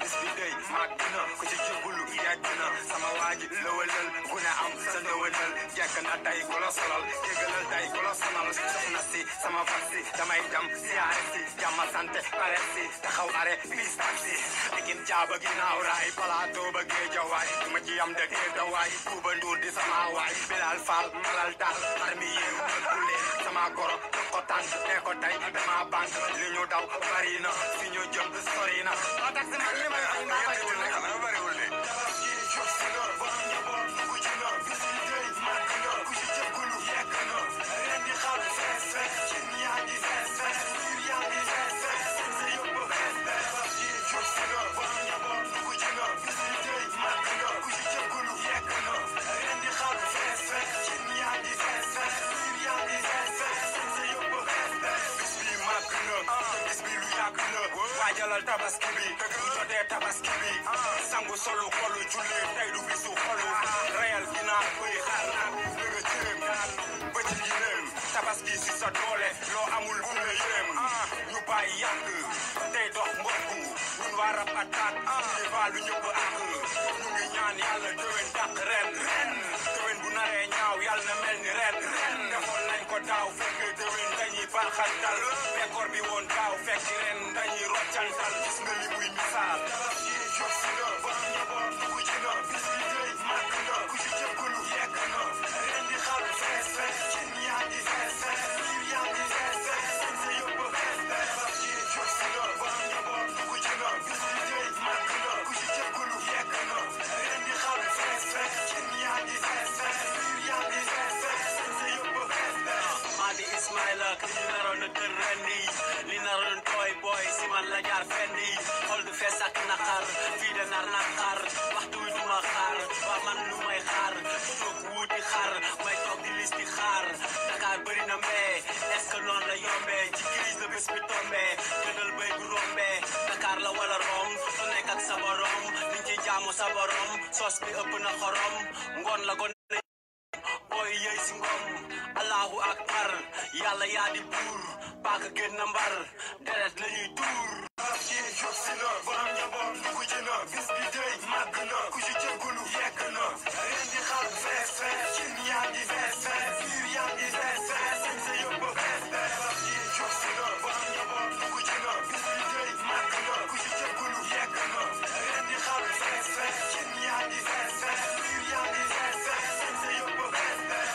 bis bi day màgg na ku ci jébbalu yegg na sama waa ji lëwalal ku ne am sa lëwalal jekk na tey ku la solal jégalal tey ku la sonal soxna si sama fas si damay dem siyaare si jàmm sant pare si taxaw are bis taxi digin jaaba ginnaaw raay plateau ba géejawaay ma ci am de géejawaay Kuba Nduur di sama waay Bilal Fall malal taal armi yeew ku leen sama goro ko tànn ne ko tey dama bank li ñu daw bari na fi ñu jëm sori na ba tax si man li may am naa bariwul de bariwul de jóg si na war nga boor ku ci na bis bi day màgg na ku ci jëggulu yegg na ren di xaar fees fees cin yaa ngi fees fees biir yaa ngi fees fees seen sa yóbbu fees fees jóg si na war nga boor ku ci na bis bi day màgg na ku ci jëggulu yegg na ren di xaar fees fees cin yaa ngi fees fees biir yaa ngi fees fees seen sa yóbbu fees fees bis bi màgg na bis bi lu yàgg na waajalal tabaski bi lu jotee tabaski bi sangu solu xolu julli tey du bisu xolu reyal ginaar buy xaar naat nga jëm bëti yéem tabaski si sa doole loo amul bu la yéem ñu bàyyi yàgg tey dox mbokku ñun waa rab attaque di baalu ñëpp ak ñu ngi ñaan yàlla déwén dàq ren déwén bu naree ñaaw yàlla na mel ni ren defoon nañ ko daaw fekk déwén dañuy baaxantal bekkoor bi woon daaw fekk ren dañuy roccantal gis nga li muy misaal jóg si na war nga boor ku ci na bis bi day màgg na ku ci jëggulu yegg na ren di xaar fees fees cin yaa ngi fees fees biir yaa ngi fees fees seen sa yóbbu fees fees jóg si na war nga boor ku ci na bis bi day màgg na ku ci jëggulu yegg na ren di xaar fees fees cin yaa ngi fees fees biir yaa ngi fees fees seen sa yóbbu fees fees maa di Ismaïla ki ñu naroon na tër ren yi li naroon tooy booy si man la jaar fenn yi xol du fees ak naqar fii de nar naqar waxtu wi du ma xaar waa man lu may xaar toog wuuti xaar may toog di listi xaar Dakar bëri na mbee est-ce que noonu la yombee ci crise la bés bi tombee jëndal béy bu rombee Dakar la wala rom su nekk ak sa borom niñ ci jaamu sa borom sos bi ëpp na xorom ngoon la gon booy yëy si ngom allahu akbar yàlla yaa di buur paaka gën na mbar deret la ñuy tuur jóg si na borom njaboot ku ci na bis bi day màgg na ku ci jéggulu yegg na ren di xaar fees fees cin yaa ngi fees fees biir yaa ngi fees fees seen sa yóbbu fees fees jóg si na borom njaboot ku ci na bis bi day màgg na ku ci jéggulu yegg na ren di xaar fees fees cin yaa ngi fees fees biir yaa ngi fees fees seen sa yóbbu fees fees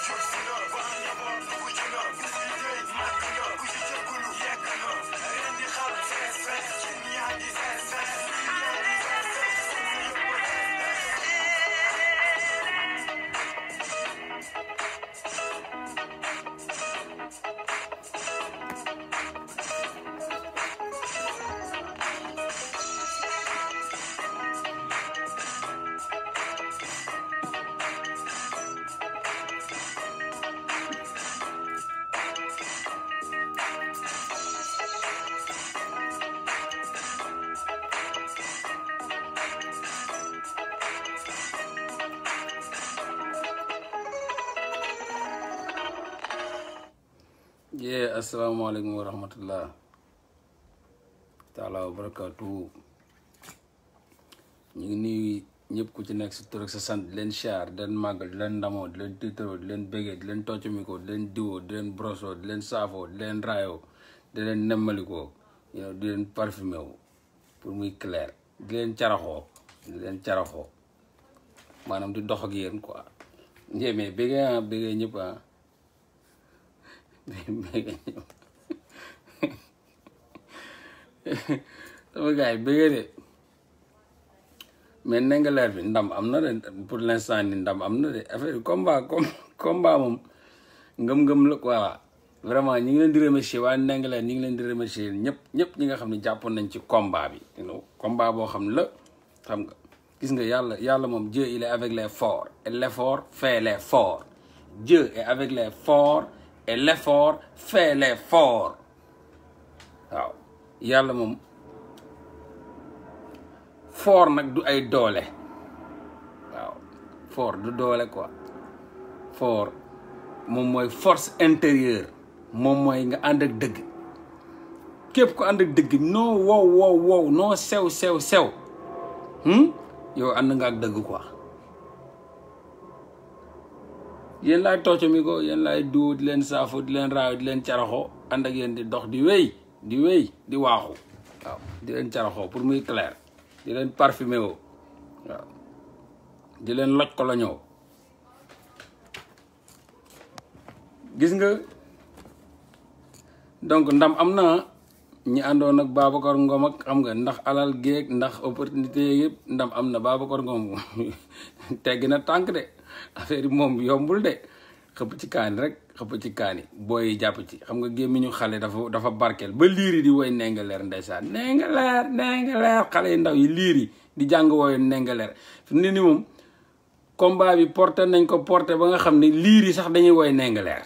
jóg si na borom njaboot ku ci na bis bi day màgg na ku ci jéggulu yegg na ren di xaar fees fees cin yaa ngi fees fees biir yaa ngi fees fees seen sa yóbbu fees fees asalaamaaleykum wa rahmatullah taala wa barakatuhu ñu ngi nuyu ñëpp ku ci nekk si tur ak sa sant di leen siyaar di leen màggal di leen ndamoo di leen tiitaroo di leen bégee di leen toccamikoo di leen diwoo di leen brosoo di leen saafoo di leen raayoo di leen nemmalikoo di leen parfumé wu pour muy clair di leen caraxoo maanaam di dox ak yéen quoi njéemee bégee ñëpp sama gars yi bëggee de mais Ndingler bi ndam am na de pour l'instant ni ndam am na de affaire combat moom ngëm-ngëm la quoi vraiment ñi ngi leen di remercier waa Ndingler ñi ngi leen di remercier ñëpp ñi nga xam ne jàppoon nañ ci combat bi combat boo xam ne la xam nga gis nga yàlla moom Dieu il est avec les forts et l'effort fait les forts Dieu est avec les forts et l'effort fait les forts waaw yàlla moom fort nag du ay doole waaw fort du doole quoi fort moom mooy force intérieure moom mooy nga ànd ak dëgg képp ku ànd ak dëgg noo wow noo sew yow ànd nga ak dëgg quoi. yéen laay tocco mi ko yéen laay du di leen saafo di leen raaw di leen caraxoo ànd ak yéen di dox di wéy di waaxu waaw di leen caraxoo pour muy clair di leen parfumé woo waaw di leen loj ko la ñëw gis nga donc ndam am na ñi àndoon ak Babacar Ngom ak xam nga ndax alal géeg ndax opportunité yëpp ndam am na Babacar Ngom teggi na tànk de affaire yi moom yombul de xëpp ci kaani rek xëpp ci kaani booy jàpp ci xam nga gémmiñu xale dafa barkeel ba liir yi di woy nengaleer ndeysaan nengaleer xale yu ndaw yi liir yi di jàng wooyu nengaleer fi mu ne ni moom combat bi porté nañ ko porté ba nga xam ne liir yi sax dañuy woy nengaleer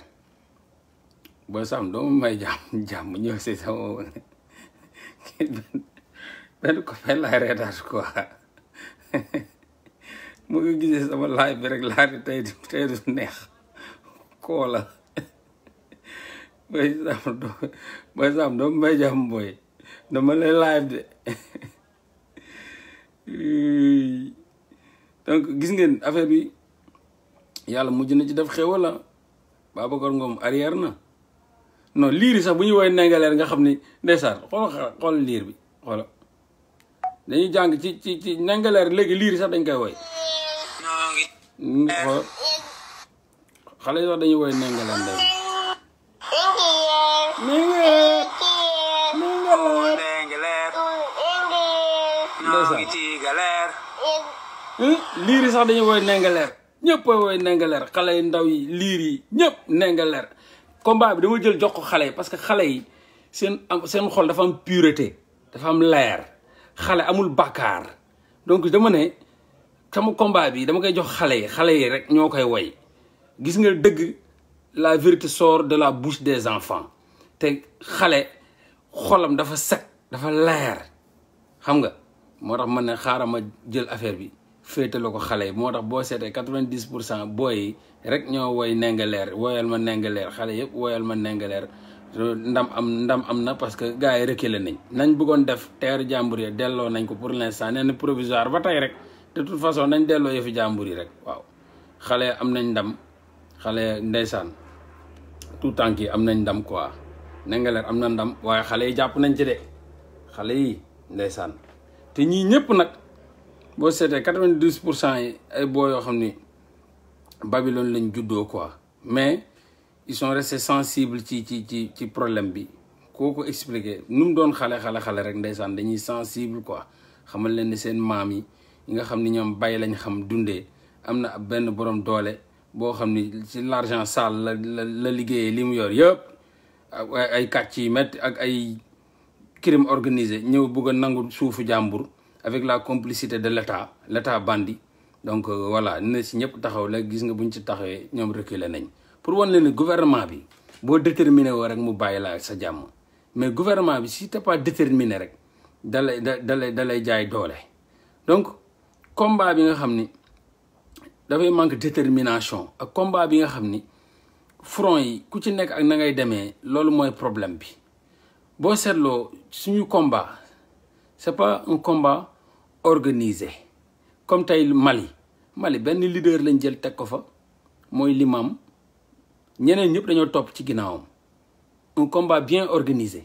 booy sam doomu may jàmm ñëw si sama benn ko fay laay reetaat quoi mu ngi gisee sama laay bi rek laa di tey du neex koo la booy sam doomu may jàmm booy dama lay live de donc gis ngeen affaire bi yàlla mujj na ci def xéwal la Babacar Ngom arrière na non liir yi sax bu ñu woy nengaleer nga xam ni ndeysaan xool liir bi xoola dañuy jàng ci nengaleer léegi liir yi sax dañ koy woy xool xale yi sax dañuy woy nengaleer ndey liir yi sax dañuy woy nengaleer ñëpp a woy nengaleer xale yi ndaw yi liir yi ñëpp nengaleer combat bi dama jël jox ko xale yi parce que xale yi seen xol dafa am pureté dafa am leer xale amul bàkkaar donc dama ne sama combat bi dama koy jox xale yi rek ñoo koy woy gis nga dëgg la vérité sort de la bouche des enfants te xale xolam dafa set dafa leer xam nga moo tax man ne xaaral ma jël affaire bi féetale ko xale yi moo tax boo seetee 90% booy yi rek ñoo woy nengaleer woyal ma nengaleer xale yëpp woyal ma nengaleer ndam am na parce que gars yi reculé nañ bëggoon def teeru jàmbur yi delloo nañ ko pour l'instant nee na provisoire ba tey rek de toute façon nañ delloo yëfi jàmbur yi rek waaw xale am nañ ndam xale ndeysaan tout tànk yi am nañ ndam quoi nengaleer am na ndam waaye xale yi jàpp nañ ci de xale yi ndeysaan te ñii ñëpp nag boo seetee 92% yi ay boo yoo xam ni Babylone lañ juddoo quoi mais ils sont restés sensibles ci problème bi koo ko expliqué nu mu doon xale rek ndeysaan dañuy sensible quoi xamal leen ni seen maam yi nga xam ni ñoom bay lañ xam dundee am na benn borom doole boo xam ni ci l'argent sale la liggéeyee li mu yor yëpp ay kàcc yi métti ak ay crime organisé ñëw bëgg a nangu suufu jàmbur avec la complicité de l'état bandit donc voilà na si ñëpp taxaw la gis nga buñ ci taxawee ñoom reculer nañ pour wan leen ne gouvernement bi boo déterminé woo rek mu bàyyi la sa jàmm mais gouvernement bi si t'es pas déterminé rek dalay jaay doole donc combat bi nga xam ni dafay manque détermination ak combat bi nga xam ni front yi ku ci nekk ak na ngay demee loolu mooy problème bi boo seetloo suñu combat c'est pas un combat organisé comme tey Mali benn leader lañ jël teg ko fa mooy l'imam ñeneen ñëpp dañoo topp ci ginnaawam un combat bien organisé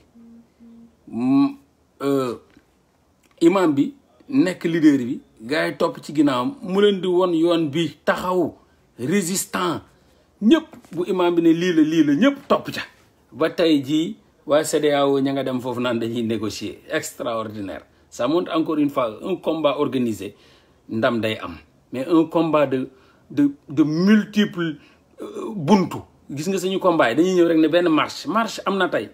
imam bi nekk leader bi gars yi topp ci ginnaawam mu leen di won yoon bi taxaw résistant ñëpp bu imam bi ne lii la ñëpp topp ca ba tey jii waa CEDEAO ña nga dem foofu naan dañuy négocier extraordinaire ça montre encore une fois un combat organisé ndam day am mais un combat de multiples buntu gis nga suñu combat yi dañuy ñëw rek ne benn marche am na tey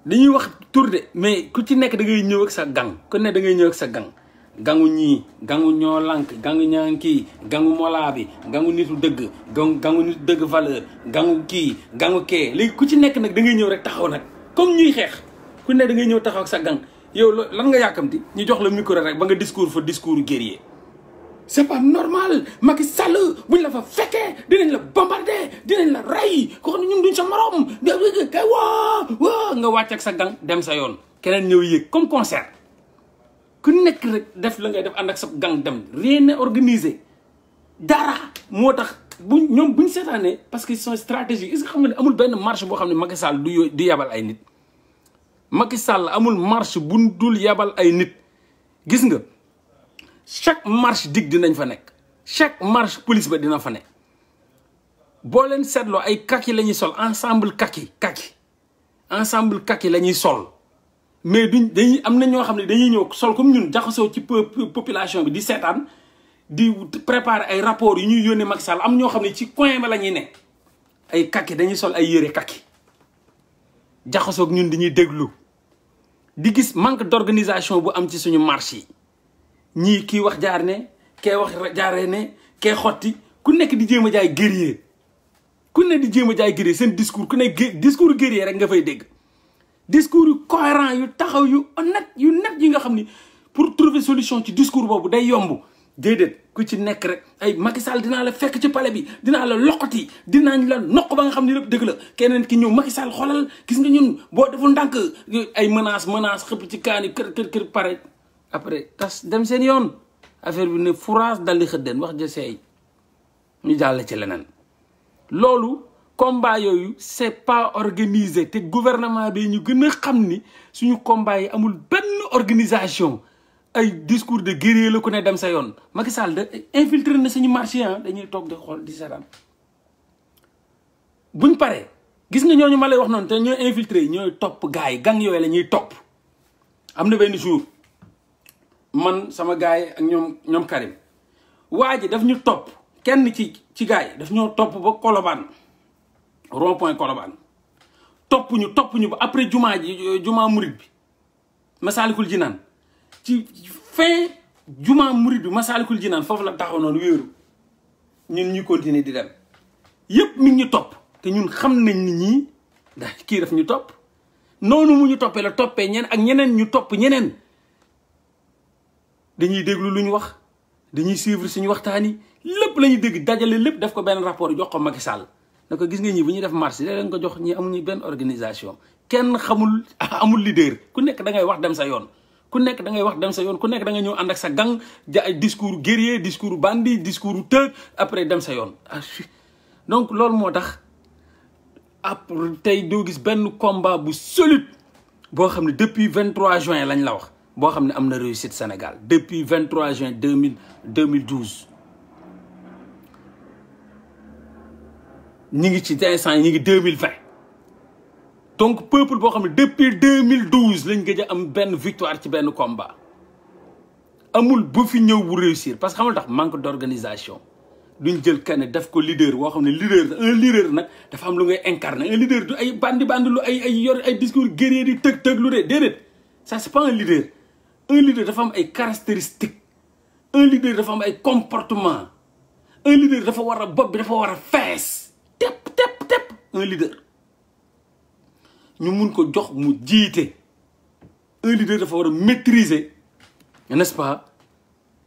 dañuy wax tour de mais ku ci nekk da ngay ñëw ak sa gang ku ne da ngay ñëw ak sa gang gangu ñii gangu ñoo lànk gangu ñankii gangu molaa bi gangu nitu dëgg gangu nitu dëgg valeur gangu kii gangu kee léegi ku ci nekk nag da ngay ñëw rek taxaw nag comme ñuy xeex ku ne da ngay ñëw taxaw ak sa gang yow lan nga yàkkamti ñu jox la micro rek ba nga discours guerrier c'est pas normal Macky Sall buñ la fa fekkee dinañ la bombarder dinañ la rey ko xam ne ñun duñ sa morom kay waa nga wàcc ak sa gang dem sa yoon keneen ñëw yéeg comme concert ku nekk rek def la ngay def ànd ak sa gang dem rien n'est organisé dara moo tax buñ seetaanee parce que son stratégie est-ce que xam nga ne amul benn marche boo xam ne Macky Sall du yabal ay nit Macky Sall amul marche bu dul yabal ay nit gis nga chaque marche dig dinañ fa nekk chaque marche police ba dina fa nekk boo leen seetloo ay kaki la ñuy sol ensemble kaki ensemble kaki la ñuy sol mais dañuy am na ñoo xam ne dañuy ñëw sol comme ñun jaxasoo ci population bi di seetaan di préparer ay rapports yu ñuy yónnee Macky Sall am ñoo xam ne ci coin ba la ñuy ne ay kaki dañuy sol ay yére kaki jaxasoog ñun dañuy déglu di gis manque d'organisation bu am ci suñu marche yi ñii kii wax jaar ne kee wax jaaree ne kee xotti ku nekk di jéem a jaay guerrier ku ne di jéem a jaay guerrier seen discours ku ne discours guerrier rek nga fay dégg discours yu cohérent yu taxaw yu honnête yu net yi nga xam ni pour trouver solution ci discours boobu day yomb déedéet ku ci nekk rek ay Macky Sall dinaa la fekk ci palais bi dinaa la loqati dinaañ la noq ba nga xam ni lépp dëgg la keneen ki ñëw Macky Sall xoolal gis nga ñun boo deful ndànk ay menace xëpp ci kaani kër pare après tas dem seen yoon affaire bi ne fourage dal di xëddeen wax ja seey ñu jàll ci leneen loolu combat yooyu c'est pas organisé te gouvernement bi ñu gën a xam ni suñu combat yi amul benn organisation ay discours de guerrier la ku ne dem sa yoon Macky Sall da infiltré na suñu marché dañuy toog di xool di seetaan buñ paree gis nga ñooñu ma lay wax noonu te ñooy infiltré ñooy topp gars yi gang yooyu la ñuy topp am na benn jour man sama gars yi ak ñoom Karim waa ji daf ñu topp kenn ci gars yi daf ñoo topp ba Colobane rond-point Colobane topp ñu ba après jumaa murid bi Massalikul Jinaan ci fin jumaa murid bi Massalikul Jinaan foofu la taxaw noonu wéeru ñun ñu continuer di dem yëpp mi ngi ñu topp te ñun xam nañ ni ñii ndax kii daf ñu topp noonu mu ñu toppee la toppee ñeneen ñu topp ñeneen dañuy déglu lu ñu wax dañuy suivre suñu waxtaan yi lépp la ñuy dégg dajale lépp def ko benn rapport jox ko Macky Sall na ko gis nga ñi bu ñuy def marche da leen ko jox ñi amuñu benn organisation kenn amul leader ku nekk da ngay wax dem sa yoon ku nekk da ngay wax dem sa yoon ku nekk da nga ñëw ànd ak sa gang discours guerrier discours bandit discours tëg après dem sa yoon donc loolu moo tax après tey doo gis benn combat bu solide boo xam ne depuis 23 juin lañ la wax boo xam ne am na réussite Sénégal depuis 23 juin 2012 ñi ngi ci instant yi ñi ngi 2020 donc peuple boo xam ne depuis 2012 lañ gëj a am benn victoire ci benn combat amul bu fi ñëw bu réussir parce que xamul tax manque d'organisation duñ jël kenn def ko leader boo xam ne un leader nag dafa am lu ngay incarner un leader du ay bandi lu ay yor ay discours guerrier di tëg lu dee déedéet ça c'est pas un leader dafa am ay caractéristiques un leader dafa am ay comportement un leader dafa war a bopp bi dafa war a fees tepp un leader ñu mun ko jox mu jiite un leader dafa war a maîtriser n'est-ce pas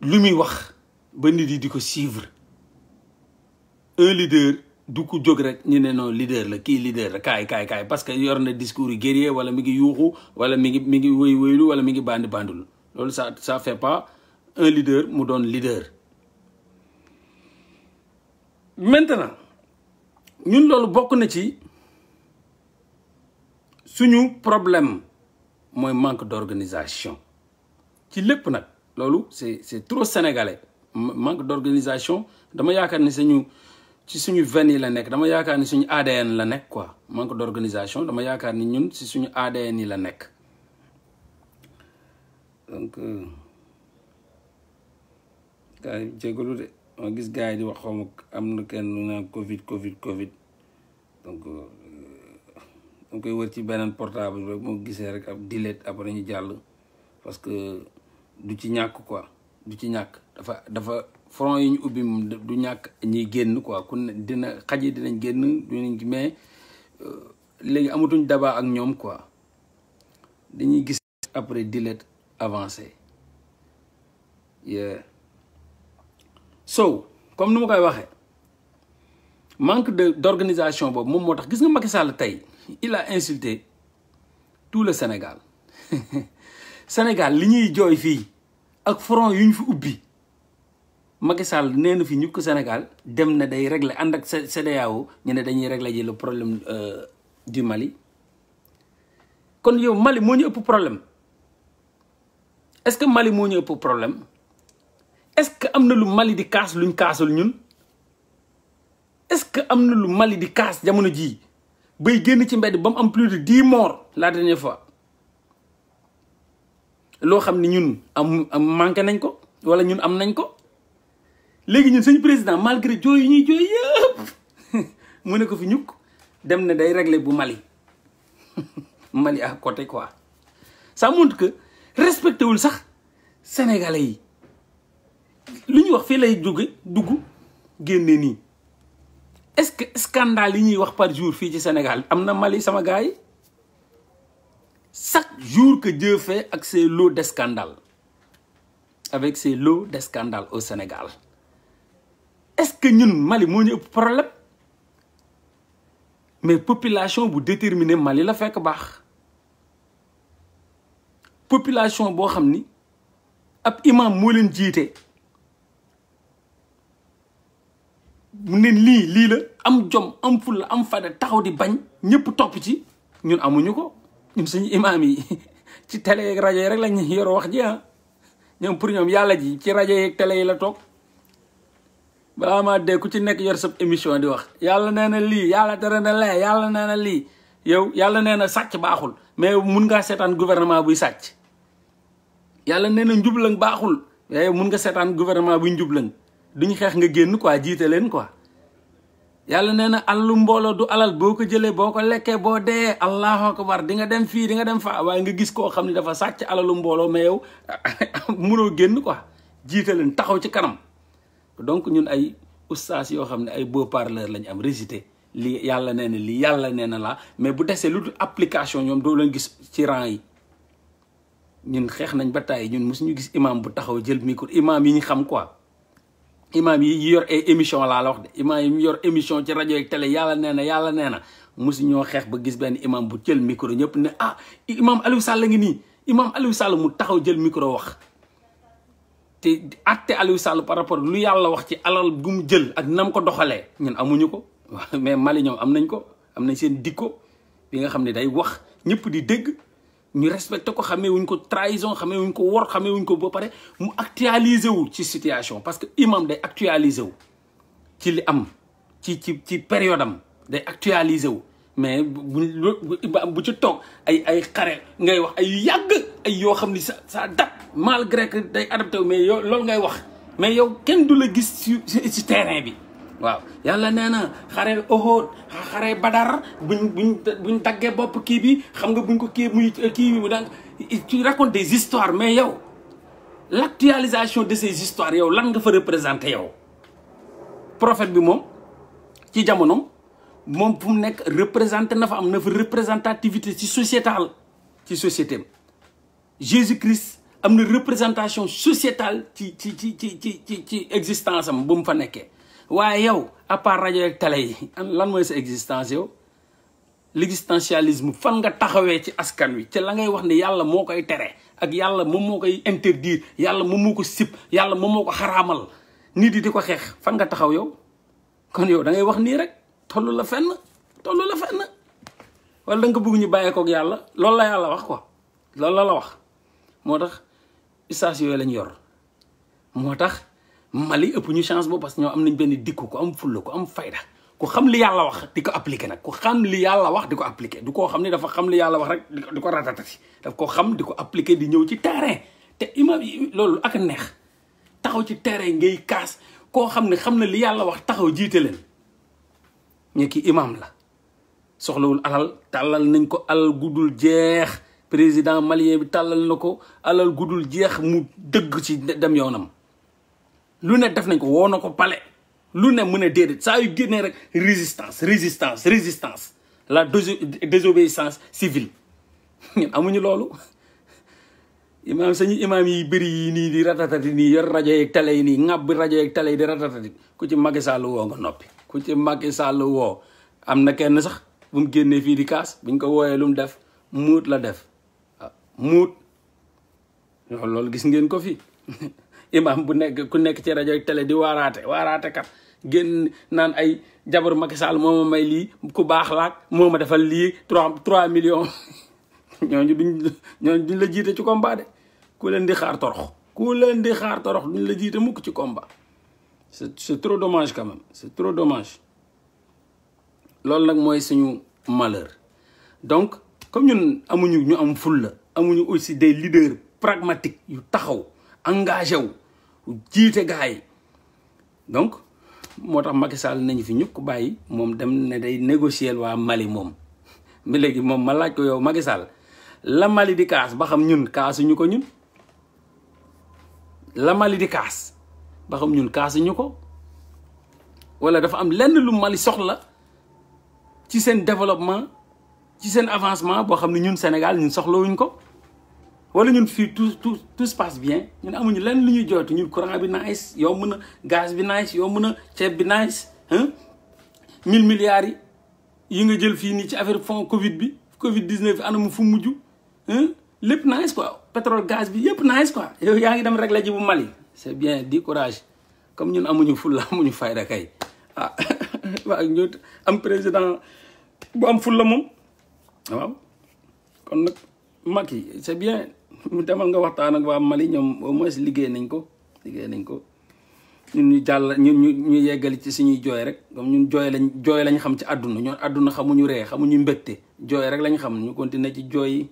lu muy wax ba nit yi di ko suivre un leader du ko jóg rek ñu ne non leader la kii leader la kaay parce que yor na discours yu guerrier wala mi ngi yuuxu wala mi ngi wëylu wala mi ngi bandul loolu ça fait pas un leader mu doon leader. Maintenant ñun loolu bokk na ci suñu problème mooy manque d'organisation ci lépp nag loolu c'est trop sénégalais manque d'organisation dama yaakaar ni ci suñu veine yi la nekk dama yaakaar ni suñu ADN la nekk quoi manque d'organisation dama yaakaar ni ñun ci suñu ADN yi la nekk donc gars yi jégalu de ma gis gars yi di wax xawma am na kenn lu naan covid donc danga koy wër ci beneen portable rek moo gisee rek ab delete après ñu jàll parce que du ci ñàkk quoi du ci ñàkk dafa front yi ñu ubbi moom du ñàkk ñiy génn quoi ku ne xaj yi dinañ génn dinañ mais léegi amatuñ débat ak ñoom quoi dañuy gis après delete avancé so comme ni ma koy waxee manque d'organisation boobu moom moo tax gis nga Macky Sall tey il a insulté tout le Sénégal Sénégal li ñuy jooy fii ak front yu ñu fi ubbi Macky Sall nee na fi ñu ko Sénégal dem na day régler ànd ak CEDEAO ñu ne dañuy régler ji le problème du Mali kon yow Mali moo ñu ëpp problème est-ce que Mali moo ñu ëpp problème est-ce que am na lu Mali di kaas luñ kaasul ñun est-ce que am na lu Mali di kaas jamono jii bay génn ci mbedd ba mu am plus de 10 morts la dernière fois loo xam ni ñun am manqué nañ ko wala ñun am nañ ko léegi ñun suñu président malgré jooy yi ñuy jooy yëpp mu ne ko fi ñukk dem na day régler bu Mali Mali à côté quoi ça montre que respecté wul sax sénégalais yi lu ñuy wax fii lay jóge dugg génne nii est-ce que scandale yi ñuy wax par jour fii ci Sénégal am na Mali sama gars yi chaque jour que Dieu fait avec ses lots de scandales avec ses lots de scandales au Sénégal est-ce que ñun Mali moo ñu ëpp problème mais population bu déterminé Mali la fekk baax population boo xam ni ab imam moo leen jiite mu ne lii la am jom am fulla am fayda taxaw di bañ ñëpp topp ci ñun amuñu ko ñun suñu imam yi ci télé ak rajo yi rek lañ yor wax ji ñoom pour ñoom yàlla ji ci rajo yi ak télé yi la toog balaa maa dee ku ci nekk yor sa émission di wax yàlla nee na lii yàlla tere na lee yàlla nee na lii yow yàlla nee na sàcc baaxul mais mun ngaa seetaan gouvernement buy sàcc yàlla nee na njublang baaxul mais mun nga seetaan gouvernement buy njublang duñu xeex nga génn quoi jiite leen quoi yàlla nee na alalu mbooloo du alal boo ko jëlee boo ko lekkee boo dee allahu akbar di nga dem fii di nga dem fa waaye nga gis koo xam ne dafa sàcc alalu mbooloo mais yow mënoo génn quoi jiite leen taxaw ci kanam donc ñun ay ustaas yoo xam ne ay beau parleur lañu am récité lii yàlla nee na lii yàlla nee na laa mais bu desee lu dul application ñoom doo leen gis ci rang yi ñun xeex nañ ba tàyyi ñun mosuñu gis imam bu taxaw jël micro imam yi ñu xam quoi imam yi yor ay émission laa la wax de imam yi ñu yor émission ci rajo ak télé yàlla nee na mosu ñoo xeex ba gis benn imam bu jël micro ñëpp ne ah imam Aliou Sall ngi nii imam Aliou Sall mu taxaw jël micro wax te atte Aliou Sall par rapport lu yàlla wax ci alal gu mu jël ak nam ko doxalee ñun amuñu ko mais Mali ñoom am nañ ko am nañ seen dikko bi nga xam ne day wax ñëpp di dégg ñu respecté ko xamee wuñ ko trahison xamee wuñ ko wor xamee wuñ ko ba pare mu actualisé wu ci situation parce que imam day actualisé wu ci li am ci période am day actualisé wu mais bu ci toog ay xare ngay wax ay yàgg ay yoo xam ni ça date malgré que day adapté wu mais yow loolu ngay wax mais yow kenn du la gis ci terrain bi waaw yàlla nee na xare Uhud xare Badar buñ daggee bopp kii bi xam nga buñ ko kii muy kii bi dang tu racontes des histoires mais yow l'actualisation de ces histoires yow lan nga fa représenté yow prophète bi moom ci jamonoom moom fu mu nekk représenté na fa am na fa représentativité ci sociétale ci société Jésus Christ am na représentation sociétale ci existence am bu mu fa nekkee waaye yow à part rajo ak télé yi lan mooy sa existence yow l'existentialisme fan nga taxawee ci askan wi ci la ngay wax ne yàlla moo koy tere ak yàlla moom moo koy interdire yàlla moom moo ko sib yàlla moom moo ko xaraamal nit yi di ko xeex fan nga taxaw yow kon yow da ngay wax nii rek tollu la fenn wala da nga ko bëgg ñu bàyyee koog yàlla loolu la yàlla wax quoi loolu la wax moo tax ustaas yooyu lañ yor moo tax Mali ëpp ñu chance boobu parce que ñoo am nañ benn dikku ko am fulla ko am fayda ku xam li yàlla wax di ko appliqué nag ku xam li yàlla wax di ko appliqué du koo xam ne dafa xam li yàlla wax rek di ko ratatati daf ko xam di ko appliqué di ñëw ci terrain te imam yi loolu ak neex taxaw ci terrain ngay kaas koo xam ne xam na li yàlla wax taxaw jiite leen ñu ki imam la soxlawul alal tàllal nañ ko alal gudul jeex président malien bi tàllal na ko alal gudul jeex mu dëgg ci dem yoonam lu ne def nañ ko woo na ko pale lu ne mën a déedéet saa yu génnee rek résistance la désobéissance civile ñun amuñu loolu imaam sañu imaam yi bëri yi nii di ratatati nii yor rajo yeeg télé yi nii ŋàbb rajo yeeg télé yi di ratatati ku ci Macky Sall woo nga noppi ku ci Macky Sall woo am na kenn sax bu mu génnee fii di kaas buñ ko wooyee lu mu def muut la def muut loolu gis ngeen ko fi imam bu nekk ku nekk ci rajo télé di waaraate kat génn naan ay jabaru Macky Sall moo ma may lii ku baax laak moo ma defal lii 3 millions ñooñu duñ la jiite ci combat de ku leen di xaar torox duñ la jiite mukk ci combat c'est trop dommage quand même c'est trop dommage loolu nag mooy suñu malheur donc comme ñun amuñu ñu am fulla amuñu aussi des leaders pragmatiques yu taxaw engagé wu jiite gars yi donc moo tax Macky Sall nañu fi ñukk bàyyi moom dem ne day négocier waa Mali moom mi léegi moom ma laaj ko yow Macky Sall la Mali di kaas ba xam ñun kaasuñu ko ñun la Mali di kaas ba xam ñun kaasuñu ko wala dafa am lenn lu Mali soxla ci seen développement ci seen avancement boo xam ne ñun Sénégal ñun soxlawuñ ko wala ñun fii tout se passe bien ñun amuñu lenn lu ñuy jooytu ñun courant bi nice yow mën a gaz bi nice yow mën a ceeb bi nice 1000 milliards yi nga jël fii nii ci affaire fond Covid 19 bi anamu fu mujj lépp nice quoi pétrole gaz bi yëpp nice quoi yow yaa ngi dem rek la ji bu Mali c'est bien di courage comme ñun amuñu fulla amuñu fayda kay waaw ñu am président bu am fulla moom waaw kon nag Macky c'est bien mu demal nga waxtaan ak waa Mali ñoom au moins liggéey nañ ko ñun ñu jàll ñu yeggali ci suñuy jooy rek comme ñun jooy lañ xam ci àdduna ñoon àdduna xamuñu ree xamuñu mbégte jooy rek lañ xam ñu continuer ci jooy yi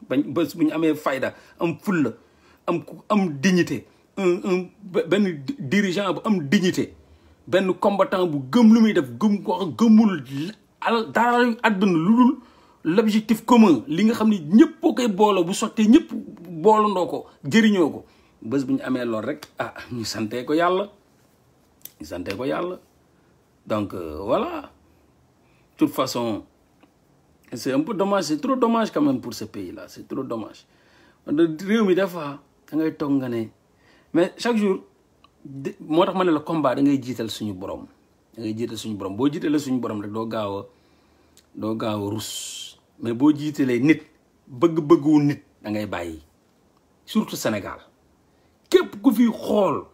bañ bés bu ñu amee fayda am fulla am dignité benn dirigeant bu am dignité benn combattant bu gëm lu muy def gëmul dara àdduna lu dul l'objectif commun li nga xam ne ñëpp boo koy boole bu sottee ñëpp boolandoo ko jëriñoo ko bés bu ñu amee lool rek ñu santee ko yàlla donc voilà de toute façon c'est un peu dommage c'est trop dommage quand même pour ce pays là c'est trop dommage réew mi des fois da ngay toog nga ne mais chaque jour moo tax ma ne la combat da ngay jiital suñu borom boo jiitalee suñu borom rek doo gaaw a rus mais boo jiitalee nit bëgg-bëggu nit da ngay bàyyi surtout Sénégal képp ku fi xool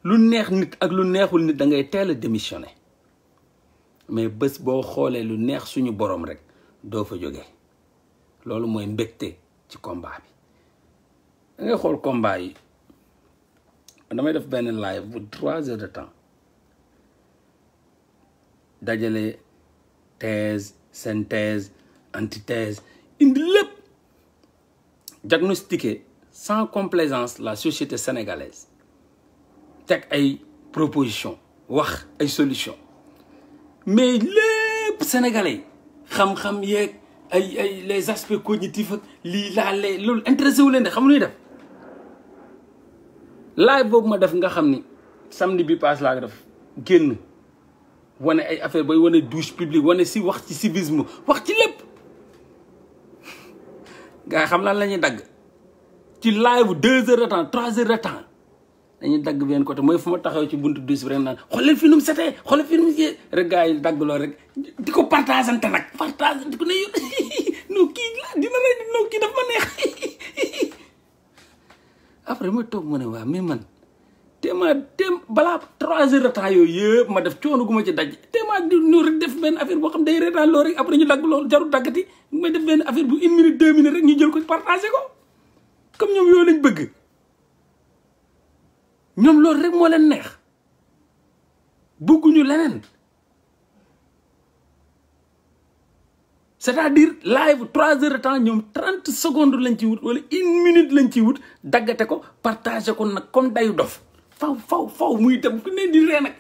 lu neex nit ak lu neexul nit da ngay teel a démissionner mais bés boo xoolee lu neex suñu borom rek doo fa jógee loolu mooy mbégte ci combat bi da ngay xool combat yi damay def benn live bu 3 heures de temps dajale thèse synthèse antithèse indi lépp diagnostiquer sans complaisance la société sénégalaise teg ay proposition wax ay solution mais lépp sénégalais xam-xam yeeg ay les aspects cognitifs ak lii laalee loolu intéressé wu leen de xam luy def live boobu ma def nga xam ni samedi bi passe laa def génn wane ay affaire bay wane douche publique wane si wax ci civisme wax ci lépp gars yi xam lan la ñuy dagg ci live 2 heures de temps 3 heures de temps dañuy dagg benn côté mooy fu ma taxaw ci buntu douche bi rek naan xool leen fi nu mu setee xool leen fi nu mu yee rek gars yi dagg loolu rek di ko partagante nag partage di ko ne yow non kii la dina rek non kii daf ma neex après ma toog ma ne waa mais man balaa 3 heures de temps yooyu yëpp ma def coono gu ma ci daj téema di ñëw rek def benn affaire boo xam day reetaan loolu rek après ñu dagg loolu jarul daggati ma def benn affaire bu 1 minute 2 minutes rek ñu jël ko partagé ko comme ñoom yooyu lañ bëgg ñoom loolu rek moo leen neex bëgguñu leneen c'est-à-dire live 3 heures de temps ñoom 30 secondes lañ ci wut wala 1 minute lañ ci wut daggate ko partagé ko nag comme dayu dof faw muy dem ku ne di ree nag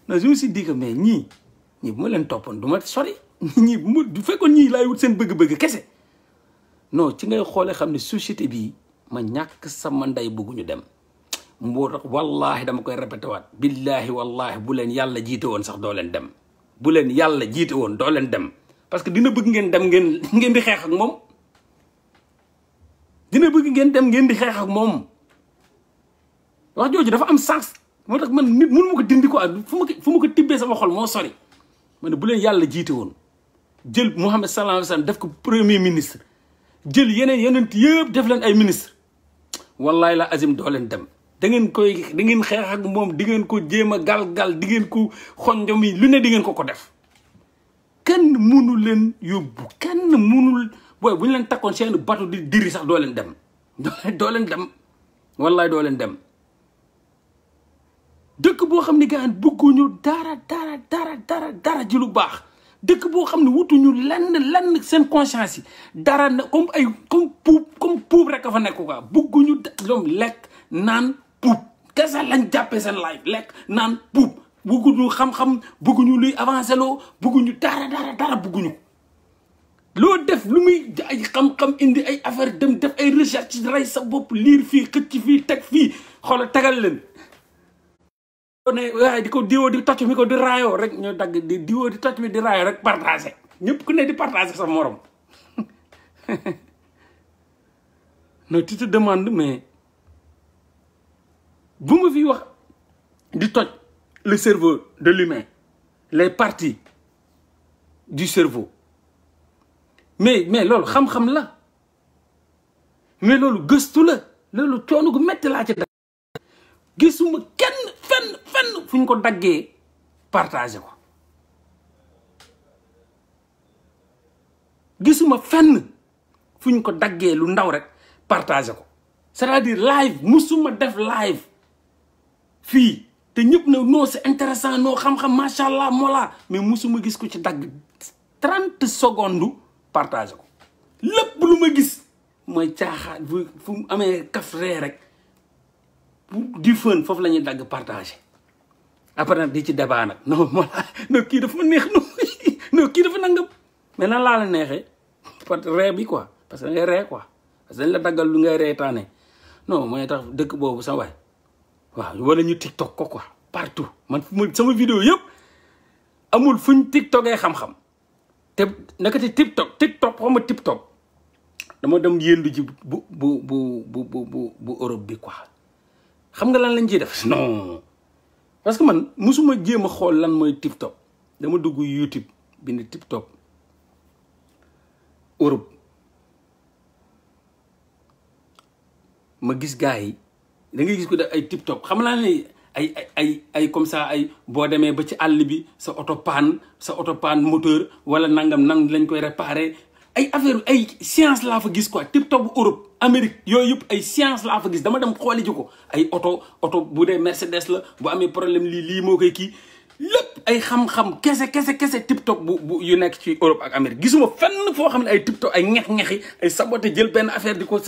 non je me suis dit que mais ñii bu ma leen toppoon du ma sori ñii du fekkoon ñii laay wut seen bëgg-bëgg kese non ci ngay xoolee xam ne société bii ma ñàkk sama ndey bëgguñu dem moo tax wallahi dama koy répété waat billahi wallahi bu leen yàlla jiite woon sax doo leen dem bu leen yàlla jiite woon doo leen dem parce que dina bëgg ngeen dem ngeen di xeex ak moom dina bëgg ngeen dem ngeen di xeex ak moom wax jooju dafa am sens moo tax man nit mënu ma ko dindi ko ak fu ma ko tibbee sama xol moo sori ma ne bu leen yàlla jiite woon jël Muhammad sallallahu alayhi wa sallam def ko premier ministre jël yeneen yëpp def leen ay ministre wallahi la azim doo leen dem da ngeen xeex ak moom di ngeen ko jéem a gal di ngeen ko xonjom yi lu ne di ngeen ko def kenn munu leen yóbbu kenn munul booy bu ñu leen takkoon seen bateau di diri sax doo leen dem doo leen dem wallahi doo leen dem dëkk boo xam ne gaan bëgguñu dara ji lu baax dëkk boo xam ne wutuñu lenn seen conscience yi dara na comme puub rek a fa nekk quoi bëgguñu ñoom lekk naan puub kese lañ jàppee seen life lekk naan puub bëgguñu xam-xam bëgguñu luy avancé loo bëgguñu dara bëgguñu loo def lu muy ay xam-xam indi ay affaire dem def ay recherche rey sa bopp liir fii xëcc fii teg fii xoola tegal leen ne waaye di ko diwoo di tocc mi ko di raayoo rek ñoo dagg di diwoo di tocc mi di raayoo rek partagé ñëpp ku ne di partagé sa morom non tu te demandes mais bu ma fi wax di toj le cerveau de l'humain les parties du cerveau mais loolu xam-xam la mais loolu gëstu la loolu coono gu metti laa ci gisuma kenn fenn fu ñu ko daggee partagé ko gisuma fenn fu ñu ko daggee lu ndaw rek partagé ko c'est-à-dire live musuma def live fii te ñëpp ne non c'est intéressant non xam-xam macha allah mola mais musuma gis ko ci dagg 30 secondes partagé ko lépp lu ma gis mooy caaxaan fu mu amee kaf ree rek du fën foofu la ñuy dagg partagé après nag di ci débat nag non kii dafa ma neex non kii dafa nangam mais nan laa la neexee parce que ree bi quoi parce que ngay ree quoi parce que dañ la daggal lu ngay reetaane non mooy tax dëkk boobu sa waay waaw wala ñu tiktok ko quoi partout man sama vidéo yëpp amul fuñ tiktokee xam-xam te nakati tiktok xaw ma tiktok dama dem yëndu ji bu Europe bi quoi xam nga lan lañ ciy def non parce que man musuma jéem a xool lan mooy TikTok dama dugg YouTube bind TikTok Europe ma gis gars yi da ngay gis ko def ay TikTok xam naa ne ay comme ça ay boo demee ba ci àll bi sa oto panne moteur wala nangam nan lañ koy réparer ay affaire ay science laa fa gis quoi TikTok bu Europe Amérique yooyu yëpp ay science laa fa gis dama dem xooli ji ko ay oto bu dee Mercedes la bu amee problème lii moo koy kii lépp ay xam-xam kese TikTok bu yu nekk ci Europe ak Amérique gisuma fenn foo xam ne ay TikTok ay ñex-ñexi ay saboté jël benn affaire di ko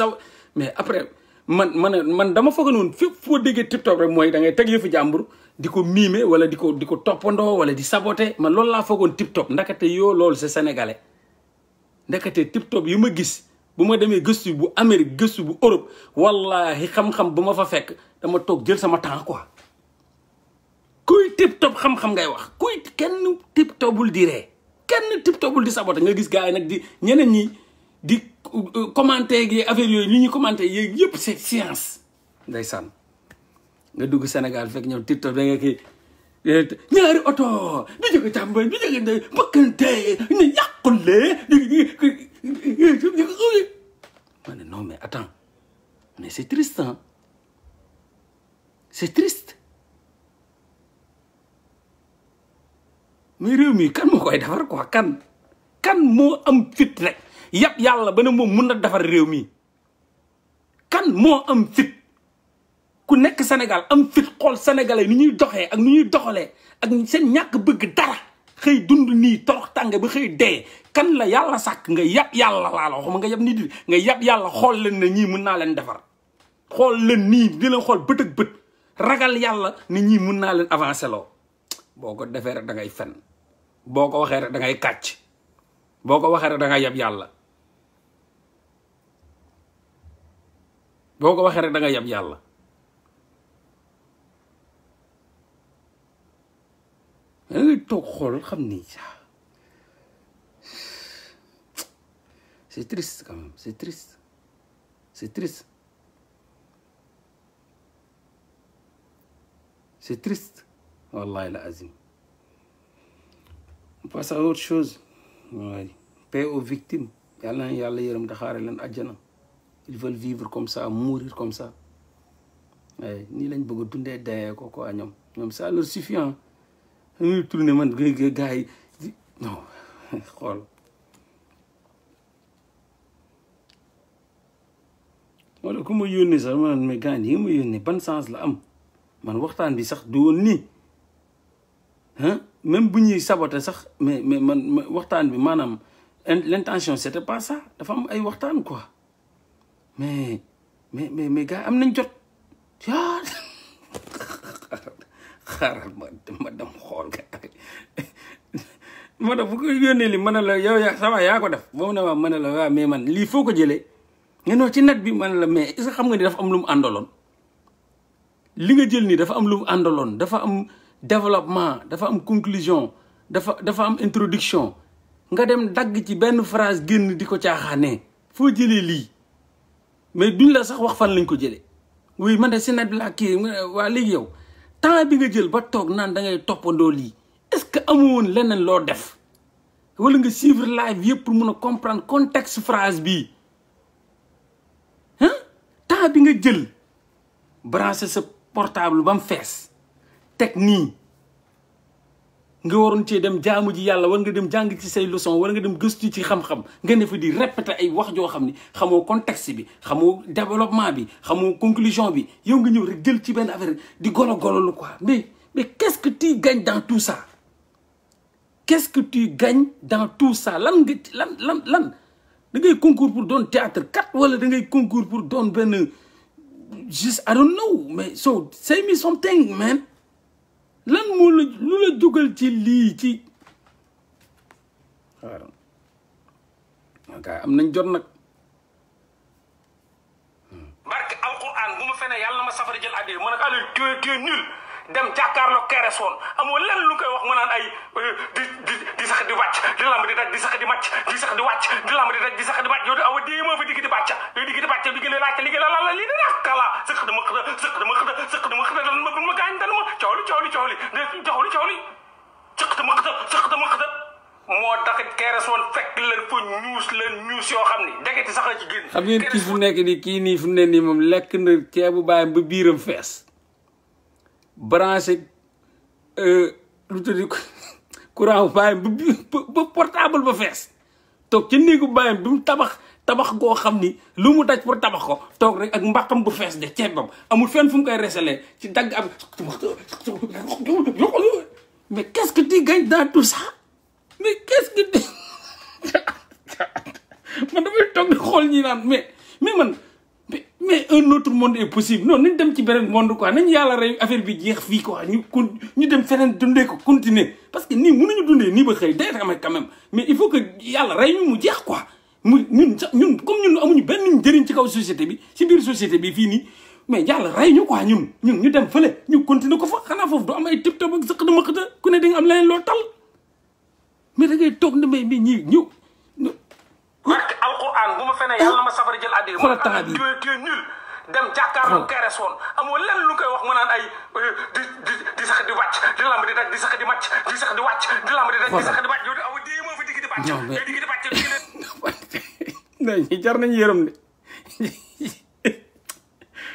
mais après man dama foog noonu fépp foo déggee TikTok rek mooy da ngay teg yëfu jàmbur di ko mimer wala di ko toppandoo wala di saboté man loolu laa foogoon TikTok ndakate yoo loolu c'est sénégalais ndakate TikTok yu ma gis bu ma demee gëstu bu Amérique gëstu bu Europe wallahi xam-xam bu ma fa fekk dama toog jël sama temps quoi kuy TikTok xam-xam ngay wax kuy kenn TikTok bul di ree kenn TikTok bul di saboté nga gis gars yi nag di ñeneen ñi di commenter gi affaire yooyu li ñuy commenter yooyu yëpp c'est science ndeysaan nga dugg Sénégal fekk ñëw TikTok da nga kii ñaari oto bi jóge càmbar bi jóge nde bëkkante ne yàqule ma ne non mais attends mais c'est triste hein c'est triste mais réew mi kan moo koy defar quoi kan moo am fit rek yàpp yàlla ba ne moom mun na defar réew mi kan moo am fit ku nekk Sénégal am fit xool sénégalais ni ñuy doxee ak ni ñuy doxalee ak seen ñàkk bëgg dara xëy dund nii torox tànge ba xëy dee kan la yàlla sàkk nga yàpp yàlla laa la waxuma nga yàpp nit nga yàpp yàlla xool leen ne ñii mun naa leen defar xool leen nii di leen xool bët ak bët ragal yàlla ne ñii mun naa leen avancer loo boo ko defee rek da ngay fen boo ko waxee rek da ngay kàcc boo ko waxee rek da ngay yàpp yàlla boo ko waxee rek da ngay yàpp yàlla da ngay toog xool xam ni c'est triste quand même c'est triste c'est triste c'est triste wallahi la azim on passe à autre chose waay paix aux victimes yàlla na yàlla yërëm te xaare leen àjjana ils veulent vivre comme ça mourir comme ça waaye nii lañ bëgg a dundee dayee ko quoi ñoom ça leur suffit ñuy tourné man gars yi non xool wala ku ma yónnee sax ma mais gars yi nga ma yónnee ban sens la am man waxtaan bi sax du woon nii même bu ñuy saboté sax mais man waxtaan bi maanaam l'intention c'était pas ça dafa am ay waxtaan quoi mais gars yi am nañ jot yaa xaaral ma dem xool gars moo tax bu ko yónnee li mën a la yow yaa ça va yaa ko def boobu ne waa mën a la waa mais man lii foo ko jëlee nga noo ci net bi mën a la mais est-ce que xam nga ni dafa am lu mu àndaloon li nga jël nii dafa am lu mu àndaloon dafa am développement dafa am conclusion dafa am introduction nga dem dagg ci benn phrase génn di ko caaxaanee foo jëlee lii mais duñ la sax wax fan lañ ko jëlee oui man de si net bi laa kii waa léegi yow temps bi nga jël ba toog naan da ngay toppandoo lii est-ce que amu woon leneen loo def wala nga suivre live yëpp pour mun a comprendre contexte phrase bii temps bi nga jël branché sa portable ba mu fees teg nii nga waroon cee dem jaamu ji yàlla war nga dem jàng ci say leçon wala nga dem gëstu ci xam-xam nga ne fa di répéter ay wax joo xam ni xamoo contexte bi xamoo développement bi xamoo conclusion bi yow nga ñëw rek jël ci benn affaire di golo-gololu quoi mais qu'est-ce que tu gagnes dans tout ça qu'est-ce que tu gagnes dans tout ça lan da ngay concours pour doon théâtre kat wala da ngay concours pour doon benn just I don't know mais so say me something man lan moo la lu la dugal ci lii ci waaw gars am nañ jot nag barke alquran bu ma fene yàlla na ma safara jël addi ma ne ko Aliou tu es nul dem jàkkaarloo keres woon amoo lenn lu koy wax ma naan ay di sax di wàcc di lamb di daj di sax di màcc di sax di wàcc di lamb di daj di sax di wàcc yow awa dee moo fa digg di bàcca yow digg di bàcca digg di laajte liggéey la lii di nakala sëq dama xëda dan ma gaañ dan ma coow li sëq dama xëda moo taxit keres woon fekk leen fa ñuus yoo xam ni degeti sax la ci génn xam ngeen kii fu nekk nii kii nii fu ne nii moom lekk na ceebu bàyyam ba biiram fees branché lu tuddi courant bu bàyyam ba portable ba fees toog ci néegu bàyyam bi mu tabax goo xam ni lu mu daj pour tabax ko toog rek ak mbaqam bu fees de ceebam amul fenn fu mu koy resalee ci dagg am mais qu'est-ce que tu gagnes dans tout ça mais qu'est-ce que tu man damay toog di xool ñi naan mais man mais un autre monde est possible non nañ dem ci beneen monde quoi nañ yàlla rey affaire bi jeex fii quoi ñu dem feneen dundee ko continuer parce que nii mënuñu dundee nii ba xëy day tamit quand même mais il faut que yàlla rey ñu mu jeex quoi ñun comme ñun amuñu benn njëriñ ci kaw société bi ci biir société bi fii nii mais yàlla rey ñu quoi ñun ñu dem fële ñu continuer ko fa xanaa foofu du am ay tip top ak sëq dama xëta ku ne di nga am leneen loo tal mais da ngay toog ne mais ñi ñëw barke alquran bu ma fene yàlla na ma safara jël addi xoolal temps bi tu es nul dem jàkkaarloo keres woon amoo lenn lu koy wax ma naan ay di sax di wàcc di lamb di daj di sax di màcc di sax di wàcc di lamb di daj di sax di wàcc yow awa dee moo fa digg di bàcc yow digg di bàcc non ñi jar nañu yërëm de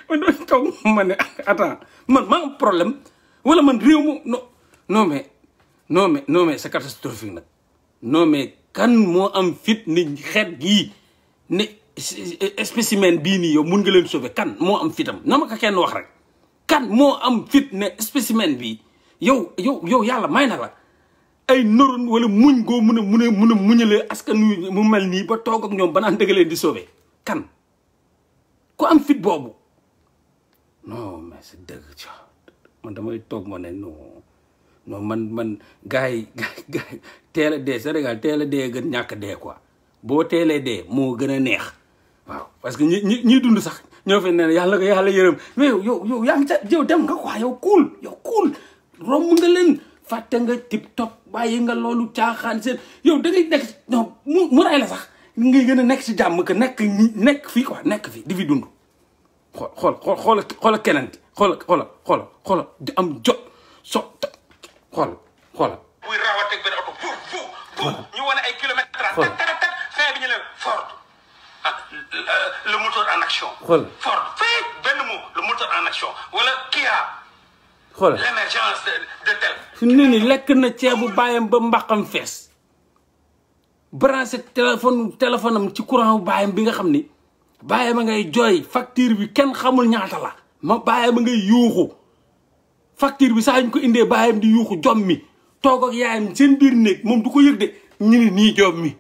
man doon toog ma ne attends man maa am problème wala man réew mu non mais c'est catastrophique nag non mais kan moo am fit ni xeet gii ne spécimen bii nii yow mun nga leen sauver kan moo am fitam na ma ko kenn wax rek kan moo am fit ne spécimen bii yow yàlla may na la ay neurones wala muñ goo mun a muñalee askan wi mu mel nii ba toog ak ñoom ba naan dëgg leen di sauver kan ku am fit boobu non mais c'est dëgg man damay toog ma ne non man gars yi teel a dee Sénégal teel a dee gën ñàkk dee quoi boo teelee dee moo gën a neex waaw parce que ñi dund sax ñoo fi ne yàlla ko yàlla yërëm mais yow yaa ngi ca yow dem nga quoi yow cool romb nga leen fàtte nga tip top bàyyi nga loolu caaxaan seen yow da ngay nekk non mu ray la sax ngay gën a nekk si jàmm que nekk fii quoi nekk fii di fi dund xoola keneen xoola di am jot xoola buy rawateeg benn oto ñu wane ay kilomètres fin bi ñu ne Ford le moteur en action. xool Ford fii benn mot le moteur en action wala Kia. xool l'émergence de tel. fi mu ne nii lekk na ceebu bàyyam ba mbaqam fees branché téléphone am ci courant bu bàyyam bi nga xam ni bàyyam a ngay jooy facture bi kenn xamul ñaata la ma bàyyam a ngay yuuxu facture bi saa ñu ko indee bàyyam di yuuxu jom mi toog ak yaayam seen biir néeg moom du ko yëg de ñu ni nii jom mi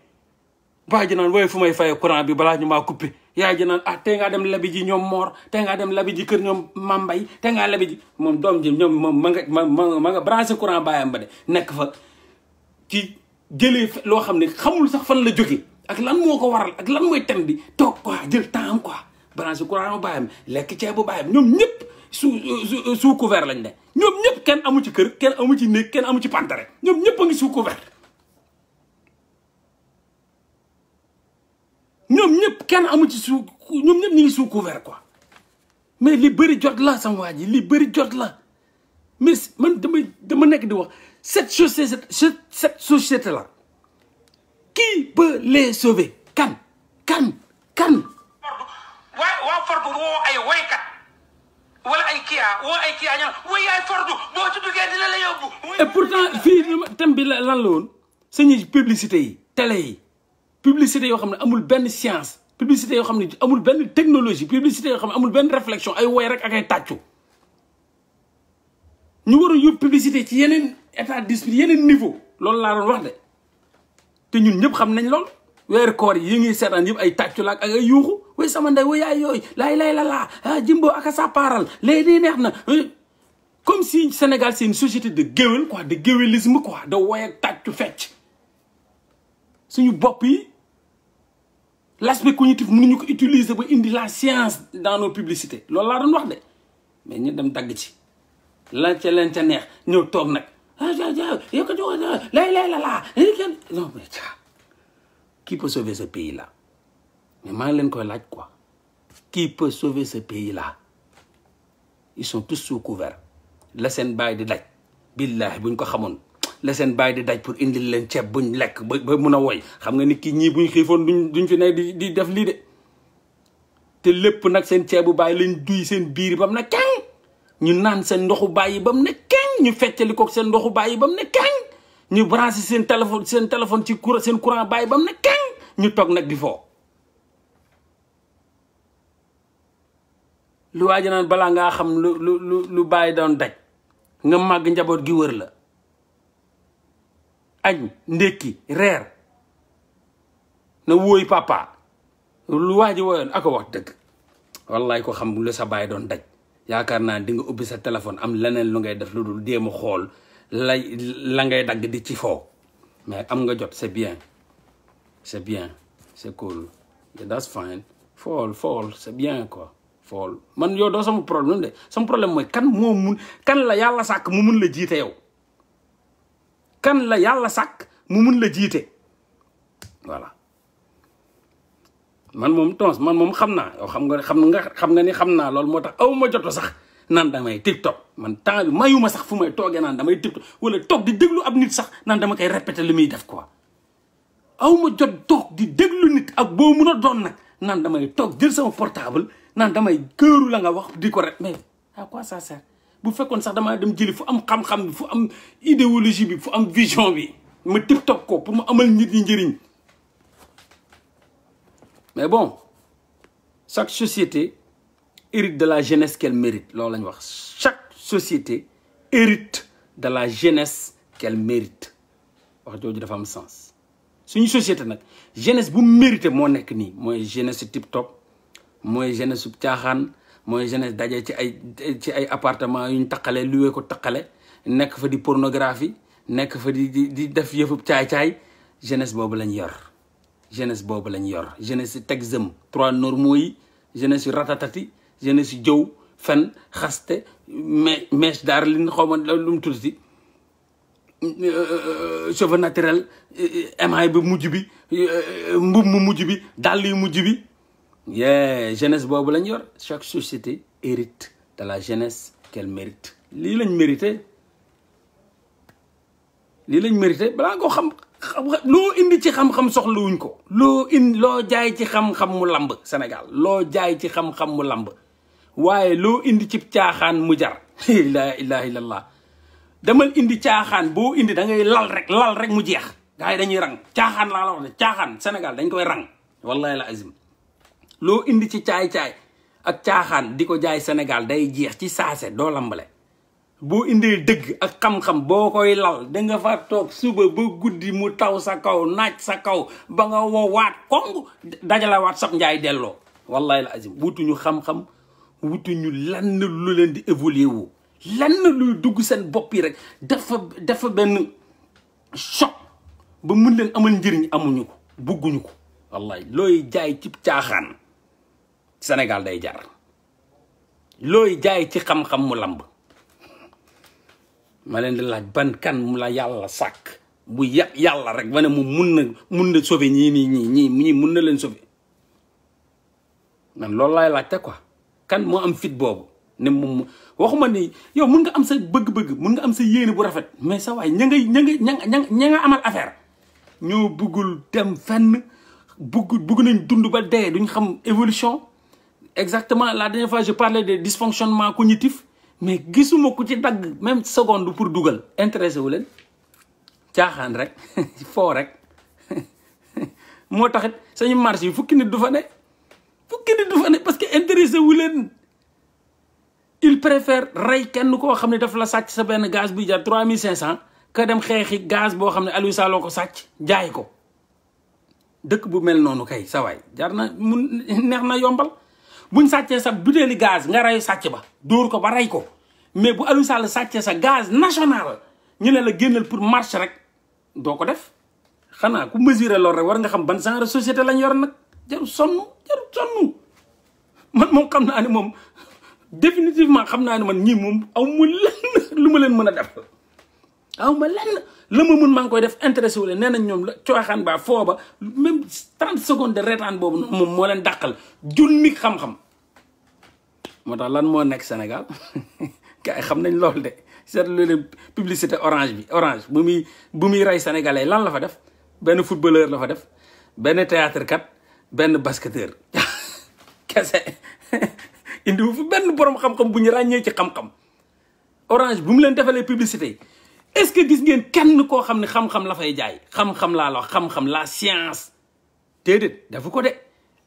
bàyyi ji naan waaye fu may faye courant bi balaa ñu maa coupé yaay ji naan tey ngaa dem labi ji ñoom moor tey ngaa dem labi ji kër ñoom mambay tey ngaa labi ji moom doom ji ñoom moom ma nga branché courant bàyyam ba de nekk fa ci jëlee loo xam ne xamul sax fan la jóge ak lan moo ko waral ak lan mooy thème bi toog quoi jël temps am quoi branché courant bàyyam lekk ceebu bàyyam ñoom ñëpp sous couvert lañ ne ñoom ñëpp kenn amu ci kër kenn amu ci néeg kenn amu ci pantare ñoom ñëpp a ngi sous couvert ñoom ñëpp kenn amu ci ñoom ñëpp ñu ngi sous couvert quoi mais li bëri jot la sama waa ji li bëri jot la mais man dama nekk di wax cette société là qui peut les sauver kan waa Ford woo ay woykat wala ay Kia ñaan woy yaay Ford boo ci duggee dina la yóbbu. et pourtant fii thème bi lan la woon suñuy publicité yi télé yi publicité yoo xam ne amul benn science publicité yoo xam ne amul benn technologie publicité yoo xam ne amul benn réflexion ay woy rek ak ay tàccu ñu war a yóbbu publicité ci yeneen état d'esprit yeneen niveau loolu laa doon wax de te ñun ñëpp xam nañ lool weeru koor yi ngi seetaan yëpp ay tàccu la ak ay yuuxu way sama ndey way yaay yooyu lay la jimbo ak a sapaaral léegi neex na comme si Sénégal c'est une société de géwél quoi de géwélisme quoi de woy ak tàccu fecc suñu bopp yi l'aspect cognitif mënuñu ko utiliser ba indi la science dans nos publicités loolu laa doon wax de mais ñu dem dagg ci la ca leen ca neex ñëw toog nag yow ko jox lay la non mais qui peut sauver ce pays là mais maa ngi leen koy laaj quoi qui peut sauver ce pays là ils sont tous sous couvert la seen baay di daj billahi buñ ko xamoon la seen baay di daj pour indil leen ceeb buñ lekk ba mun a woy xam nga ni kii ñii buñ xiifoon duñ fi ne di def lii de te lépp nag seen ceebu baay lañ duy seen biir ba mu ne keng ñu naan seen ndoxu baay yi ba mu ne keng ñu feccali ko seen ndoxu baay yi ba mu ne keng ñu branché seen téléphone ci seen courant baay ba mu ne keng ñu toog nag di foo lu waaji naan balaa ngaa xam lu bàyyi doon daj nga màgg njaboot gi wër la añ ndékki reer na wóoy papa lu waaji woyoon ako wax dëgg wallaay ko xam lu sa bàyyi doon daj yaakaar naa di nga ubbi sa téléphone am leneen lu ngay def lu dul déema xool la ngay dagg di ci foo mais am nga jot c'est bien c'est cool that's fine fool c'est bien quoi fool man yow doo sama problème de sama problème mooy kan la yàlla sàkk mu mun la jiite yow kan la yàlla sàkk mu mun la jiite voilà man moom tons man moom xam naa yow xam nga ni xam naa loolu moo tax aw ma joto sax naan damay TikTok man temps bi mayuma sax fu may toogee naan damay TikTok wala toog di déglu ab nit sax naan dama koy répéter li muy def quoi aw ma jot toog di déglu nit ak boo mun a doon nag naan damay toog jël sama portable naan damay këru la nga wax di ko rek mais à quoi ça sert bu fekkoon sax damaa dem jëli fu am xam-xam bi fu am idéologie bi fu am vision bi ma TikTok ko pour mu amal nit ñi njëriñ mais bon chaque société hérite de la jeunesse qu'elle mérite loolu la ñu wax chaque société hérite de la jeunesse qu'elle mérite wax jooju dafa am sens suñu société nag jeunesse bu mérité moo nekk nii mooy jeunesse su TikTok mooy jeunesse su caaxaan mooy jeunesse daje ci ay appartement yu ñu taqale loué ko taqale nekk fa di pornographie nekk fa di def yëfu caay-caay jeunesse boobu lañ yor jeunesse si texem 3 normaux yi jeunesse yu ratatati jeunesse yu jëw fen xaste mèche daar li xaw ma lu mu tuddati cheveux naturel émail bi mujj bi mbub mu mujj bi dàll yu mujj bi jeunesse boobu lañ yor chaque société hérite de la jeunesse qu'elle mérite lii lañ mérité balaa nga ko xam loo indi ci xam-xam soxlawuñ ko loo jaay ci xam-xam mu lamb Sénégal loo jaay ci xam-xam mu lamb waaye loo indi ci caaxaan mu jar la ilaha illallah demal indi caaxaan boo indi da ngay lal rek mu jeex gars yi dañuy rang caaxaan laa la wax de caaxaan Sénégal dañ koy rang wallahi la azim loo indi ci caay-caay ak caaxaan di ko jaay Sénégal day jeex ci saase doo lambale boo indee dëgg ak xam-xam boo koy lal da nga fa toog suba ba guddi mu taw sa kaw naaj sa kaw ba nga woowaat kong dajalawaat sax njaay delloo wallahi la azim wutuñu xam-xam wutuñu lenn lu leen di évoluer wu lenn luy dugg seen bopp yi rek dafa benn choc ba mun leen amal njëriñ amuñu ko bugguñu ko wallahi looy jaay ci caaxaan Sénégal day jar looy jaay ci xam-xam mu lamb ma leen di laaj ban kan mu la yàlla sàkk bu yàlla rek ba ne mu mun na sauver ñii mun na leen sauver man loolu laay laajte quoi kan moo am fit boobu ne moom waxuma ni yow mun nga am sa bëgg-bëgg mun nga am sa yéene bu rafet mais sa waay ña nga amal affaire ñoo bëggul dem fenn bëgg nañ dund ba dee duñ xam évolution exactement la dernière fois je parlais des dysfonctionnements cognitifs mais gisuma ku ci dagg même seconde pour dugal intéressé wu leen caaxaan rek foo rek moo taxit sañu marché yi fukki nit du fa ne parce que intéressé wu leen il préfère rey kenn koo xam ne daf la sàcc sa benn gaz buy jar 3500 que dem xeexi gaz boo xam ne Aliou Sall ko sàcc jaay ko dëkk bu mel noonu kay sa waay jar na mun neex na yombal buñ sàccee sa butéeli gaz nga rey sàcc ba dóor ko ba rey ko mais bu Aliou Sall sàccee sa gaz national ñu ne la génnal pour marche rek doo ko def xanaa ku mesurer loolu rek war nga xam ban genre société lañ yor nag jaru sonn man moom xam naa ne moom définitivement xam naa ne man ñii moom aw ma lenn lu ma leen mën a def aw ma lenn la ma mën maa ngi koy def intéressé wu leen nee nañ ñoom la cooxaan baa foo ba même 30 secondes de reetaan boobu moom moo leen dàqal junni xam-xam moo tax lan moo nekk Sénégal gars yi xam nañ loolu de seetlu leen publicité orange bu muy rey sénégalais lan la fa def benn footballeur la fa def benn théâtre kat benn basketteur kese indi wu fi benn borom xam-xam bu ñu ràññee ci xam-xam orange bu mu leen defalee publicité est-ce que gis ngeen kenn koo xam ne xam-xam la fay jaay xam-xam laa la wax xam-xam la science déedéet dafa ko de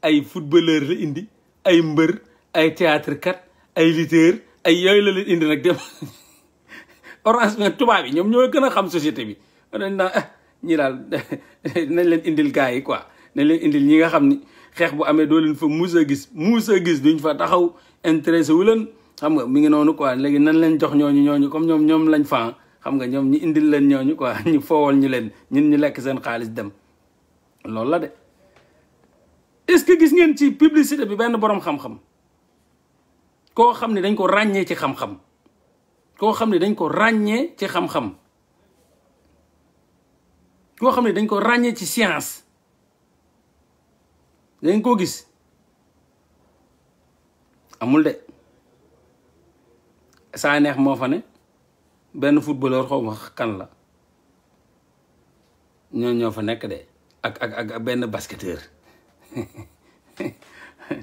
ay footballeur la indi ay mbër ay théâtre kat ay lutteur ay yooyu la leen indi nag dem orange nga tubaab yi ñoom ñoo gën a xam société bi dañ naa ñi daal nañ leen indil gars yi quoi nañ leen indil ñi nga xam ni xeex bu amee doo leen fa muus a gis duñ fa taxaw intéressé wu leen xam nga mi ngi noonu quoi léegi nan leen jox ñooñu comme ñoom lañ fa xam nga ñoom ñu indil leen ñooñu quoi ñu foowal ñu leen ñun ñu lekk seen xaalis dem loolu la de est-ce que gis ngeen ci publicité bi benn borom xam-xam koo xam ne dañ ko ràññee ci xam-xam koo xam ne dañ ko ràññee ci xam-xam koo xam ne dañ ko ràññee ci science dañ ko gis amul de saa neex moo fa ne benn footballeur xaw ma kan la ñoo fa nekk de ak benn basketteur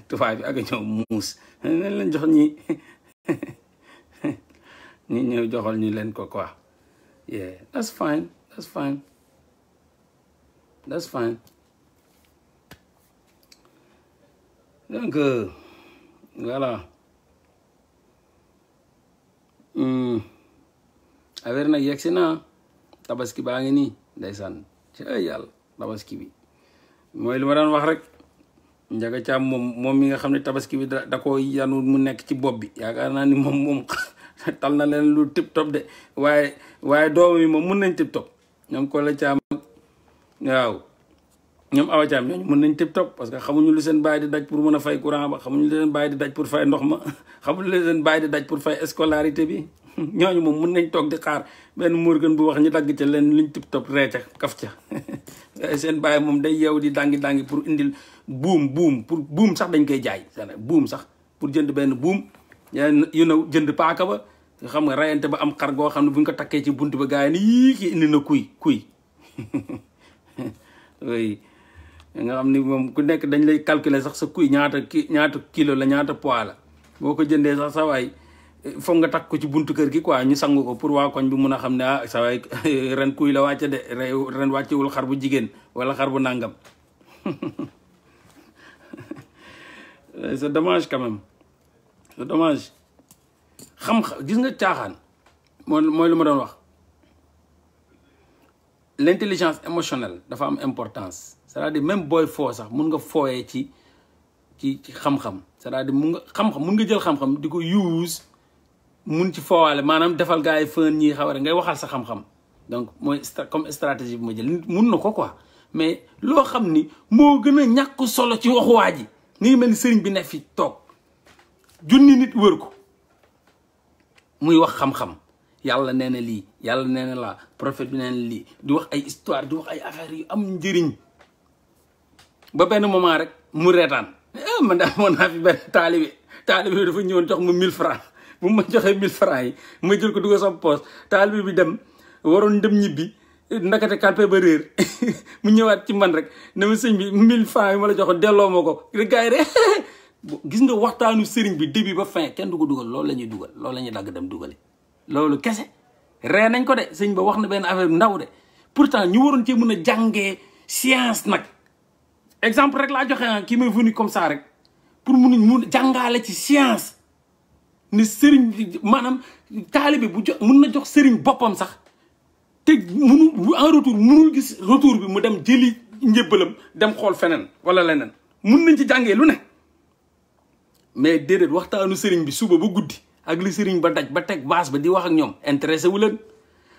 tubaab bi ak ñëw muus nañ leen jox ñi ñëw joxal ñu leen ko quoi yeah that's fine donc voilà affaire nag yegg si na tabaski baa ngi nii ndeysaan ci ay yàlla tabaski bi mooy li ma daan wax rek Njaga Caam moom mi nga xam ne tabaski bi da ko yanu mu nekk ci bopp bi yaakaar naa ni moom tal na leen lu tip top de waaye doom yi moom mun nañ tip top ñoom ko la Caam waaw ñoom Awa Caam ñooñu mun nañ tip top parce que xamuñu lu seen baay di daj pour mën a fay courant ba xamuñu lu seen baay di daj pour fay ndox ma xamuñu lu seen baay di daj pour fay scolarité bi ñooñu moom mun nañ toog di xaar benn Morgan bu wax ñu dagg ca leen luñ tip top reeca kaf ca seen baay moom day yeew di dangi pour indil buum sax dañ koy jaay buum sax pour jënd benn buum yu naw jënd paaka ba xam nga rayante ba am xar goo xam ne bu ñu ko takkee ci bunt ba gars yi ni yii kii indi na kuy oui nga xam ni moom ku nekk dañ lay calculer sax sa kuy ñaata kilo la ñaata poids la boo ko jëndee sax sa waay foog nga takk ko ci buntu kër gi quoi ñu sangu ko pour waa koñ bi mun a xam ne ah sa waay ren kuy la wàcce de ren wàccewul xar bu jigéen wala xar bu nàngam c'est dommage quand même c'est dommage xam-xam gis nga caaxaan mooy lu ma doon wax l'intelligence émotionnelle dafa am importance c'est-à-dire même booy foo sax mun nga fooyee ci xam-xam c'est-à-dire mun nga jël xam-xam di ko use mun ci foowaale maanaam defal gars yi fën ñii xaware ngay waxal sa xam-xam donc mooy comme stratégie bi ma jël mun na ko quoi mais loo xam ni moo gën a ñàkk solo ci waxu waa ji ni ngi mel ni sëriñ bi ne fi toog junni nit wër ko muy wax xam-xam yàlla nee na lii yàlla nee na laa prophète bi nee na lii di wax ay histoire di wax ay affaires yu am njëriñ ba benn moment rek mu reetaan man daal moo naa fi benn taalibe dafa ñëwoon jox ma 1000 francs bu ma joxee 1000 francs yi ma jël ko dugal sama poche taalibe bi dem waroon dem ñibbi ndakate kalpe ba réer mu ñëwaat ci man rek ne ma sëñ bi 1000 francs yi ma la joxoon delloo ma ko rek gars yi rek gis nga waxtaanu sëriñ bi début ba fin kenn du ko dugal loolu la ñuy dugal loolu la ñuy dagg dem dugale loolu kese ree nañ ko de sëñ ba wax na benn affaire ndaw de pourtant ñu waroon cee mën a jàngee science nag exemple rek laa joxe kii may venu comme ça rek pour mun jàngaale ci science ne sëriñ maanaam taalibe bu mun na jox sëriñ boppam sax te munu en retour munul gis retour bi mu dem jëli njëbbalam dem xool feneen wala leneen mun nañ ci jàngee lu ne mais déedéet waxtaanu sëriñ bi suba ba guddi ak li sëriñ ba daj ba teg baas ba di wax ak ñoom intéressé wu leen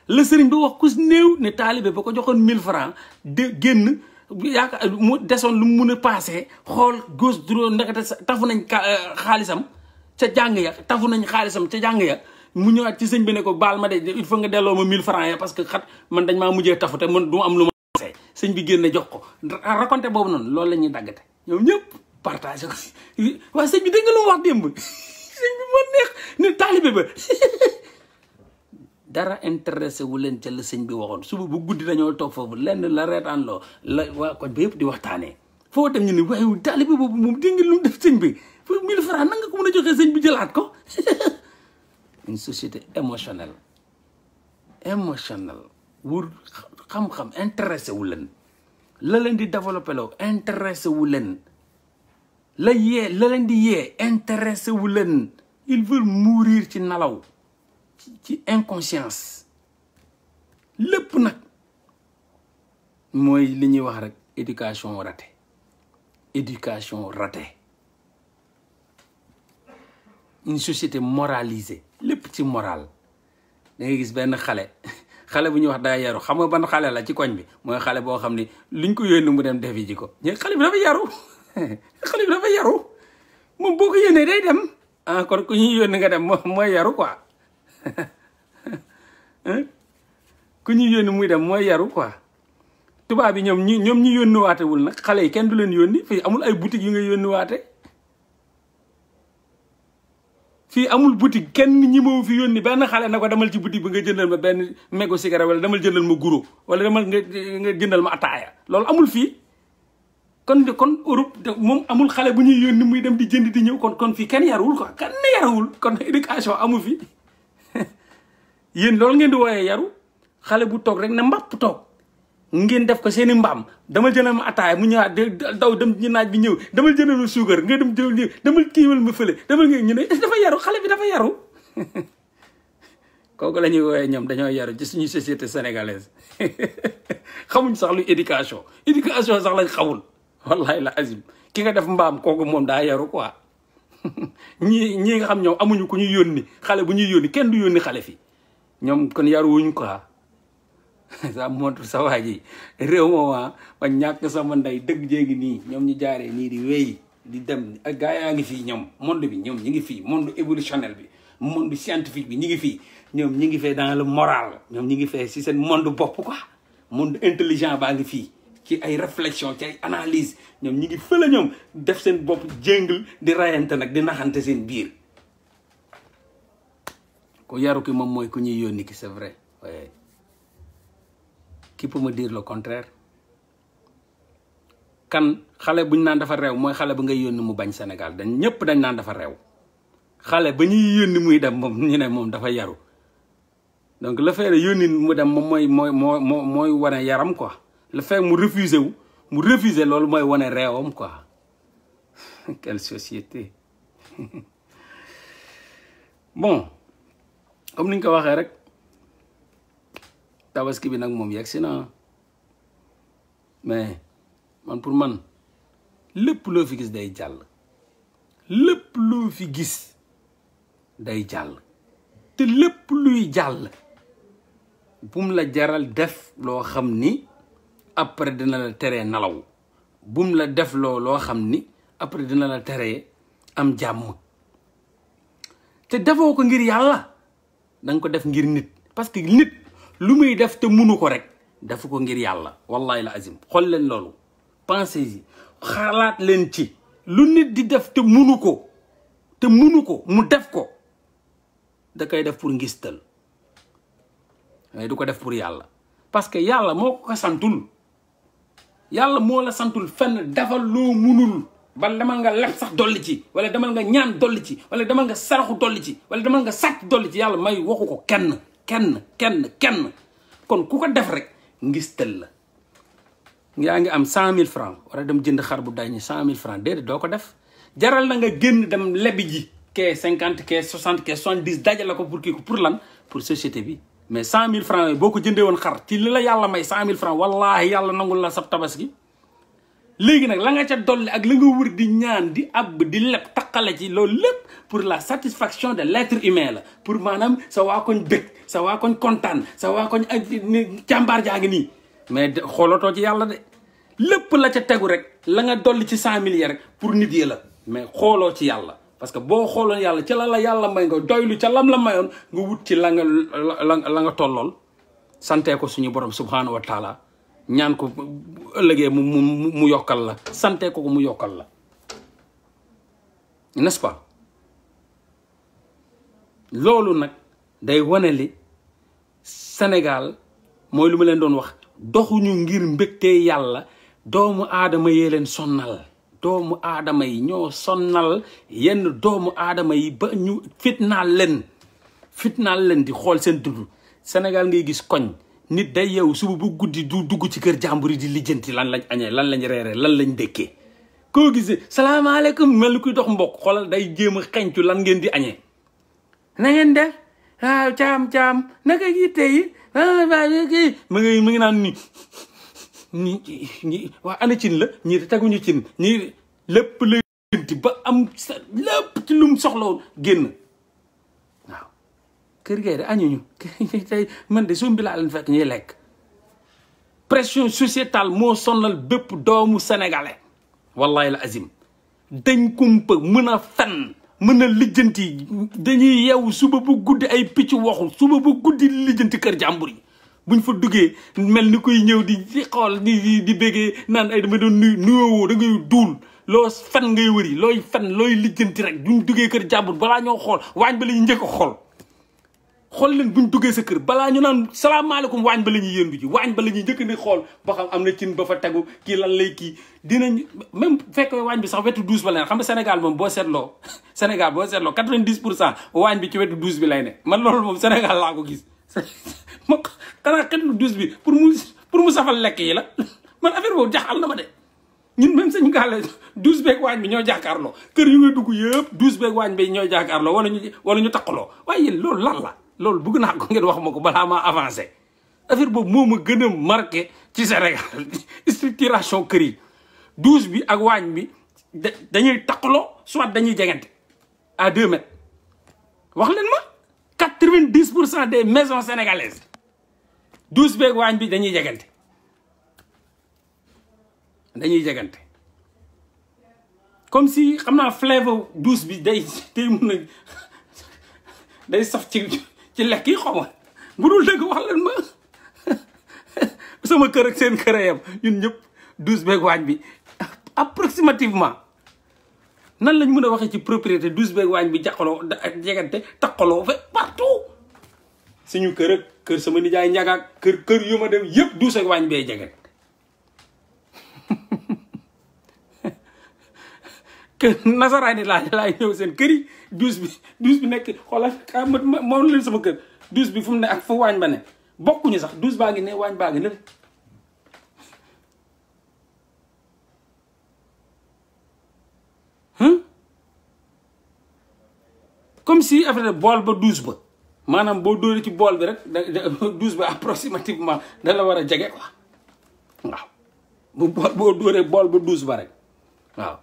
la sëriñ ba wax ku néew ne taalibe ba ko joxoon 1000 francs de génn yaakaar mu desoon lu mu mun a passé xool gauche droite ndekete tafu nañ xaalisam ca jàng ya tafu nañ xaalisam ca jàng ya mu ñëwaat ci sëñ bi ne ko baal ma de il faut nga delloo ma 1000 francs ya parce que xat man dañ maa mujjee tafu te man du ma am lu ma passé sëñ bi génne jox ko raconté boobu noonu loolu la ñuy daggate ñoom ñëpp partagé ko waaye sëñ bi dégg nga lu mu wax démb sëñ bi moo neex ne taalibe ba dara intéressé wu leen ca la sëñ bi waxoon suba bu guddi dañoo toog foofu lenn la reetaan loo la waa koñ ba yëpp di waxtaanee foo dem ñu ne waaye taalibe boobu moom dégg nga lu mu def sëñ bi pour 1000 francs nan nga ko mën a joxee sëñ bi jëlaat ko une société émotionnelle wur xam-xam intéressé wu leen la leen di développé loo intéressé wu leen la leen di yee intéressé wu leen ils veulent mourir ci nalaw ci inconscience lépp nag mooy li ñuy wax rek éducation ratée une société moralisée lépp ci moral da ngay gis benn xale bu ñuy wax daa yaru xam nga ban xale la ci koñ bi mooy xale boo xam ni luñ ko yónni mu dem defi ji ko xale bi dafa yaru moom boo ko yónnee day dem kon ku ñuy yónni nga dem mooy yaru quoi ku ñuy yónni muy dem mooy yaru quoi tubaab bi ñoom ñu yónni waatewul nag xale yi kenn du leen yónni fii amul ay boutique yu nga yónni waate fii amul boutique kenn ñi ma fi yónni benn xale na ko demal ci boutique bi nga jëndal ma benn mégo cigarette wala demal jëndal ma guro wala demal nga jëndal ma ataaya loolu amul fii kon Europe moom amul xale bu ñuy yónni muy dem di jënd di ñëw kon fii kenn yarawul quoi kenn yarawul kon éducation amu fi yéen loolu ngeen di wooyee yaru xale bu toog rek ne mbapp toog ngeen def ko seeni mbaam dama jëndal ma ataaya mu ñëwaat daw dem ci naaj bi ñëw damal jëndal ma suukar nga dem demal kiiwal ma fële demal nga ñu ne dafa yaru xale bi dafa yaru kooku la ñuy wooyee ñoom dañoo yaru ci suñu société sénégalaise xamuñ sax lu éducation sax lañ xamul wallahi la azim ki nga def mbaam kooku moom daa yaru quoi ñi nga xam ñoom amuñu ku ñuy yónni xale bu ñuy yónni kenn du yónni xale fi ñoom kon yaruwuñ quoi ça montre sa waa ji réew mooma ma ñàkk sama ndey dëgg jéegi nii ñoom ñu jaaree nii di wéy di dem ak gaa yaa ngi fii ñoom monde bi ñoom ñi ngi fii monde évolutionnel bi monde scientifique bi ñi ngi fii ñoom ñi ngi fee dans le moral ñoom ñi ngi fee si seen monde bopp quoi monde intelligent baa ngi fii ci ay réflexion ci ay analyse ñoom ñi ngi fële ñoom def seen bopp jéngal di rayante nag di naxante seen biir ku yaru ki moom mooy ku ñuy yónni ki c'est vrai waaye qui peut me dire le contraire kan xale buñ naan dafa réew mooy xale ba ngay yónni mu bañ Sénégal ñëpp dañ naan dafa réew xale ba ñuy yónni muy dem moom ñu ne moom dafa yaru donc le fait yónni mu dem moom mooy wane yaram quoi le fait mu refuser loolu mooy wane réewam quoi quelle société bon comme ni ñu ko waxee rek tabaski bi nag moom yegg si na mais man pour man lépp loo fi gis day jàll lépp loo fi gis day jàll te lépp luy jàll bum la jaral def loo xam ni après dina la teree nalaw bum la def loo xam ni après dina la teree am jàmm te defoo ko ngir yàlla danga ko def ngir nit parce que nit lu muy def te munu ko rek defu ko ngir yàlla wallahi la azim xool leen loolu pensez yi xalaat leen ci lu nit di def te munu ko mu def ko da koy def pour ngistal mais du ko def pour yàlla parce que yàlla moo ko santul yàlla moo la santul fenn defal loo munul ba demal nga leb sax dolli ci wala demal nga ñaan dolli ci wala demal nga saraxu dolli ci wala demal nga sàcc dolli ci yàlla may waxu ko kenn kon ku ko def rek ngistal la yaa ngi am 100 000 francs war a dem jënd xar bu day ñi 100 000 francs déedéet doo ko def jaral na nga génn dem lebi ji kee 50 kee 60 kee 70 dajale ko pour kii ko pour lan pour société bi mais 100 000 francs yooyu boo ko jëndee woon xar ci li la yàlla may 100 000 francs wallahi yàlla nangul la sab tabaski léegi nag la nga ca dolli ak la nga wër di ñaan di ab di leb taqale ci loolu lépp pour la satisfaction de l'être humain la pour maanaam sa waa koñ bëgg sa waa koñ kontaan sa waa koñ ak càmbaar jaa ngi nii mais xoolatoo ci yàlla de lépp la ca tegu rek la nga dolli ci 100 000 rek pour nit yi la mais xooloo ci yàlla parce que boo xooloon yàlla ca la yàlla may nga doylu ca lam la mayoon nga wut ci la nga tollool santee ko suñu borom subhanahu wa taala ñaan ko ëllëgee mu yokkal la santee ko mu yokkal la n'est-ce pas loolu nag day wane li Sénégal mooy lu ma leen doon wax doxuñu ngir mbégtee yàlla doomu aadama yee leen sonnal doomu aadama yi ñoo sonnal yenn doomu aadama yi ba ñu fitnaal leen di xool seen dund Sénégal ngay gis koñ nit day yow suba bu guddi du dugg ci kër jàmbur yi di lijjanti lan lañ añee lan lañ reeree lan lañ dëkkee koo gisee salaamaaleykum mel ni kuy dox mbokk xoolal day jéem a xencu lan ngeen di añee na ngeen def waaw caam naka yitte yi kii mu ngi naan ni waa ana cin la ñii teguñu cin ñii lépp la lijjanti ba am lépp ci lum soxlawoon génn waaw kër gay de añuñu tey man de sumbi laa leen fekk ñuy lekk pression sociétale moo sonal bépp doomu sénégalais wallahi la azim dañ kumpa mën a fen mën a lijjanti dañuy yeewu suba bu guddi ay picc waxu suba bu guddi lijjanti kër jàmbur yi buñ fa duggee mel ni koy ñëw di xool di béggee naan ay dama doon nuyoo da ngay duul loo fen ngay wëri looy fen looy lijjanti rek buñ duggee kër jàmbur balaa ñoo xool waañ ba la ñuy njëkk a xool leen buñ duggee sa kër balaa ñu naan salaamaaleykum waañ ba la ñuy yëndu ji waañ ba la ñuy njëkk ni xool ba xam am na cin ba fa tegu kii lan lay kii dinañ même fekk waañ bi sax wetu douze ba leen xam nga Sénégal moom boo seetloo 90% waañ bi ci wetu douze bi lay ne man loolu moom Sénégal laa ko gis ma xanaa xetu douze bi pour mu safal lekk yi la man affaire boobu jaxal na ma de ñun même sañu gaale douze beeg waañ bi ñoo jàkkaarloo kër yu nga dugg yëpp douze beeg waañ bi ñoo jàkkaarloo wala ñu taqaloo waaye yéen loolu lan la loolu bëgg naa ko ngeen wax ma ko balaa maa avancé affaire boobu moo ma gën a marqué ci Sénégal structuration kër yi douze bi ak waañ bi dañuy taqaloo soit dañuy jegante à 2 mètres wax leen ma 90% des maisons sénégalaises douze beeg waañ bi dañuy jegante comme si xam naa flavor douze bi day mun a day saf ci lekk yi xaw ma bu dul dëgg wax leen ma sama kër ak seen kër a yem ñun ñëpp douze beeg waañ bi approximativement nan lañ mën a waxee ci propriété douze beeg waañ bi jàqaloo ak jegante taqaloo fa partout suñu kër ak kër sama nijaay njagaak kër yu ma dem yëpp douze ak waañ bee jegante nasaraani laay ñëw seen kër yi douche bi nekk xoolal moom leen sama kër douche bi fu mu ne ak fu waañ ba ne bokkuñu sax douche baa ngi ne waañ baa ngi ne comme si affaire bool ba douche ba maanaam boo dóoree ci bool bi rek douche ba approximativement da la war a jege quoi waaw boo dóoree bool ba douche ba rek waaw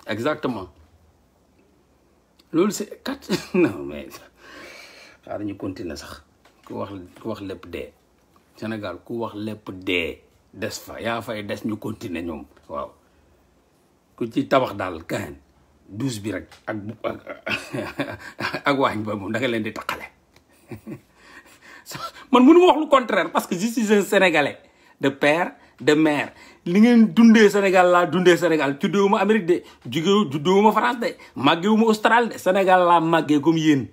exactement loolu c'est kat non mais xaaral ñu continuer sax ku wax lépp dee Sénégal ku wax lépp dee des fa yaa fay des ñu continuer ñoom waaw ku ci tabax daal kaen douche bi rek ak waañ ba moom da nga leen di taqale man mënu ma wax lu contraire parce que je suis un Sénégalais de père de mère li ngeen dundee Sénégal laa dundee Sénégal juddewuma Amérique de juddewuma France de màggewuma Australie de Sénégal laa màggee comme yéen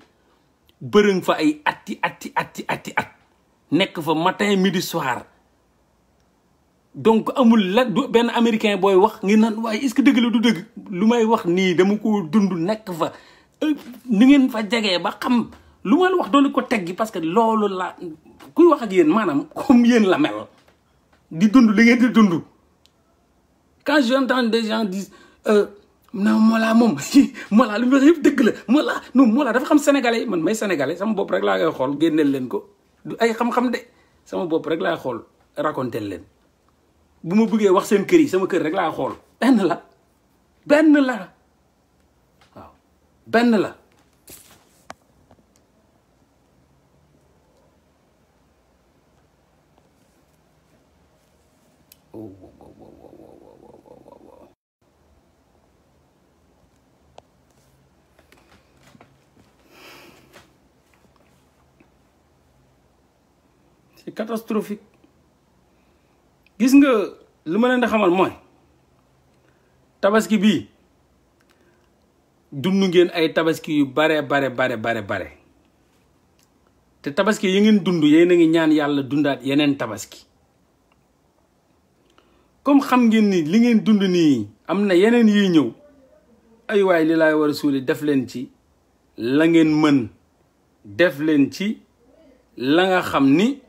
bërëng fa ay atti at nekk fa matin midi soir donc amul la benn américain booy wax ngi naan waaye est-ce que dëgg la du dëgg lu may wax nii dama ko dund nekk fa ni ngeen fa jegee ba xam lu ma la wax doole ko teggi parce que loolu la kuy wax ak yéen maanaam comme yéen la mel di dund li ngeen di dund quand j'entends des gens disent non Mollah moom Mollah lu mu wax yëpp dëgg la Mollah dafa xam sénégalais man may sénégalais sama bopp rek laa koy xool génneel leen ko du ay xam-xam de sama bopp rek laay xool raconter leen bu ma bëggee wax seen kër yi sama kër rek laa xool benn la waaw benn la c'est catastrophique gis nga lu ma leen di xamal mooy tabaski bii dund ngeen ay tabaski yu bare te tabaski yi ngeen dund yéen a ngi ñaan yàlla dundaat yeneen tabaski comme xam ngeen ni li ngeen dund nii am na yeneen yuy ñëw ay waay li laay war a suuli def leen ci la ngeen mën def leen ci la nga xam ni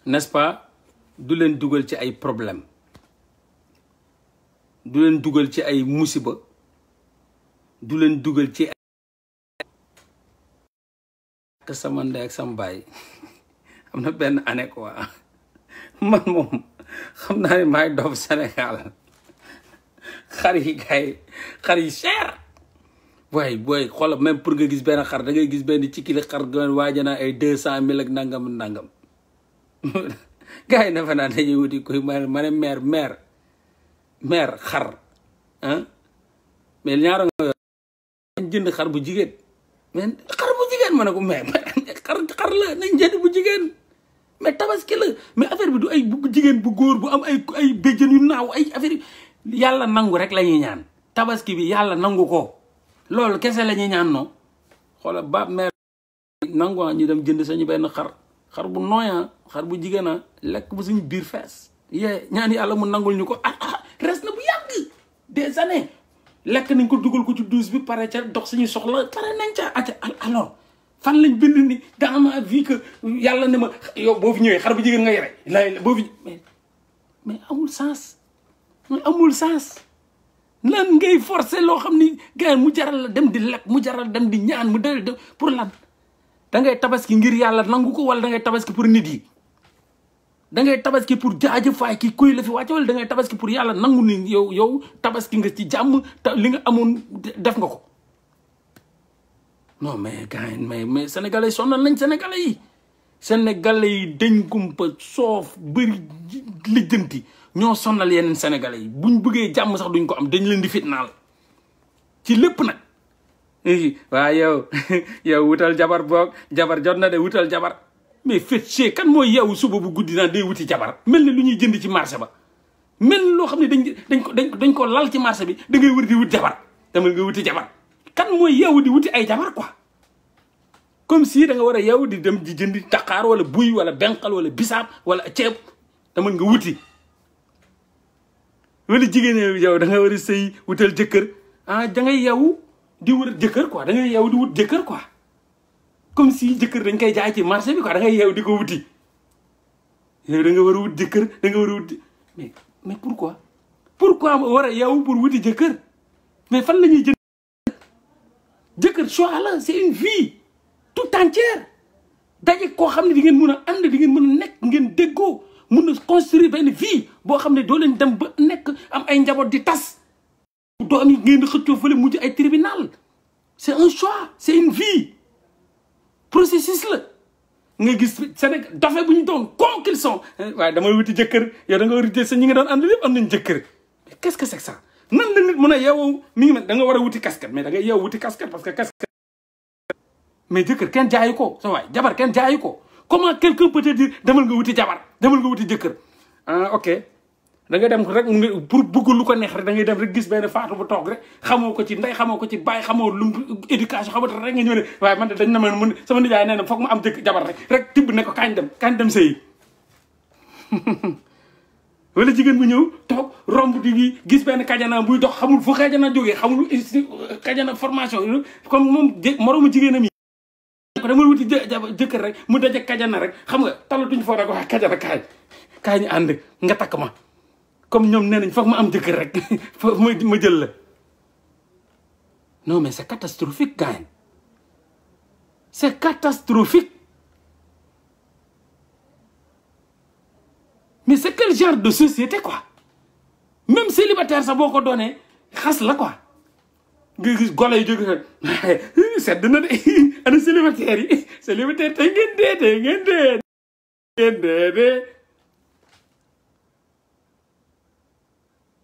n'est-ce pas du leen dugal ci ay problème du leen dugal ci ay musiba du leen dugal ci ak sama ndey ak sama baay am na benn année quoi man moom xam naa ne maay doof Sénégal xar yi cher booy xoolal même pour nga gis benn xar da ngay gis benn ci kili xar nga waajana ay 200,000 ak nangam gars yi dafa naan dañuy wuti koy ma ne maire xar ah mais ñaara nga yor jënd xar bu jigéen mais xar bu jigéen ma ne ko mais xar la nañ jënd bu jigéen mais tabaski la mais affaire bi du ay bu jigéen bu góor bu am ay béjjën yu naaw ay affaire yi yàlla nangu rek la ñuy ñaan tabaski bi yàlla nangu ko loolu kese la ñuy ñaan non xoolal ba maire nangu ñu dem jënd sañu benn xar bu nooya xar bu jigéen lekk bu suñu biir fees ñaan yàlla mu nangul ñu ko res na bu yàgg des années lekk nañ ko dugal ko ci douche bi pare ca dox suñuy soxla pare nañ ca alors fan lañ bind ni dans ma vie que yàlla ne ma yow boo fi ñëwee xar bu jigéen nga yore lay boo fi mais amul sens lan ngay forcer loo xam ni gars mu jaral la dem di lekk mu jaral dem di ñaan mu del pour lan da ngay tabaski ngir yàlla nangu ko wala da ngay tabaski pour nit yi da ngay tabaski pour jaajëfaay ki kuy la fi wàcce wala da ngay tabaski pour yàlla nangu ni yow tabaski nga ci jàmm li nga amoon def nga ko non mais gars mais sénégalais sonnal nañ sénégalais yi dañ kumpa soof bëri lijjanti ñoo sonnal yeneen sénégalais yi buñ bëggee jàmm sax duñ ko am dañ leen di fitnaal ci lépp nag waaw yow wutal jabar boog jabar jot na de wutal jabar mais fête kan mooy yow suba bu guddi naa day wuti jabar mel ni lu ñuy jënd ci marché ba mel ni loo xam ne dañ ko lal ci marché bi da ngay wër di wut jabar demal nga wuti jabar kan mooy yow di wuti ay jabar quoi comme si da nga war a yow di dem di jëndi Dakar wala buy wala benqal wala bisaab wala ceeb demal nga wuti wala jigéen yow da nga war a sëy wutal jëkkër ah da ngay yeewu di wut jëkkër quoi da ngay yeewu di wut jëkkër quoi comme si jëkkër dañ koy jaay ci marché bi quoi da ngay yeewu di ko wuti yow da nga war a wut jëkkër da nga war a wut mais pourquoi war a yeewu pour wuti jëkkër mais fan la ñuy jënd jëkkër choix la c'est une vie tout entière daje koo xam ne di ngeen mën a ànd di ngeen mën a nekk ngeen déggoo mën a construire benn vie boo xam ne doo leen dem ba nekk am ay njaboot di tas doom yi ngeen di xëccoo fële mujj ay tribunal c'est un choix c'est une vie processus la nga gis Sénégal dafa bu ñu doon comme qu'ils sont waaye damay wuti jëkkër yow da nga war a jël sa ñi nga doon ànd lépp am nañ jëkkër mais qu'est-ce que c'est que ça nan la nit mën a yeewoo mi ngi mel da nga war a wuti casquette mais da ngay yeewu wuti casquette parce que casquette mais jëkkër kenn jaayu ko sa waay jabar kenn jaayu ko comment quelqu'un peut te dire demal nga wuti jabar demal nga wuti jëkkër ah ok da ngay dem rek pour bëgg lu ko neex rek da ngay dem rek gis benn faatu bu toog rek xamoo ko ci ndey xamoo ko ci baay xamoo lu éducation xamoo rek nga ñëw ne waaye man de dañ na mën sama nijaay nee na foog ma am jëkk jabar rek tibb ne ko kañ dem sëyi wala jigéen bu ñëw toog romb di gis benn kajana buy dox xamul fu kajana jógee xamul kajana formation comme moom moroomu jigéenam yi ko dama wuti jëkkër rek mu daje kajana rek xam nga talatuñ foo rek wax kajana kaay ñu ànd nga takk ma comme ñoom nee nañ foog ma am jëkkër rek foog ma jël la non mais c'est catastrophique gars c'est catastrophique mais c'est quel genre de société quoi même célibataire sax boo ko doonee xas la quoi nga gis golo yi jóge sedd na de ana célibataire yi célibataire tey ngeen dee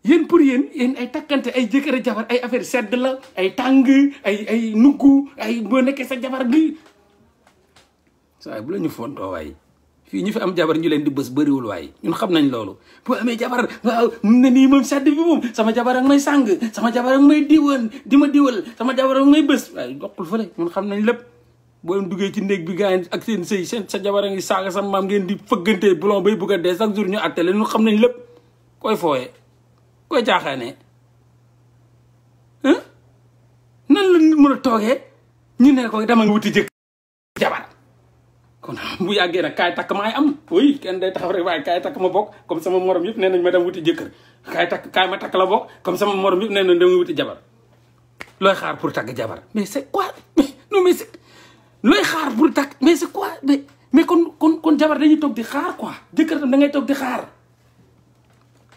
yéen pour yéen ay takkante ay jëkkër jabar ay affaire sedd la ay tàng ay nuggu ay boo nekkee sa jabar gi saa bu la ñu fontoo waay fii ñu fi am jabar ñu leen di bës bëriwul waay ñun xam nañ loolu boo amee jabar waaw ne nii moom sedd bi moom sama jabar ak may sàng sama jabar ak may diwoon di ma diwal sama jabar ak may bës waaye doxul fële ñun xam nañ lépp boo leen duggee ci néeg bi gars yi ak seen sëy sa jabar a ngi saaga sa maam ngeen di fëggante boulon bay bugg a dee chaque jour ñu attele ñun xam nañ lépp koy fooyee koy jaaxaane nan la mën a toogee ñu ne ko dama nga wuti jëkk jabar kon bu yàggee nag kaay takk maay am oui kenn day taxaw rek waaye kaay takk ma bokk comme sama morom yëpp nee nañ ma dem wuti jëkkër kaay ma takk la bokk comme sama morom yëpp nee nañ dama wuti jabar looy xaar pour takk jabar mais c'est quoi non mais c'est looy xaar pour takk mais c'est quoi mais kon jabar dañuy toog di xaar quoi jëkkër tam da ngay toog di xaar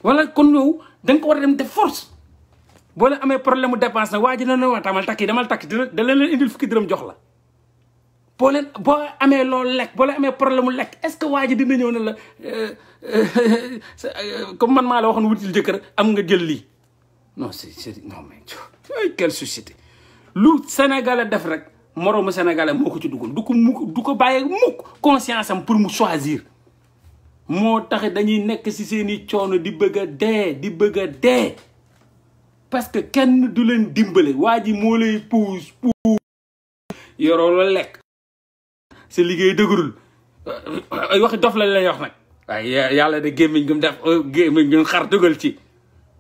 wala kon yow da nga ko war a dem def force boo leen amee problème mu dépense nag waa ji na ne waa tamal takki damal takki da leen indil fukki dërëm jox la boo amee loolu lekk boo leen amee problème mu lekk est-ce que waa ji dina ñëw ne la comme man maa la waxoon wutil jëkkër am nga jël lii non c'est non mais quelle société lu sénégalais def rek moroomu sénégalais moo ko ci dugal du ko bàyyi mukk conscience am pour mu choisir moo tax dañuy nekk ci seeni coono di bëgg a dee parce que kenn du leen dimbale waa ji moo lay puus yoroo la lekk sa liggéey dëgërul ay waxi dof la lay wax nag waaye yàlla de gémmiñ gum def gémmiñ gum xar dugal ci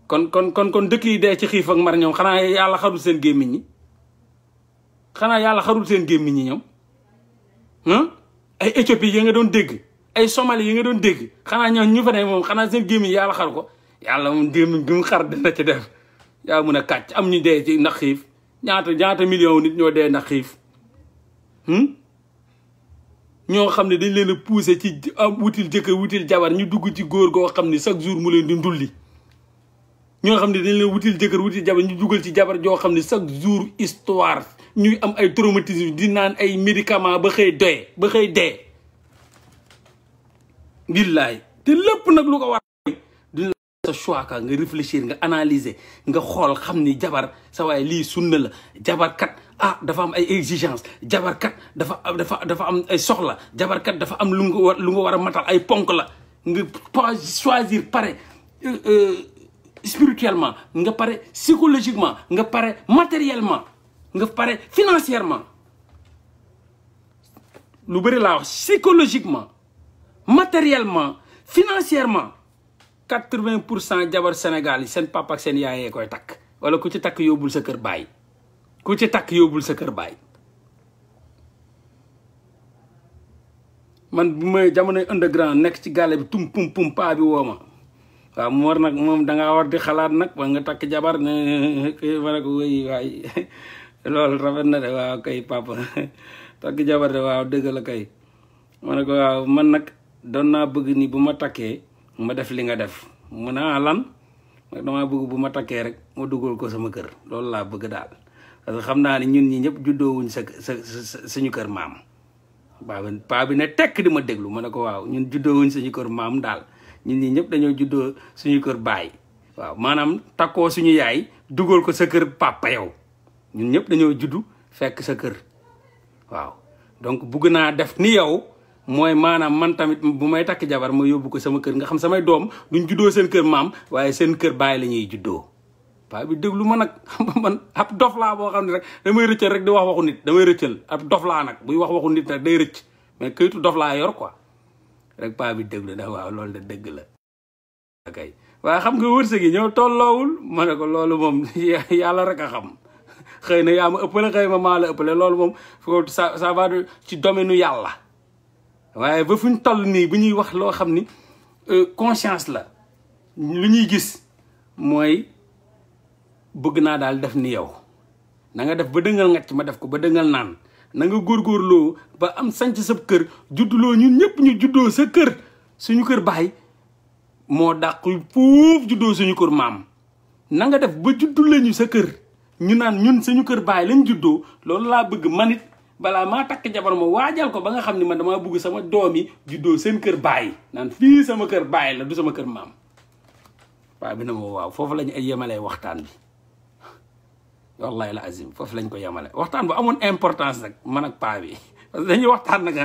kon dëkk yi dee ci xiif ak mar ñoom xanaa yàlla xarul seen gémmiñ ñi ñoom ay Éthiopie yi nga doon dégg ay Somalie yi nga doon dégg xanaa ñoom ñu fa ne moom xanaa seen gémmiñ yàlla xar ko yàlla moom gémmiñ gum xar dina ci def yaa mun a kàcc am ñu dee ci ndax xiif ñaata million nit ñoo dee ndax xiif ñoo xam ne dañ leen a poussé ci wutil jëkkër wutil jabar ñu dugg ci góor goo xam ne chaque jour mu leen di ndulli ñoo xam ne dañ leen wutil jëkkër wutil jabar ñu dugal ci jabar joo xam ne chaque jour histoire ñuy am ay traumatisme di naan ay médicament ba xëy dee billaay te lépp nag lu ko war duñ la sa choix ka nga réfléchir nga analyser nga xool xam ni jabar sa waaye lii sunna la jabarkat dafa am ay exigence jabarkat dafa am ay soxla jabarkat dafa am lu nga war a matal ay ponk la nga choisir pare spirituellement nga pare psychologiquement nga pare matériellement nga pare financièrement lu bëri laa wax psychologiquement matériellement financièrement 80% jabar Sénégal yi seen papa ak seen yaayee koy takk wala ku ci takk yóbbul sa kër baay ku ci takk yóbbul sa kër baay. man bu may jamonoy underground nekk ci gàlle bi tum pum pum paa bi woo ma waaw mu war nag moom dangaa war di xalaat nag war nga takk jabar ne ma ne ko wéy waay loolu rafet na de waaw kay papa takk jabar de waaw dëgg la kay ma ne ko waaw man nag doon naa bëgg ni bu ma takkee ma def li nga def mu ne lan damaa bëgg bu ma takkee rek ma dugal ko sama kër loolu laa bëgg daal parce que xam naa ne ñun ñi ñëpp juddoowuñ suñu kër maam paa bi ne tekk di ma déglu ma ne ko waaw ñun juddoowuñ suñu kër maam daal ñun ñi ñëpp dañoo juddoo suñu kër baay waaw maanaam takkoo suñu yaay dugal ko sa kër papa yow ñun ñëpp dañoo juddu fekk sa kër waaw donc bugg naa def ni yow mooy maanaam man tamit bu may takk jabar ma yóbbu ko sama kër nga xam samay doom duñ juddoo seen kër maam waaye seen kër baay la ñuy juddoo paa bi déglu ma nag man ab dof laa boo xam ne rek damay rëccal rek di wax waxu nit damay rëccal ab dof laa nag buy wax waxu nit nag day rëcc mais këyitu dof laa yor quoi rek paa bi déglu da waaw loolu de dëgg la kay waaye xam nga wërsëg yi ñoo tolloowul ma ne ko loolu moom yàlla rek a xam xëy na yaa ma ëppale xëy ma maa la ëppale loolu moom fo ça va ci domaine yàlla waaye ba fu ñu toll nii bu ñuy wax loo xam ni conscience la lu ñuy gis mooy bëgg naa daal def ni yow na nga def ba dëngal ngacc ma def ko ba dëngal naan na nga góorgóorloo ba am sanc sa kër judduloo ñun ñëpp ñu juddoo sa kër suñu kër baay moo dàq foofu juddoo suñu kër maam na nga def ba juddu lañu sa kër ñu naan ñun suñu kër baay lañ juddoo loolu laa bëgg manit balaa maa takk jabar ma waajal ko ba nga xam ne man damaa bëgg sama doom yi juddoo seen kër baay naan fii sama kër baay la du sama kër maam paa bi na ma waaw foofu lañu ay yemalee waxtaan bi wallahi la azim foofu lañ ko yemale waxtaan bu amoon importance nag man ak paa bi parce que dañuy waxtaan nag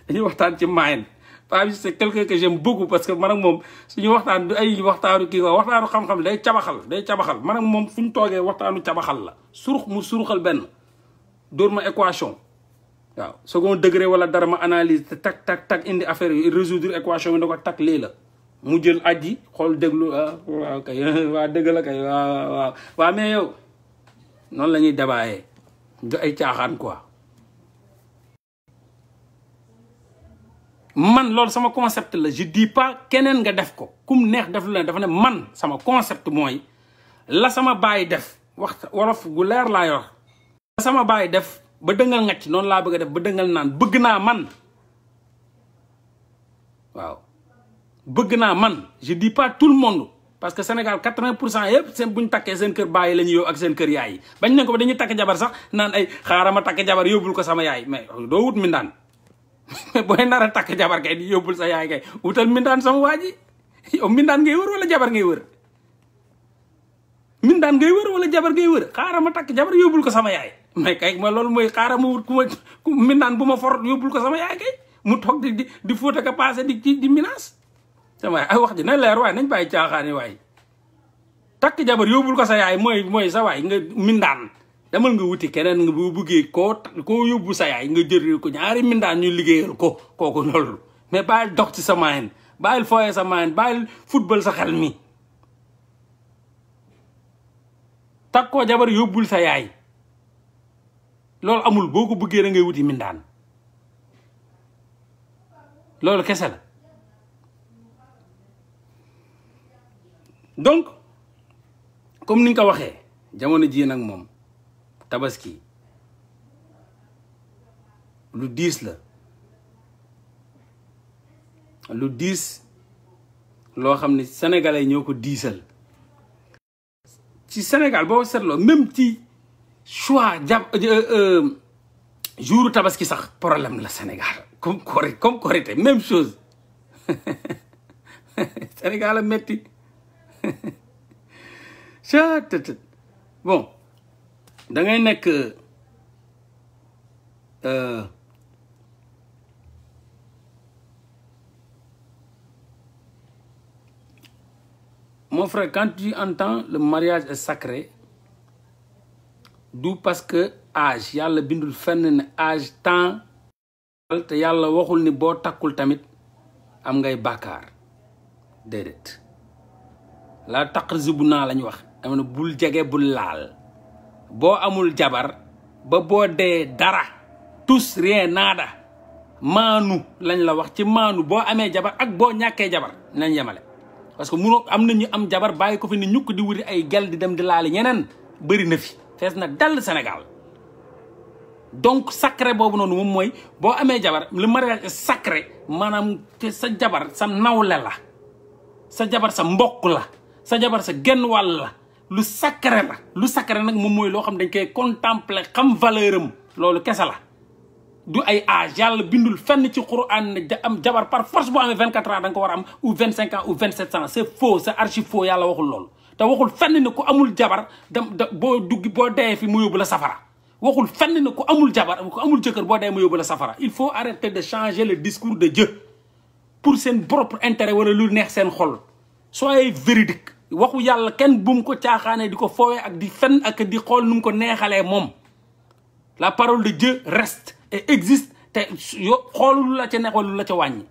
dañuy waxtaan ci maayen paa bi c'est quelqu'un que j'aime beaucoup parce que man ak moom suñu waxtaan du ay waxtaanu kii ko waxtaanu xam-xam day cabaxal man ak moom fu ñu toogee waxtaanu cabaxal la mu suruxal benn dóor ma équation waaw second degré wala dara ma analyse te tak indi affaire yi résoudre équation bi ne ko tak lii la mu jël aji xool déglu waaw kay waa dëgg la kay waaw mais yow noonu la ñuy débaayee du ay caaxaan quoi man loolu sama concept la je dis pas keneen nga def ko kum neex def lu leen dafa ne man sama concept mooy la sama baay def wax wolof gu leer laa yor la sama baay def ba dëngal ngacc noonu laa bëgg a def ba dëngal naan bëgg naa man waaw bëgg naa man je dis pas tout le monde parce que Sénégal 80% yëpp seen buñ takkee seen kër baay la ñu yow ak seen kër yaay yi bañ nañ ko ba dañuy takk jabar sax naan ay xaaral ma takk jabar yóbbul ko sama yaay mais doo wut mindaan booy nar a takk jabar kay di yóbbul sa yaay kay wutal mindaan sama waa ji yow mindaan ngay wër wala jabar ngay wër mindaan ngay wër wala jabar ngay wër xaaral ma takk jabar yóbbul ko sama yaay mais kay ma loolu mooy xaaral ma wut ku mindaan bu ma for yóbbul ko sama yaay kay mu toog di fóota ka passé di menace sama ay wax ji na leer waaye nañ bàyyi caaxaani waay takk jabar yóbbul ko sa yaay mooy sa waay nga mindaan demal nga wuti keneen nga bu buggee koo yóbbu sa yaay nga jël ko ñaari mindaan ñu liggéeyal ko kooku loolu mais bàyyil dox ci sa maayen bàyyil fooyee sa maayen bàyyil football sa xel mi takkoo jabar yóbbul sa yaay loolu amul boo ko bëggee da ngay wuti mindaan loolu kese la donc comme ni nga ko waxee jamono ji nag moom tabaski lu diis la lu diis loo xam ne sénégalais ñoo ko diisal ci Sénégal boo seetloo même ci choix jouru tabaski sax problème la Sénégal comme Korité même chose Sénégal a metti bon da ngay nekk mon frère quand tu entends le mariage est sacré du parce que âge yàlla bindul fenn ne âge temps te yàlla waxul ni boo takkul tamit am ngay bàkkaar déedéet laa taqribuna lañ wax dama ne bul jege bul laal boo amul jabar ba boo dee dara tous rien nada maanu lañ la wax ci maanu boo amee jabar ak boo ñàkkee jabar nañ yemale parce que munoo am na ñu am jabar bàyyi ko fi ni ñukk di wuti ay gel di dem di laali ñeneen bëri na fi fees na dal Sénégal donc sacré boobu noonu moom mooy boo amee jabar le mariage est sacré maanaam te sa jabar sa nawle la sa jabar sa mbokk la sa jabar sa genn wàll la lu sacré la lu sacré nag moom mooy loo xam dañ koy contempler xam valeur am loolu kese la du ay âge yàlla bindul fenn ci Quran ne am jabar par force boo amee 24 ans da nga ko war a am ou 25 ans ou 27 ans c'est faux c'est archi faux yàlla waxul loolu te waxul fenn ne ku amul jabar boo dee fi mu yóbbu la safara waxul fenn ne ku amul jabar ku amul jëkkër boo dee mu yóbbu la safara il faut arrêter de changer le discours de Dieu pour seen propre intérêt wala lu neex seen xol soyez véridique waxu yàlla kenn bu mu ko caaxaanee di ko foowee ak di fen ak di xool nu mu ko neexalee moom la parole de Dieu reste et existe te xoolu lu la ca neex wala lu la ca wàññi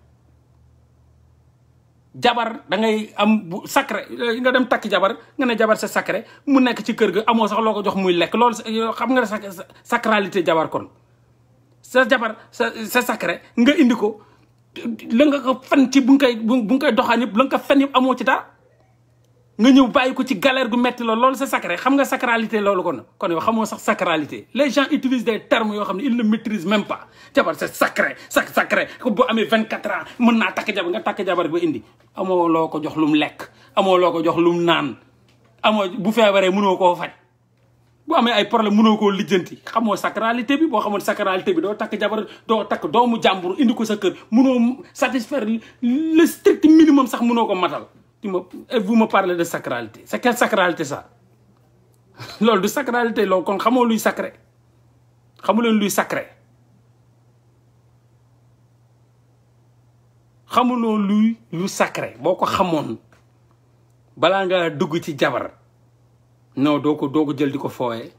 jabar da ngay am bu sacré nga dem takk jabar nga ne jabar c'est sacré mu nekk ci kër ga amoo sax loo ko jox muy lekk loolu xam nga sacralité jabar kon sa jabar c'est sacré nga indi ko la nga ko fen ci bu nga koy doxaan yëpp la nga ko fen yëpp amoo ci dara nga ñëw bàyyi ko ci galère gu metti loolu c'est sacré xam nga sacralité loolu kon yow xamoo sax sacralité les gens utilisent des termes yoo xam ne ils ne maîtrisent même pas jabar c'est sacré sacré boo amee 24 ans mën naa takk jabar nga takk jabar ba indi amoo loo ko jox lum lekk amoo loo ko jox lum naan amoo bu feebaree mënoo koo faj bu amee ay problème mënoo koo lijjanti xamoo sacralité bi boo xamoon sacralité bi doo takk jabar doo takk doomu jàmbur indi ko sa kër mënoo satisfaire le strict minimum sax mënoo ko matal vous me parlez de sacralité c'est quelle sacralité ça loolu du sacralité loolu kon xamoo luy sacré xamu leen luy sacré xamuloo lu sacré boo ko xamoon balaa nga dugg ci jabar non doo ko jël di ko fooye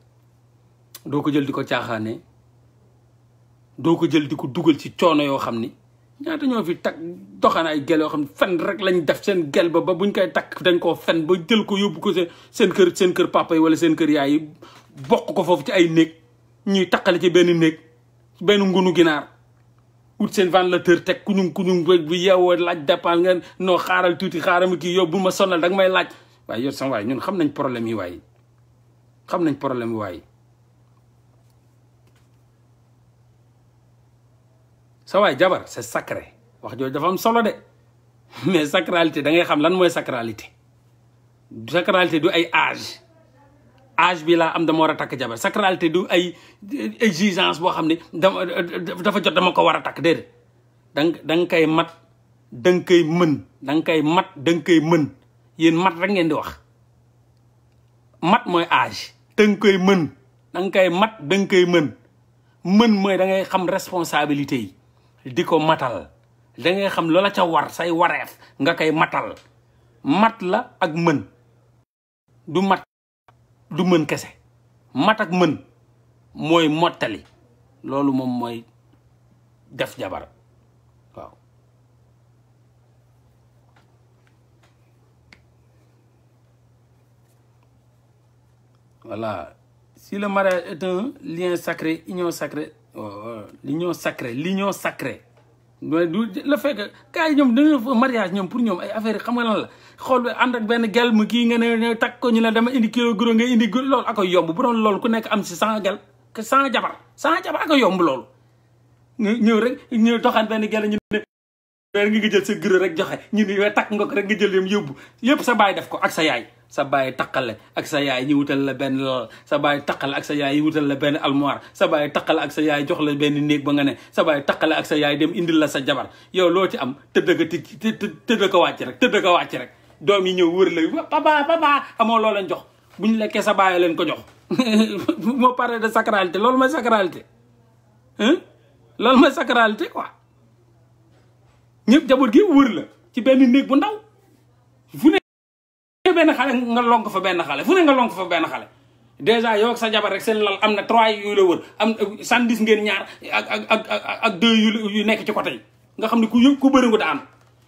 doo ko jël di ko caaxaane doo ko jël di ko dugal ci coono yoo xam ni ñaata ñoo fi takk doxaan ay gel yoo xam ne fen rek lañ def seen gel ba buñ koy takk dañ koo fen ba jël ko yóbbu ko seen kër papa yi wala seen kër yaay yi bokk ko foofu ci ay néeg ñuy takkale ci benn néeg benn ngunu ginaar ut seen ventilateur teg kuñu bu yeewoo laaj dépense nga noo xaaral tuuti xaaral ma kii yow bu ma sonal da nga may laaj waaye yor sama waay ñun xam nañ problème yi waay xam nañ problème yi waay sa waay jabar c'est sacré wax jooju dafa am solo de mais sacralité da ngay xam lan mooy sacralité du ay âge bi laa am dama war a takk jabar sacralité du ay exigence boo xam ne dafa jot dama ko war a takk déedéet da nga koy mat da nga koy mën da nga koy mat da nga koy mën yéen mat rek ngeen di wax mat mooy âge da nga koy mën da nga koy mat da nga koy mën mooy da ngay xam responsabilité yi di ko matal da ngay xam loola ca war say wareef nga koy matal mat la ak mën du mat du mën kese mat ak mën mooy mottali loolu moom mooy def jabar waaw voilà si le mariage est un lien sacré union sacrée l'union sacrée le fait que gars yi ñoom dañoo mariage ñoom pour ñoom ay affaire xam nga lan la xool ànd ak benn gel mu kii nga ne takk ko ñu ne dama indi kilo guro nga indi loolu ako yomb bu doon loolu ku nekk am si 100 gel 100 jabar ako yomb loolu ñëw rek ñëw doxaan benn gel ñu ne benn nga jël sa guro rek joxe ñu ne takk nga ko rek nga jël yom yóbbu yëpp sa baay def ko ak sa yaay sa baay taqale ak sa yaay ñu wutal la benn lool sa baay taqale ak sa yaay ñu wutal la benn almoire sa baay taqale ak sa yaay jox la benn néeg ba nga ne sa baay taqale ak sa yaay dem indil la sa jabar yow loo ci am tëdd ko wàcc rek doom yi ñëw wër la papa amoo loo leen jox bu ñu lekkee sa baay leen ko jox moo parle de sacralité loolu mooy sacralité loolu mooy sacralité quoi ñëpp jaboot gi wër la ci benn néeg bu ndaw fu ne benn xale nga lonk fa benn xale fu ne nga lonk fa benn xale dèjà yow ak sa jabar rek seen lal am na 3 yu la wër am 110 ngeen ñaar ak 2 yu nekk ci côté yi nga xam ne ku bëri nga daan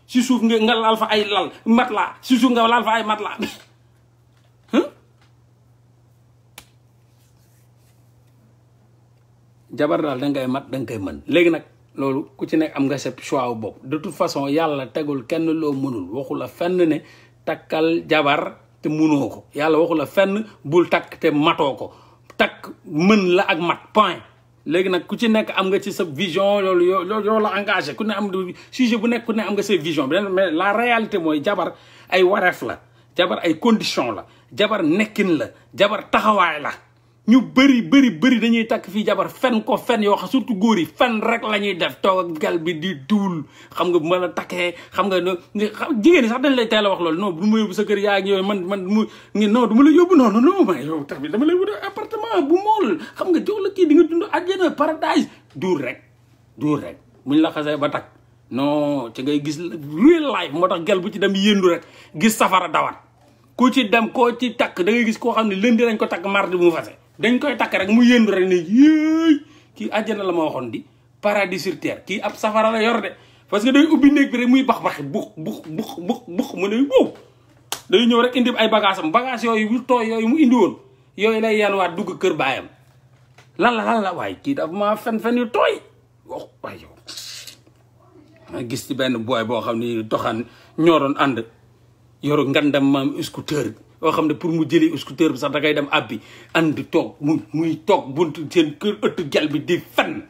si suuf nga laal fa ay lal matelas si suuf nga laal fa ay matelas jabar daal da ngay mat da nga koy mën léegi nag loolu ku ci nekk am nga sa choix bopp de toute façon yàlla tegul kenn loo mënul waxu la fenn ne takkal jabar te munoo ko yàlla waxu la fenn bul takk te matoo ko takk mën la ak mat point léegi nag ku ci nekk am nga ci sa vision loolu yoo la engagé ku ne am sujet bu nekk ku ne am nga sa vision mais la réalité mooy jabar ay wareef la jabar ay condition la jabar nekkin la jabar taxawaay la ñu bëri dañuy takk fii jabar fen ko fen yoo xam surtout góor yi fen rek la ñuy def toog ak gal bi di duul xam nga bu ma la takkee xam nga jigéen ñi sax dañ lay teel a wax loolu non du ma yóbbu sa kër yaa ngi yooyu man non du ma la yóbbu non ma yow tamit dama lay wut appartement bu mool xam nga jox la kii di nga dund àjjana paradise duul rek buñ la xasee ba takk non ci ngay gis real life moo tax gel bu ci dem yëndu rek gis safara dawat ku ci dem koo ci takk da ngay gis koo xam ne lundi dañ ko takk mardi mu fase dañ koy takk rek mu yëndu rek ne yéey kii àjjana la ma waxoon di paradis sur terre kii ab safara la yor de parce que day ubbi néeg bi rek muy baxi bux mu ne wow day ñëw rek indi ay bagage am bagage yooyu yu tooy yooyu mu indi woon yooyu lay yanuwaat dugg kër baayam lan la waaye kii dafa maa fen yu tooy wax waay yow ma gis ci benn booy boo xam ne doxaan ñoo doon ànd yoru ngandam maam scooter yoo xam ne pour mu jëli scooter bi sax da ngay dem abbi andi toog muy toog buntu seen kër ëttu gel bi di fen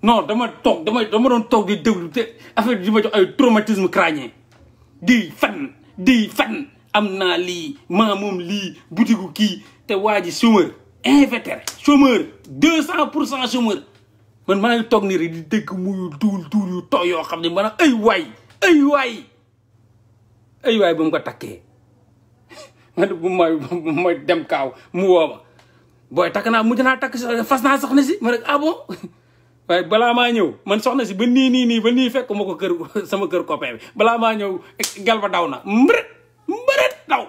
non dama doon toog di déglu te affaire bi di ma jox ay traumatisme crânien di fen am naa lii maa moom lii butigu kii te waa ji chômeur invétéré chômeur 200% chômeur man maa ngi toog nii rek di dégg muy duul yu tooy yoo xam ne man ay waay ba mu ko takkee man bu ma dem kaaw mu woo ma booy takk naa mujj naa takk fas naa soxna si ma ne ah bon waaye balaa maa ñëw man soxna si ba nii ba nii fekk ma ko kër sama kër copain bi balaa maa ñëw gel ba daw na mbërët daw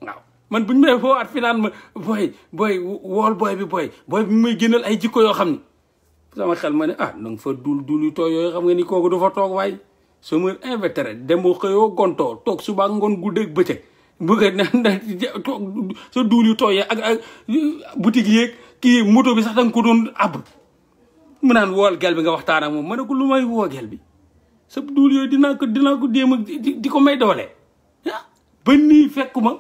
waaw man buñu ma foo at fi naan ma booy wool booy bi muy génnal ay jikko yoo xam ni sama xel ma ne na nga fa duul yu tooy yooyu xam nga ni kooku du fa toog waaye chômeur invétéré demoo xëyoo gontoo toog suba ngoon guddeeg bëccëg bëgg na sa duul yu tooy ak boutique yeeg kii moto bi sax da nga ko doon ab mu naan wool gel bi nga waxtaan ak moom ma ne ko lu may woo gel bi sa duul yooyu dinaa ko déem a di ko may doole ba nii fekkuma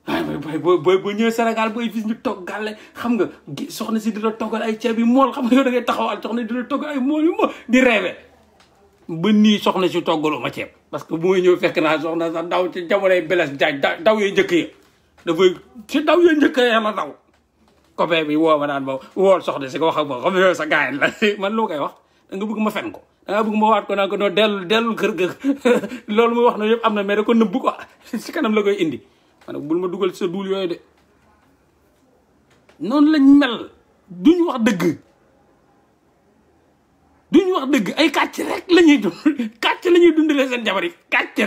waaye booy boo ñëwee Sénégal booy fii ñu togg gàlle xam nga soxna si dina toggal ay ceeb yi mool xam nga yow da ngay taxawal soxna si dina toggal ay mool yu mool di reewe ba nii soxna si toggalu ma ceeb parce que bu may ñëw fekk naa soxna sax daw ci jamonoy Blaise Diagne daw yooyu njëkk yi dafay ci daw yooyu njëkk yi la daw copain bi woo ma naan ma wool soxna si ko wax ak moom xam nga yow sa gars la man lu koy wax da nga bëgg ma fen ko da nga bëgg ma waat ko naan ko noo dellu kër ga loolu muy wax na yëpp am na mais da ko nëbbu ko si kanam la koy indi ma ne bul ma dugal ci sa duul yooyu de noonu lañ mel duñ wax dëgg ay kàcc rek la ñuy dund kàcc la ñuy dundalee seen jabar yi kàcc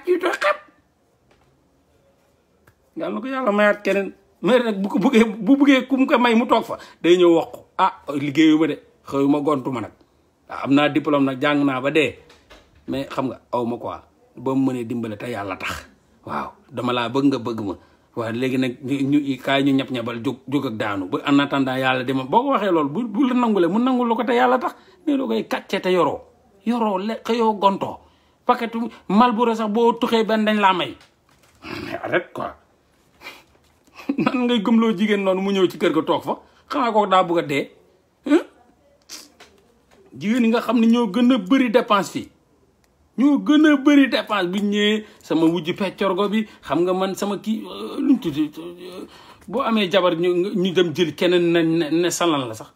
yu tooy xepp yàlla na ko yàlla mayaat keneen mais rek bu buggee ku mu ko may mu toog fa day ñëw wax ko liggéeyu ma de xëyu ma gontu ma nag am naa diplôme nag jàng naa ba dee mais xam nga aw ma quoi ba mu mënee dimbale te yàlla tax waaw dama laa bëgg nga bëgg ma waaw léegi nag kaay ñu ñab-ñabal jóg ak daanu ba en attendant yàlla dema boo ko waxee loolu bu la nangulee mu nangul la ko te yàlla tax mais loo koy kàcce te yoroo lekk yoo gontoo paquetu Malboro sax boo tuxee benn dañ laa may mais arrête quoi nan ngay gëmloo jigéen noonu mu ñëw ci kër ga toog fa xanaa ko daa bëgg a dee jigéen ñi nga xam ne ñoo gën a bëri dépense fii ñoo gën a bëri dépense bu ñëwee sama wujj peccorgo bi xam nga man sama kii luñ tudd boo amee jabar ñu dem jël keneen ne salal la sax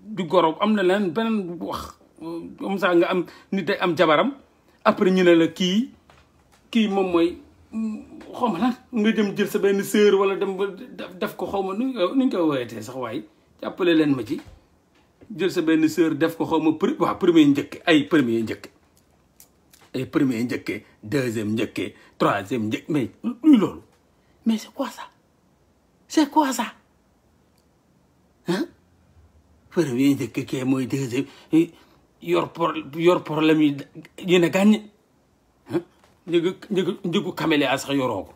du goro am na leen beneen wax comme ça nga am nit day am jabaram après ñu ne la kii moom mooy xaw ma lan nga dem jël sa benn sœur wala dem ba def ko xaw ma nuñ koy woyatee sax waaye jàppale leen ma ci jël sa benn sœur def ko xaw ma premier njëkke ay premier njëkke deuxième njëkke troisième njëkke mais luy loolu mais c'est quoi ça premier njëkke kee mooy deuxième yor problème yi ne gàññ njëgu camélia sax yoroo ko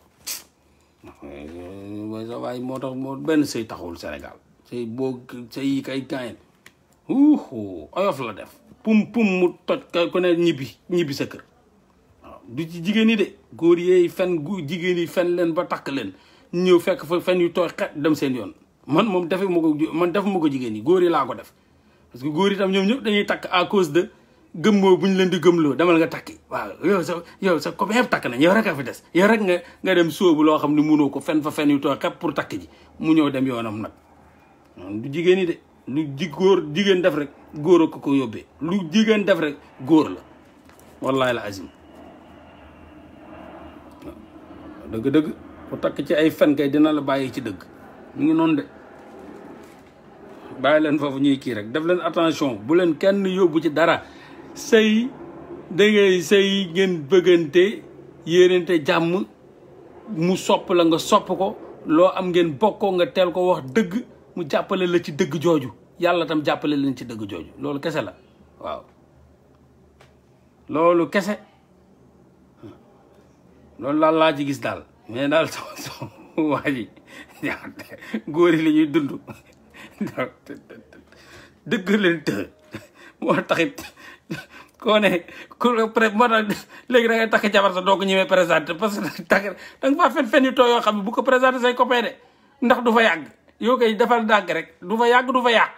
mooy sa waay moo tax benn sëy taxawul Sénégal say boo say kay gaañ oyof la def pum mu toj ku ne ñibbi sa kër waaw du ci jigéen yi de góor yeey fen jigéen yi fen leen ba takk leen ñëw fekk fa fen yu tooy xet dem seen yoon man moom defuma ko jigéen yi góor yi laa ko def parce que góor yi tam ñoom ñëpp dañuy takk à cause de gëmmoo bu ñu leen di gëmloo demal nga takki waaw yow sa copain yëpp takk nañ yow rek a fi des yow rek nga dem sóobu loo xam ne mënoo ko fen fa fen yu tooy xet pour takk ji mu ñëw dem yoonam nag du jigéen yi de lu jigéen def rek góor a ko yóbbee lu jigéen def rek góor la wallahi la azim dëgg-dëgg ku takk ci ay fen kay dina la bàyyi ci dëgg mu ngi noonu de bàyyi leen foofu ñuy kii rek def leen attention bu leen kenn yóbbu ci dara sëy dangay sëy ngeen bëggante yéenante jàmm mu sopp la nga sopp ko loo am ngeen bokkoo nga teel ko wax dëgg mu jàppale la ci dëgg jooju yàlla tam jàppale leen ci dëgg jooju loolu kese la waaw loolu kese loolu laa ci gis daal mais daal so waa ji góor yi la ñuy dund dëgg leen të moo taxit koo ne moo tax léegi da ngay takk jabar sa doo ko ñëwee présenté parce que takk da nga faa fen yu too yoo xam ne bu ko présenté say copain de ndax du fa yàgg yoo koy defal dàgg rek du fa yàgg du fa yàq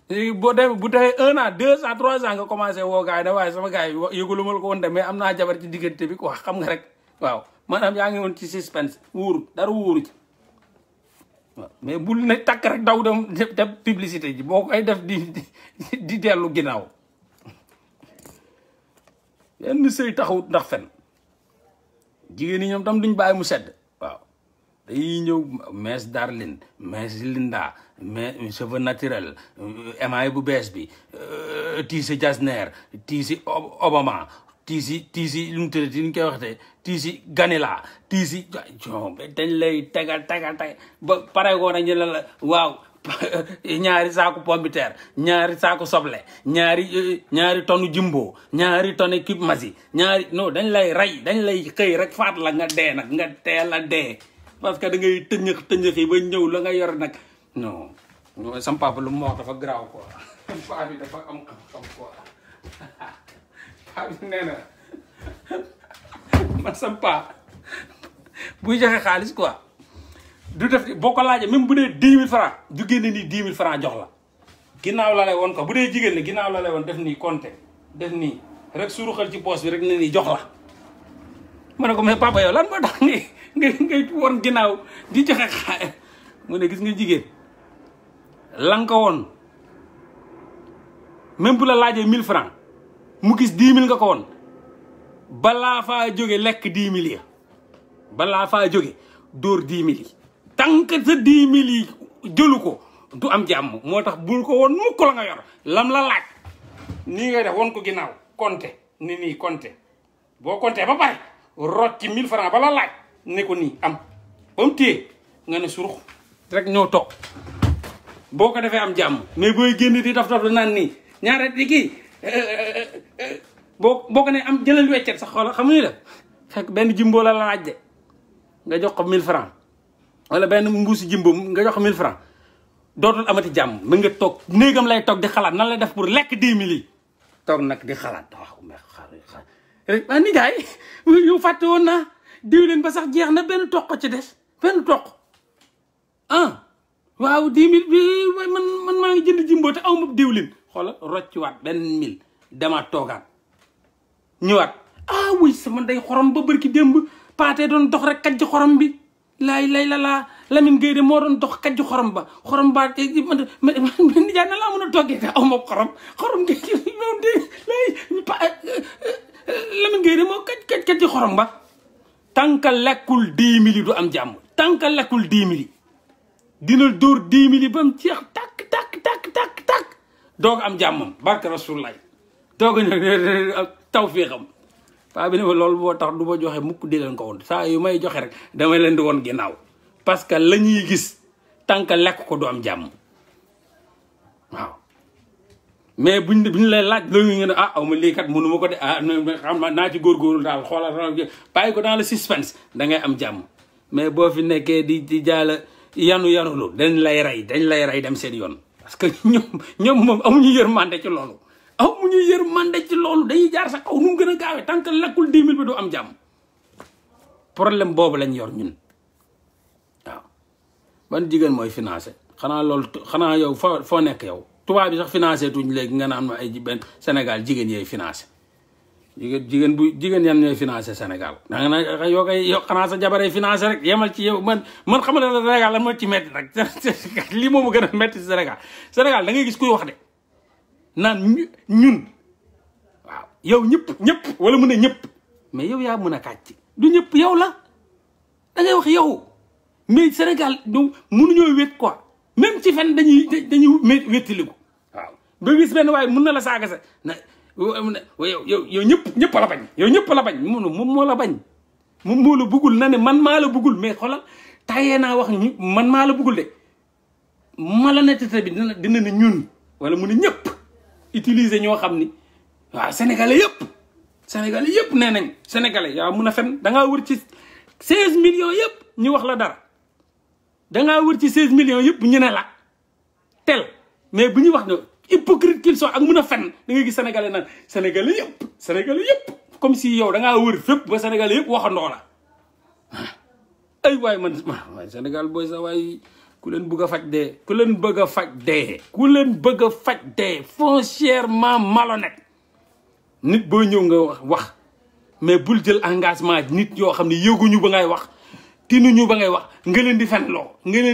léegi boo demee bu defee 1 an 2 ans 3 ans nga commencé woo gars yi ne waaye sama gars yi yëgulu ma la ko woon de mais am naa jabar ci diggante bi quoi xam nga rek waaw maanaam yaa ngi woon ci suspense wóoru dara wóoru ci waaw mais bul ne takk rek daw dem publicité ji boo koy def di dellu ginnaaw yenn sëy taxawut ndax fen jigéen ñi ñoom tam duñ bàyyi mu sedd waaw dañuy ñëw mees Darlene mees Linda mais cheveux naturel émail bu bees bi tiisi Jasner tiisi Obama tiisi lu mu tëddee ñu koy waxtee tiisi Ganila tiisi dañ lay tegal ba pare woon nañu la waaw ñaari saaku pombiteer ñaari saaku soble ñaari tonne jumbo ñaari tonne kib masi non dañ lay rey dañ lay xëy rek faat la nga dee nag nga teel a dee parce que da ngay tëñëx ba ñëw la nga yor nag non sam papa lu mu wax dafa garaaw quoi paa bi dafa am xam quoi paa bi nee na man sam paa buy joxe xaalis quoi du def boo ko laajee même bu dee 10 000 francs du génne nii 10 000 francs jox la ginnaaw la lay woon ko bu dee jigéen la ginnaaw la lay woon def nii compter def nii rek suruxal ci poos bi rek ne nii jox la ma ne ko mais papa yow lan moo tax ngay woon ginnaaw di joxe xaalis mu ne gis nga jigéen lan ko woon même bu la laajee 1000 francs mu gis 10 000 nga ko woon balaa faa jóge lekk 10 000 ya balaa faa jóge dóor 10 000 yi tant que sa 10 000 yi jëlu ko du am jàmm moo tax bul ko woon mukk la nga yor lam la laaj nii ngay def woon ko ginnaaw compter ni nii compter boo compter ba pare rot ci 1000 francs ba la laaj ne ko nii am ba mu téye nga ne surux rek ñëw toog boo ko defee am jàmm mais booy génn di daf la naan nii ñaare di kii boo ko ne am jëlal weccet sax xoola xam nga def fekk benn jimbo la laaj de nga jox ko 1000 francs wala benn mbuusi jimbo nga jox ko 1000 francs dootul amati jàmm mën nga toog néegam lay toog di xalaat nan lay def pour lekk 10 000 yi toog nag di xalaat waaw mais xaar rek waa nijaay yow fàtte woon naa diwlin ba sax jeex na benn toq ci des benn toq waaw 10 000 bi man maa ngi jënd jimbo te aw ma diwlin xoola rocciwaat benn 1000 demaat toogaat ñëwaat wuy sama day xorom ba bërki démb paatee doon dox rek kajji xorom bi lay la Lamine Gueye de moo doon dox kajji xorom ba nijaay na laa mën a toggee te aw ma xorom gi moom de Lamine Gueye de moo kajji xorom ba tànka lekkul 10 000 du am jàmm tànka lekkul 10 000 dina dóor 10 000 ba mu jeex takk doog am jàmmam barke Rasulullah doog a ñëw taw fii xam paa bi ne ma loolu boo tax du ma joxe mukk di leen ko woon saa yu may joxe rek damay leen di woon ginnaaw parce que la ñuy gis tant que lekk ko du am jàmm waaw mais buñ lay laaj loolu nga ne aw ma lii kat mënu ma ko de xam naa ci góorgóorlu daal xoolal bàyyi ko dans le suspense da ngay am jàmm mais boo fi nekkee di jaala yanulu dañ lay rey dem seen yoon parce que ñoom moom amuñu yërmande ci loolu dañuy jaar sa kaw nu mu gën a gaawee tant que lakkul 10 000 bi du am jàmm problème boobu lañ yor ñun waaw ban jigéen mooy financé xanaa yow foo nekk yow tubaab bi sax financé tuñ léegi nga naan ma ay benn Sénégal jigéen yooyu financé jigéen yan ñooy financé Sénégal da nga na yoo xanaa sa jabaree financé rek yemal ci yow man xam nga Sénégal lan moo ci metti nag lii moomu gën a metti Sénégal da ngay gis kuy wax de naan ñun waaw yow ñëpp wala mu ne ñëpp mais yow yaa mën a kàcc du ñëpp yow la da ngay wax yow mais Sénégal du mënuñoo wét quoi même ci fen dañuy wéttiliku waaw nga gis benn waaye mën na la saaga sa na yow ñëpp la bañ yow ñëpp la bañ moom moo la bañ moom moo la bëggul na ne man maa la bëggul mais xoolal tayee naa wax man maa la bëggul de malhonnêteté bi dina ne ñun wala mu ne ñëpp utiliser ñoo xam ni waaw sénégalais yëpp nee nañ sénégalais yaa mun a fen dangaa wër ci 16 millions yëpp ñu wax la dara dangaa wër ci 16 millions yëpp ñu ne la tel mais bu ñu wax ne hypocrite qu'ils sont ak mun a fen da ngay gis sénégalais naan sénégalais yëpp comme si yow dangaa wër fépp ba sénégalais yëpp waxandoo la ay waay man waay Sénégal booy sa waay ku leen bëgg a faj dee foncièrement malhonnête nit boo ñëw nga wax mais bul jël engagement nit yoo xam ne yëguñu ba ngay wax tinuñu ba ngay wax nga leen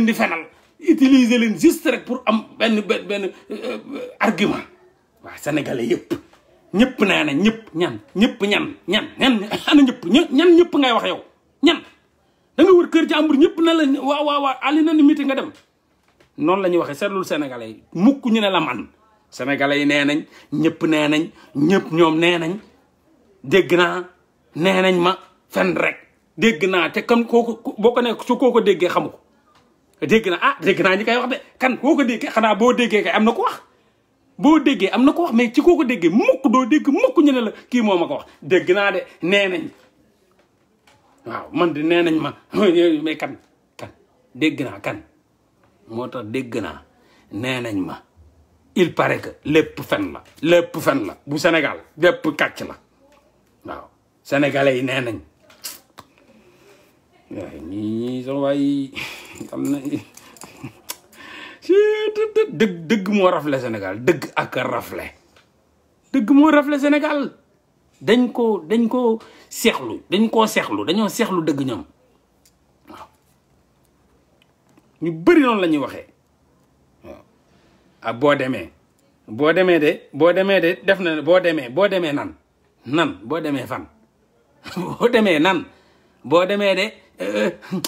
di fenal utiliser leen juste rek pour am benn argument waaw sénégalais ñëpp nee na ñan ana ñëpp ngay wax yow ñan da nga wër kër jàmbur ñëpp na la waaw ali na ni miti nga dem noonu la ñuy waxee seetlul sénégalais yi mukk ñu ne la man sénégalais yi nee nañ ñëpp ñoom nee nañ dégg naa nee nañ ma fen rek dégg naa te kan kooku boo ko nekk su kooko déggee xamu ko dégg naa ñi koy wax de kan koo ko déggee xanaa boo déggee kay am na ko wax mais ci koo ko déggee mukk doo dégg mukk ñu ne la kii moo ma ko wax dégg naa de nee nañ waaw man de nee nañ ma mais kan dégg naa kan moo tax dégg naa nee nañ ma il paraît que lépp fen la bu Sénégal lépp kàcc la waaw sénégalais yi nee nañ waaye ñii sama waay am na dëgg moo rafle Sénégal dëgg ak rafle Sénégal dañ ko seexlu dañoo seexlu dëgg ñoom waaw ñu bëri noonu la ñuy waxee waaw ah boo demee de def na boo demee nan boo demee fan boo demee de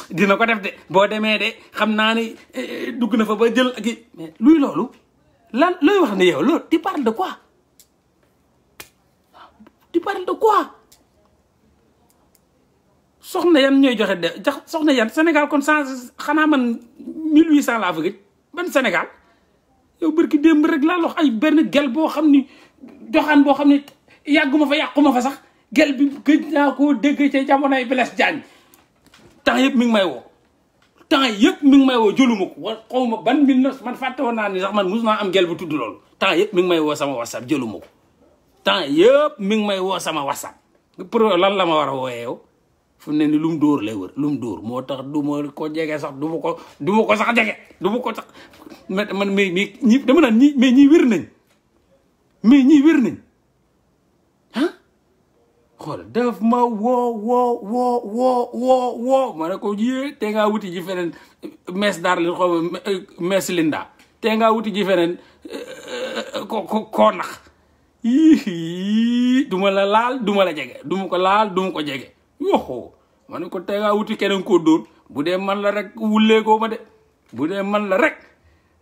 dina ko def de boo demee de xam naa ni dugg na fa ba jël ak mais luy loolu lan looy wax ne yow loolu tu parles de quoi soxna yan ñooy joxe de soxna yan Sénégal kon xanaa man 1800 laa fa gëj ban Sénégal yow barki démb rek laa wax ay benn gel boo xam ni doxaan boo xam ni yàquma fa sax gel bi gëj naa koo dégg ci jamonoy Blaise Diagne temps yëpp mi ngi may woo jëluma ko xaw ma ban 19 man fàtte woon naa ni sax man mus naa am gel bu tudd loolu temps yëpp mi ngi may woo sama WhatsApp jëluma ko temps yëpp mi ngi may woo sama WhatsApp pour lan la ma war a wooyee yow fu ne ni lu mu dóor lay wër lu mu dóor moo tax du ma ko jege sax du ma ko sax jege du ma ko sax man mais ñi dama naan ñii wér nañ ah xool daf ma woo ma ne ko yée te ngaa wuti ji feneen mees Darlin xaw ma mees Linda te ngaa wuti ji feneen koo nax yii duma la laal duma la jege duma ko laal duma ko jege yoxoo ma ne ko te ngaa wuti keneen koo dóor bu dee man la rek wulleekoo ma de bu dee man la rek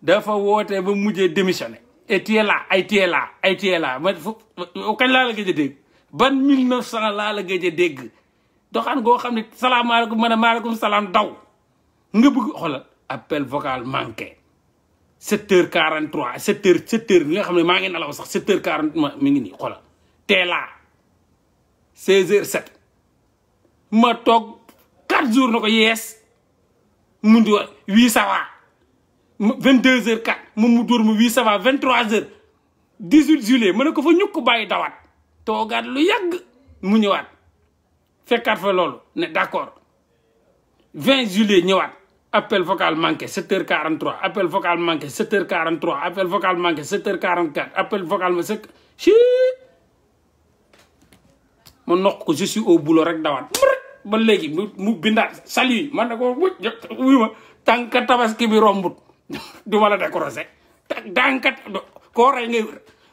dafa woote ba mujjee démissionné et tu es là ma kañ laa la gëj a dégg ban 1900 laa la gëj a dégg doxaan goo xam ne salaamaaleykum ma ne maaleykum salaam daw nga bëgg xoolal appel vocal manqué 7h43 7h bi nga xam ne maa ngi nelaw sax 7h40 mi ngi nii xoolal tee laa 16h07 ma toog 4 jours na ko yees mu di 8 ça va 22h04 moom mu dóor ma 8 ça va 23h 18 juillet ma ne ko fa ñukk bàyyi dawaat toogaat lu yàgg mu ñëwaat fekkaat fa loolu ne d'accord 20 juillet ñëwaat appel vocal manqué 7h43 appel vocal manqué 7h43 appel vocal manqué 7h44 appel vocal ma sëkk ci ma noq ko je suis au boulot rek dawaat ba léegi mu bindaat salut man ne ko wuy ma tànka tabaski bi rombut du ma la décroché tànka koo rey ngay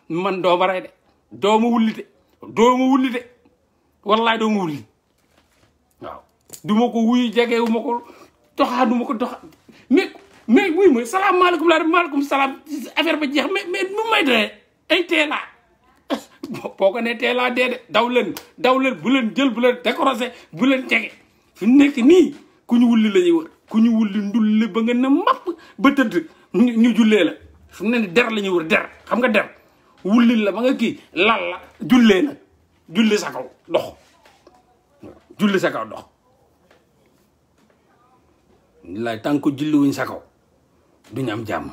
man doo ma rey de doo ma wulli de wallaay doo ma wulli waaw du ma ko wuy jegewu ma ko doxaa du ma ko doxa mais wuy ma salaamaaleykum laa maaleykum salaam affaire ba jeex mais mu may dee ay teelaa boo ko ne teelaa dee de daw leen bu leen jël bu leen décroché bu leen jege fi nekk nii ku ñu wulli la ñuy wër ku ñu wulli ndulli ba nga ne mapp ba tëdd ñu jullee la fu ne der la ñuy wër der xam nga der wulli la ba nga kii lal la jullee la julli sa kaw dox julli sa kaw dox laay tant que julliwuñ sa kaw duñu am jàmm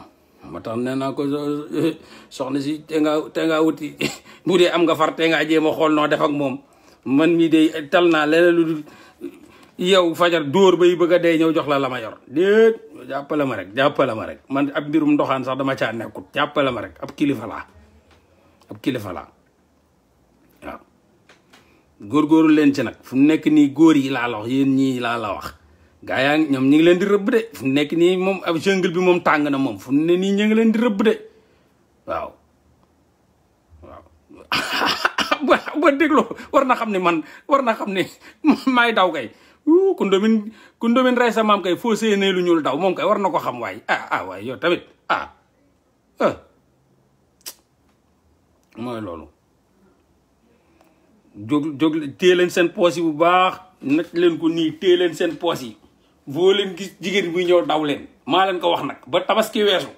moo tax nee naa ko soxna si te ngaa wuti bu dee am nga far te ngaa jéem a xool noo def ak moom man mii de tal naa leneen lu dul yow fajar dóor bay bëgg a dee ñëw jox la ma yor déet jàppale ma rek man ab mbirum ndoxaan sax dama caa nekkut jàppale ma rek ab kilifa laa waaw góorgóorlu leen ci nag fu nekk nii góor yi laa la wax yéen ñii laa la wax gaa yaa ñoom ñi ngi leen di rëbb de fu nekk nii moom ab jungle bi moom tàng na moom fu ne nii ñu ngi leen di rëbb de waaw ba dégloo war na xam ne maay daw kay ku ndomin rey sa maam kay foo séenee lu ñuul daw moom kay war na ko xam waay waay yow tamit mooy loolu jóg téye leen seen poos yi bu baax nag leen ko nii téye leen seen poos yi boo leen gis jigéen buy ñëw daw leen maa leen ko wax nag ba tabaski weesu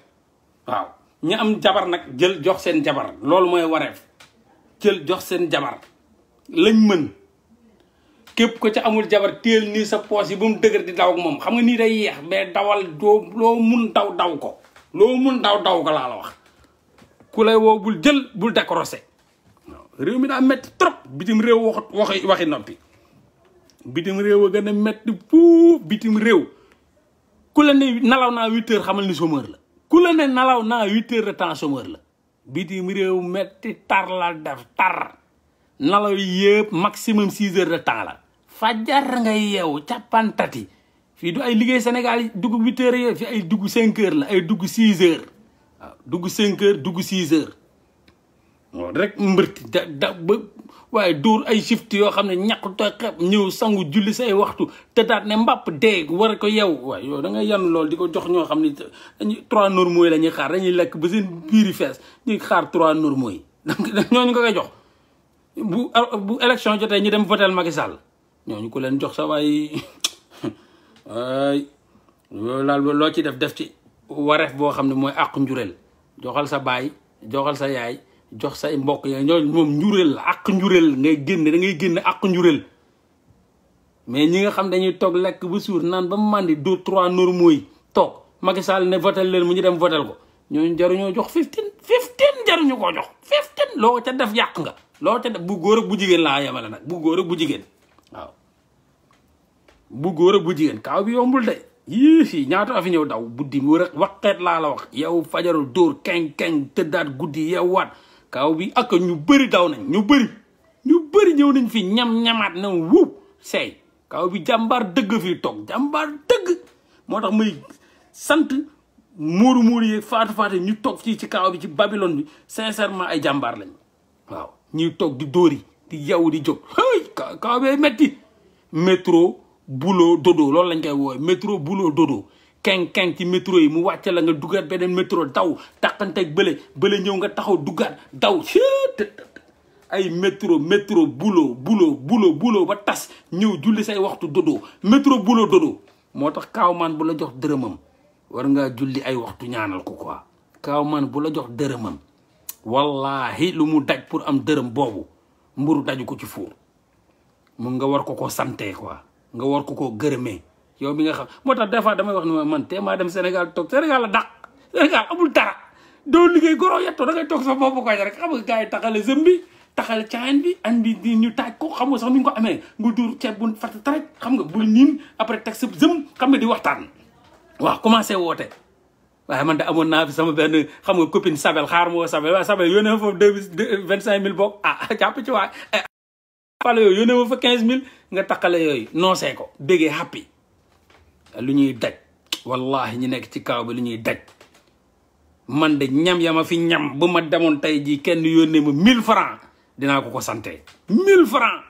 waaw ñi am jabar nag jël jox seen jabar loolu mooy wareef jël jox seen jabar lañ mën képp ko ca amul jabar téel nii sa poos yi ba mu dëgër di daw ak moom xam nga nii day yeex mais dawal loo mun daw ko loo mun daw ko laa la wax ku lay woo bul jël bul décroché waaw réew mi daa metti trop bitim réew waxi noppi bitim réew a gën a metti fuuf bitim réew ku la ne nalaw naa 8 heures xamal ni chômeur la ku la ne nalaw naa 8 heures de temps chômeur la bitim réew metti tar la def tar nalaw yëpp maximum 6 heures de temps la fajar nga yeewu càppantati fii du ay liggéey Sénégal yi dugg 8 heures yooyu fii ay dugg 5 heures la ay dugg 6 heures waaw dugg 5 heures dugg 6 heures waaw rek mbërti ba waaye dóor ay shift yoo xam ne ñàkk tooy xepp ñëw sangu julli say waxtu tëddaat ne mbàpp dee war ko yeew waaye yow da ngay yan lool di ko jox ñoo xam ne dañuy 3 normaux yi la ñuy xaar dañuy lekk ba seen biiri fees ñuy xaar 3 normaux yi ñooñu ko koy jox bu élection jotee ñu dem votel Macky Sall ñooñu ko leen jox sa waay loolu laal loo ci def ci wareef boo xam ne mooy àqu njureel joxal sa baay joxal sa yaay jox say mbokk ya ñooñu moom njureel la àq njureel ngay génne da ngay génne àq njureel mais ñi nga xam dañuy toog lekk ba suur naan ba mandi 2 3 normaux yi toog Macky Sall ne votel leen mu ñu dem votel ko ñooñu jaruñoo jox 15 jaruñu koo jox 15 loo ca def yàq nga loo ca def bu góor ak bu jigéen laa yemale nag bu góor ak bu jigéen waaw bu góor ak bu jigéen kaaw bi yombul de yii fii ñaata fi ñëw daw buddi mu rek waxeet laa la wax yow fajaru dóor keng tëddaat guddi yow waat kaaw bi ak ñu bëri daw nañ ñu bëri ñëw nañ fi ñamaat na wuub seey kaaw bi jàmbaar dëgg fii toog jàmbaar dëgg moo tax muy sant móoru yi faatu ñu toog fii ci kaaw bi ci Babylone bi sincèrement ay jàmbaar lañ waaw ñuy toog di dóori di yow di jóg hey kaaw bi metti métro boulot dodo loolu lañ koy woowe métro boulot dodo keng ci métro yi mu wàcce la nga duggaat beneen métro daw taqanteeg bële ñëw nga taxaw duggaat daw ay métro boulot ba tas ñëw julli say waxtu dodo métro boulot dodo moo tax kaawmaan bu la jox dërëmam war ngaa julli ay waxtu ñaanal ko quoi kaawmaan bu la jox dërëmam wallahi lu mu daj pour am dërëm boobu mburu daju ko ci fuur mun nga war ko sante quoi nga war ko gërëmee yow bi nga xam moo tax des fois damay wax ne man te maa dem Sénégal toog Sénégal la dàq Sénégal amul dara doo liggéey goro yettoo da ngay toog sa bopp koy rek xam nga gars yi taxale zëm bi taxale caayan bi añ bi di ñu taaj ko xam nga sax ni ñu ko amee nga duur ceeb bu fat taraj xam nga bul niin après teg sa zëm xam nga di waxtaan waaw commencé woote waaye man de amoon naa fi sama benn xam nga copine Sabel xaar moo Sabel waaye Sabel yónnee ma foofu 25 000 bokk jàpp ci waay fale yooyu yónnee ma fa 15 000 nga taxale yooyu noosee ko béggee happy lu ñuy daj wallahi ñu nekk ci kaw bi lu ñuy daj man de ñam ya ma fi ñam bu ma demoon tey jii kenn yónnee ma 1000 francs dinaa ko sante 1000 francs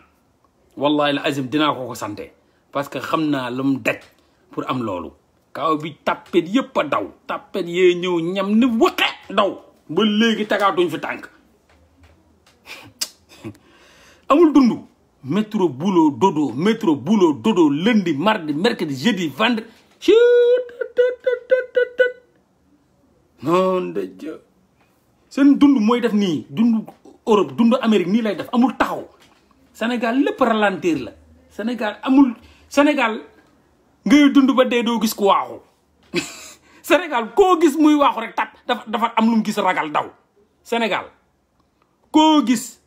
wallahi la azim dinaa ko sante parce que xam naa lu mu daj pour am loolu kaw bi tappet yëpp a daw tappet yee ñëw ñam ni waqe daw ba léegi tagaatuñ fi tànk amul dund métro boulot dodo lundi mardi mercredi jeudi vendredi non de Dieu seen dund mooy def nii dund Europe dund Amérique nii lay def amul taxaw Sénégal lépp ralentir la Sénégal ngay dund ba dee doo gis ku waaxu Sénégal koo gis muy waaxu rek tat dafa am lu mu gis ragal daw Sénégal koo gis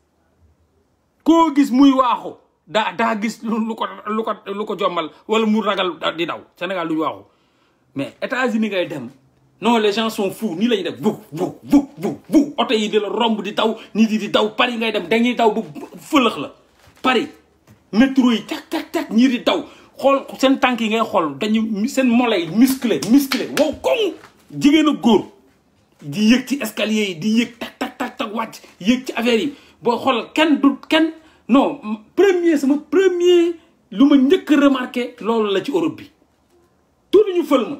muy waaxu daa gis lu ko jommal wala mu ragal di daw Sénégal duñu waaxu mais États-Unis ngay dem non les gens sont fous nii la ñuy def bu oto yi di la romb di daw nii di daw Paris ngay dem dañuy daw bu fëlëx la Paris métro yi tak ñii di daw xool seen tànk yi ngay xool dañu seen molay musclé wow koŋ jigéen ak góor di yëg ci escalier yi di yëg tak wàcc yëg ci affaire yi boo xool kenn non sama premier lu ma njëkk remarqué loolu la ci Europe bi tout ñu fël ma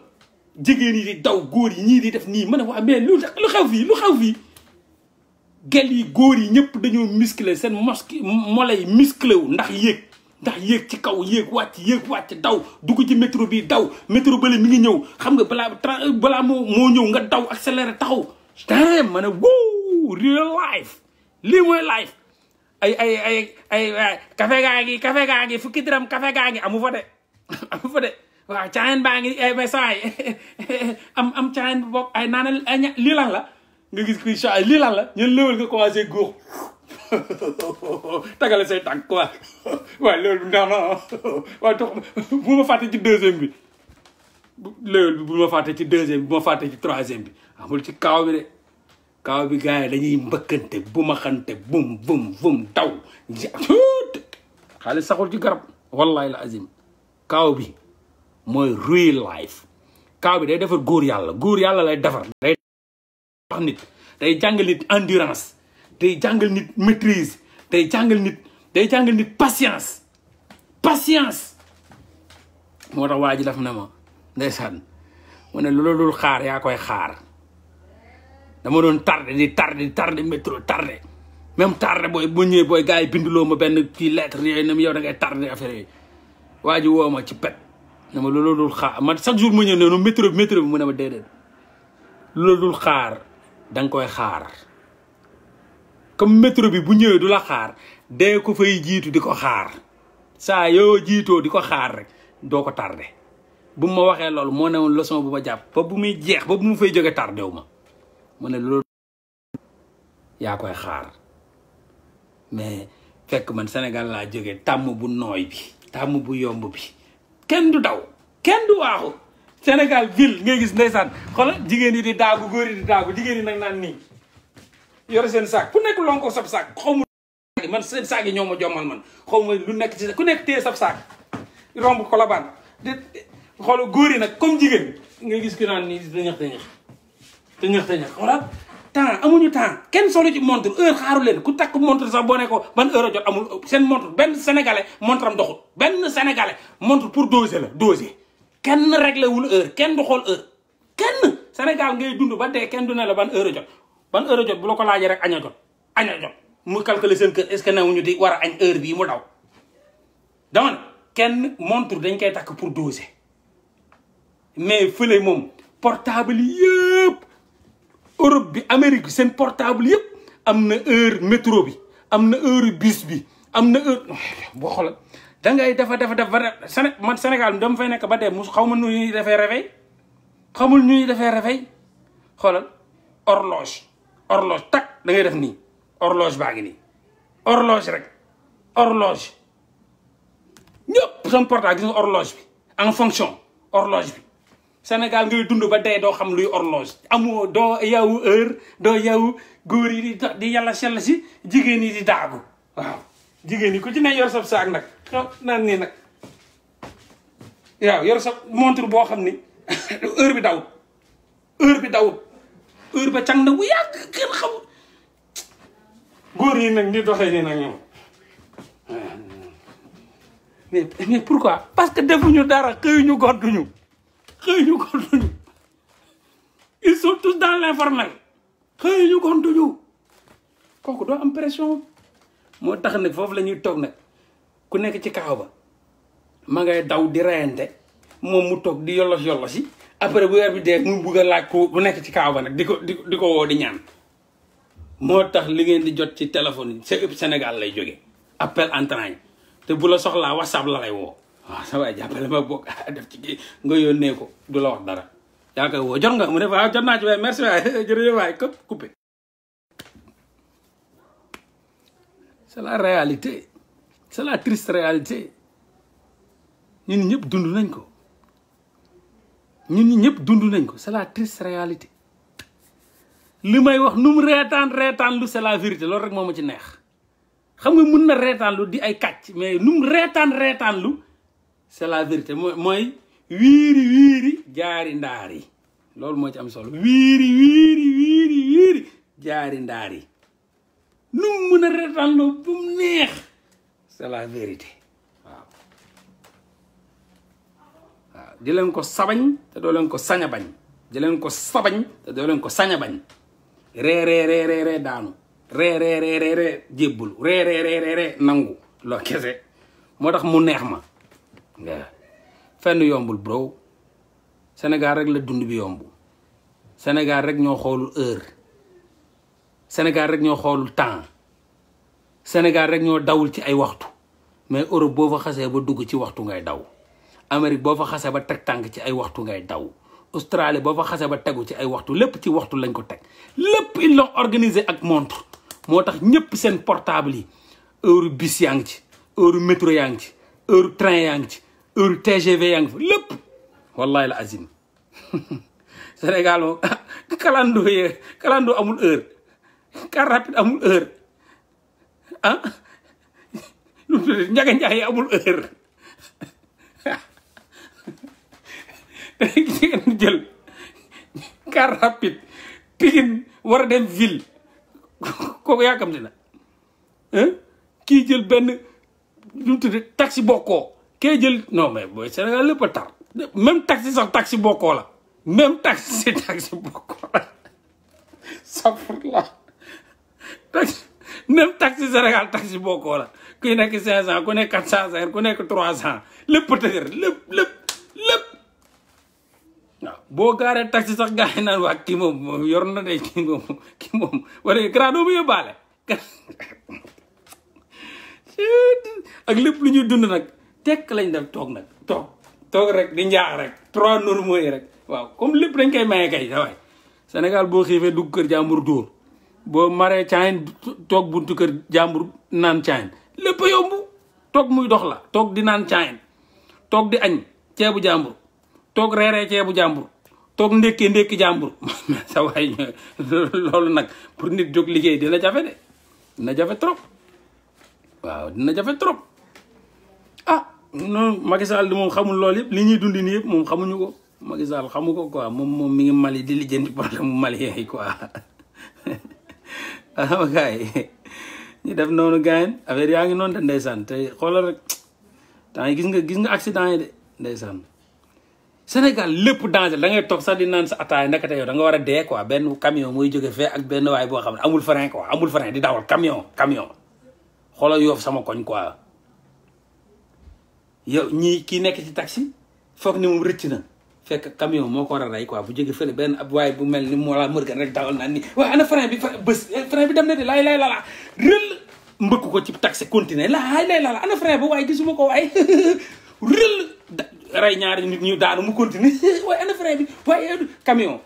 jigéen yi di daw góor yi ñii di def nii ma ne waa mais lu xew fii gel yi góor yi ñëpp dañoo musclé seen molay musclé wu ndax yéeg ci kaw yéeg wàcc daw dugg ci métro bi daw métro bële mi ngi ñëw xam nga balaa moo ñëw nga daw accéléré taxaw damn ma ne wow real life lii mooy life ay café gaa ngi fukki dërëm café gaa ngi amu fa de waaw caayan baa ngi mais saay am caayan bu bokk ay naana lii lan la nga gis kuy saa lii lan la ñun léwal nga commencé góox tagale say tànk quoi waaye loolu bi ndax na waaye tox bu ma fàtte ci deuxième bi léwal bi bu ma fàtte ci deuxième bi bu ma fàtte ci troisième bi amul ci kaaw bi de kaaw bi gars yi dañuy mbëkkante bu ma xante bum daw xaalis saxul ci garab wallahi la azim kaaw bi mooy real life kaaw bi day defar góor yàlla lay defar day wax nit day jàngal nit endurance day jàngal nit maîtrise day jàngal nit patience moo tax waa ji daf na ma ndeysaan mu ne loolu dul xaar yaa koy xaar dama doon tardé métro tardé même tardé booy bu ñëwee booy gars yi binduloo ma benn kii lettre yooyu ne ma yow da ngay tardé affaire yooyu waa ji woo ma ci pet ne ma loolu dul xaar man chaque jour ma ñëw ne métro bi mu ne ma déedéet loolu dul xaar da nga koy xaar comme métro bi bu ñëwee du la xaar dee ko fay jiitu di ko xaar saa yoo jiitoo di ko xaar rek doo ko tardé bu ma waxee loolu moo ne woon leçon bu ma jàpp ba bu muy jeex ba bu mu fay jógee tardé wu ma mu ne loolu yaa koy xaar mais fekk man Sénégal laa jógee tàmm bu nooy bi tàmm bu yomb bi kenn du daw kenn du waaxu Sénégal ville ngay gis ndeysaan xoolal jigéen yi di daagu góor yi di daagu jigéen yi nag naan nii yore seen saak ku nekk lonko sab saak xaw ma man seen saak yi ñoo ma jommal man xaw ma lu nekk ci ku nekk téye sab saak romb kolobaan di xool góor yi nag comme jigéen nga gis ki naan nii dañax xoolal temps amuñu temps kenn solo ci montre heure xaaru leen ku takk montre sax boo ne ko ban heure a jot amul seen montre benn sénégalais montre am doxul benn sénégalais montre pour doser la doser kenn réglé wul heure kenn du xool heure kenn Sénégal ngay dund ba dee kenn du ne la ban heure a jot ban heure a jot bu la ko laajee rek aña jot mu calculer seen kër est-ce que newuñu di war a añ heure bii mu daw dama ne kenn montre dañ koy takk pour doser mais fële moom portable yëpp Europe bi Amérique seen portable yëpp am na heure métro bi am na heure bus bi am na heure boo xoolal da ngay def man Sénégal dama fay nekk ba dee xaw ma nu ñuy defee réveil xamul ñu ñuy defee réveil xoolal horloge tak da ngay def nii horloge baa ngi nii horloge rek horloge ñëpp sama portable gis nga horloge bi en fonction horloge bi Sénégal ngay dund ba dee doo xam luy horloge amoo doo yow heure doo yow góor yi di yàlla sell si jigéen yi di daagu waaw jigéen yi ku ci ne yor sa saak nag naan nii nag waaw yor sa montre boo xam ni heure bi dawut heure ba càng na bu yàgg kenn xamul góor yi nag di doxee nii nag ñoom mais pourquoi parce que defuñu dara xëyuñu gontuñu ils sont tous dans l'informel xëyuñu gontuñu kooku doo am pression moo tax nag foofu la ñuy toog nag ku nekk ci kaaw ba ma ngay daw di reyante moom mu toog di yolos yi après bu weer bi dee mu bugg a laaj ko bu nekk ci kaaw ba nag di ko woo di ñaan moo tax li ngeen di jot ci téléphone yi c'est Sénégal lay jóge appel entrant yi te bu la soxlaa WhatsApp la lay woo waaw sa waay jàppale ma bokk def ci kii nga yónnee ko du la wax dara yaa koy woo jot nga mu ne waaw jot naa ci waay merci waay jërëjëf waay coupé c'est la réalité c'est la triste réalité ñun ñëpp dund nañ ko c'est la triste réalité li may wax nu mu reetaan lu c'est la vérité loolu rek moo ma ci neex xam nga mun na reetaan lu di ay kàcc mais nu mu reetaan lu c'est la vérité mooy wiiri jaari ndaar yi loolu moo ci am solo wiiri jaari ndaar yi nu mu mun a reetaan lu bu mu neex c'est la vérité waaw di leen ko sabañ te doo leen ko sañ a bañ di leen ko sabañ te doo leen ko sañ a bañ ree daanu ree jébbulu ree nangu loo kese moo tax mu neex ma nga fenn yombul bro Sénégal rek la dund bi yomb Sénégal rek ñoo xoolul heure Sénégal rek ñoo xoolul temps Sénégal rek ñoo dawul ci ay waxtu mais Europe boo fa xasee ba dugg ci waxtu ngay daw Amérique boo fa xasee ba teg tànk ci ay waxtu ngay daw Australie boo fa xasee ba tegu ci ay waxtu lépp ci waxtu lañ ko teg lépp ils l'ont organisé ak montre moo tax ñëpp seen portable yi heure bus yaa ngi ci heure métro yaa ngi ci heure train yaa ngi ci heure TGV yaa ngi fa lépp wallahi la azim Sénégal moom kalando amul heure car rapide amul heure ah lu tudd njaga njaay amul heure ngeen jël car rapide Pikine war a dem ville kooku yaakamti na kii jël benn lu tudd taxi bokkoo kee jël non mais booy Sénégal lépp a tar même taxi sax taxi bokkoo la même taxi bokkoo la safurla taxi même taxi Sénégal taxi bokkoo la kuy nekk 500 ku nekk 400 ku nekk 300 lépp tëjër lépp waaw boo gaaree taxi sax gars yi naan waa kii moom yor na de kii moom wala grado bu yóbbaale ak lépp lu ñuy dund nag tekk lañ def toog nag toog rek di njaax rek 3 normaux yi rek waaw comme lépp dañ koy maye kay sa waay Sénégal boo xiifee dugg kër jàmbur dóor boo maree caayin toog buntu kër jàmbur naan caayin lépp a yomb toog muy dox la toog di naan caayin toog di añ ceebu jàmbur toog reeree ceebu jàmbur toog ndékki jàmbur sa waay loolu nag pour nit jóg liggéey dina jafe de dina jafe trop waaw dina jafe trop ah non Macky Sall moom xamul loolu yëpp li ñuy dundi nii yëpp moom xamuñu ko Macky Sall xamu ko quoi moom mi ngi Mali di lijjanti problème mu Mali yi quoi ah gars yi ñu def noonu gars yi affaire yaa ngi noonu de ndeysaan te xoolal rek temps yi gis nga accident yi de ndeysaan Sénégal lépp danger da ngay toog sax di naan sa ataay ndekete yow da nga war a dee quoi benn camion mooy jóge fee ak benn waay boo xam ne amul frein quoi amul frein di dawal camion xoolal Yoff sama koñ quoi yow ñii kii nekk ci taxi foog ni moom rëcc na fekk camion moo ko war a rey quoi bu jóge fële benn ab waay bu mel ni moo la mërgan rek dawal naan ni waaye ana frein bi bés frein bi dem na de laay lala rël mbëkk ko ci taxi continuer laay lay la ana frein ba waaye gisuma ko waaye rël rey ñaari nit ñu daanu mu continuer waaye ana frein bi waaye camion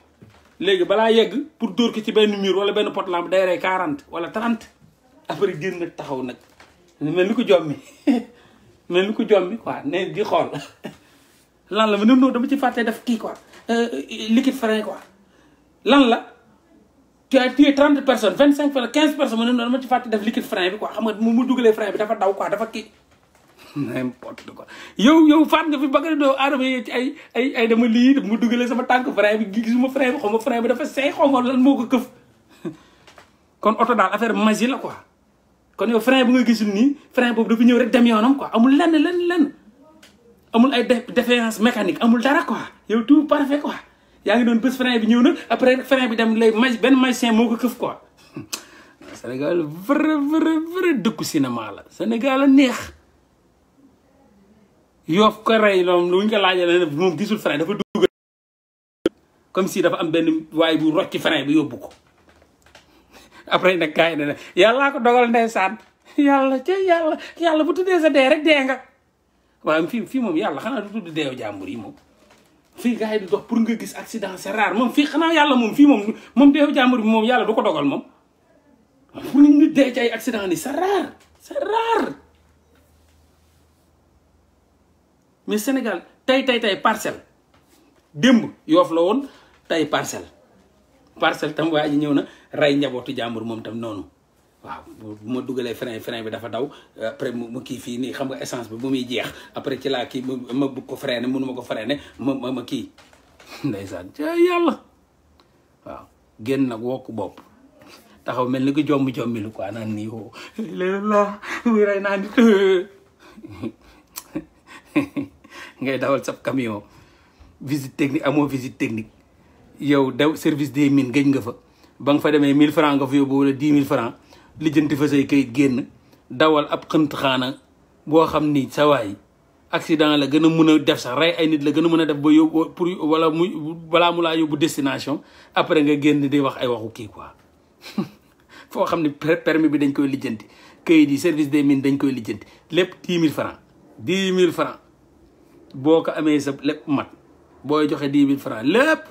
léegi balaa yegg pour dóor ko ci benn mur wala benn pot lampe day rey 40 wala 30 après génn nag taxaw nag mel ni ko jommi mel ni ko jommi quoi ne di xool lan la ma ne non dama ci fàtte def kii quoi liquide frein quoi lan la tu as tué 30 personnes 25 wala 15 personnes ma ne non dama ci fàtte def liquide frein bi quoi xam nga mu dugalee frein bi dafa daw quoi dafa kii n'importe quoi yow faat nga fi bagari doo aadama yi ci ay dama lii mu dugalee sama tànk frein bi gisuma frein bi xaw ma frein bi dafa seey xaw ma lan moo ko këf kon oto daal affaire magie la quoi kon yow frein bu nga gisul nii frein boobu dafa ñëw rek dem yoonam quoi amul lenn amul ay défaillance mécanique amul dara quoi yow tout parfait quoi yaa ngi doon bés frein bi ñëw na après frein bi dem lay benn magicien moo ko këf quoi Sénégal vrai dëkku cinéma la Sénégal a neex Yoff ko rey loom lu ñu ko laajee ne moom gisul frein dafa dugg comme si dafa am benn waaye bu rocc frein bi yóbbu ko après nag gars yi ne yàllaa ko dogal ndeysaan yàlla bu tuddee sa dee rek dee nga waaye fii moom yàlla xanaa du tudd deew jàmbur yi moom fii gars yi di dox pour nga gis accident c'est rare moom fii xanaa yàlla moom fii moom deew jàmbur bi moom yàlla du ko dogal moom pour nit dee ci ay accident ni c'est rare mais Sénégal tey parcelle démb Yoff la woon tey parcelle tam waa ji ñëw na rey njabootu jàmbur moom tam noonu waaw bu ma dugalee frein bi dafa daw après mu kii fii nii xam nga essence bi bu muy jeex après ci laa kii ma bëgg ko freiner mënu ma ko freiner ma kii ndeysaan ca yàlla waaw génn nag wokk bopp taxaw mel ni ko jommi lu quoi naan nii woo la muy rey naa nit ngay dawal sab camion visite technique amoo visite technique yow daw service des mines gëj nga fa ba nga fa demee 1000 francs nga fa yóbbu wala 10 000 francs lijjanti fa say kayit génn dawal ab xënt xaana boo xam ni sa waay accident la gën a mun a def sax rey ay nit la gën a mën a def ba yóbbu pour wala balaa mu laa yóbbu destination après nga génn di wax ay waxu kii quoi foo xam ne permis bi dañ koy lijjanti kayit yi service des mines dañ koy lijjanti lépp 10 000 francs 10 000 francs boo ko amee sa lépp mat booy joxe 10 000 francs lépp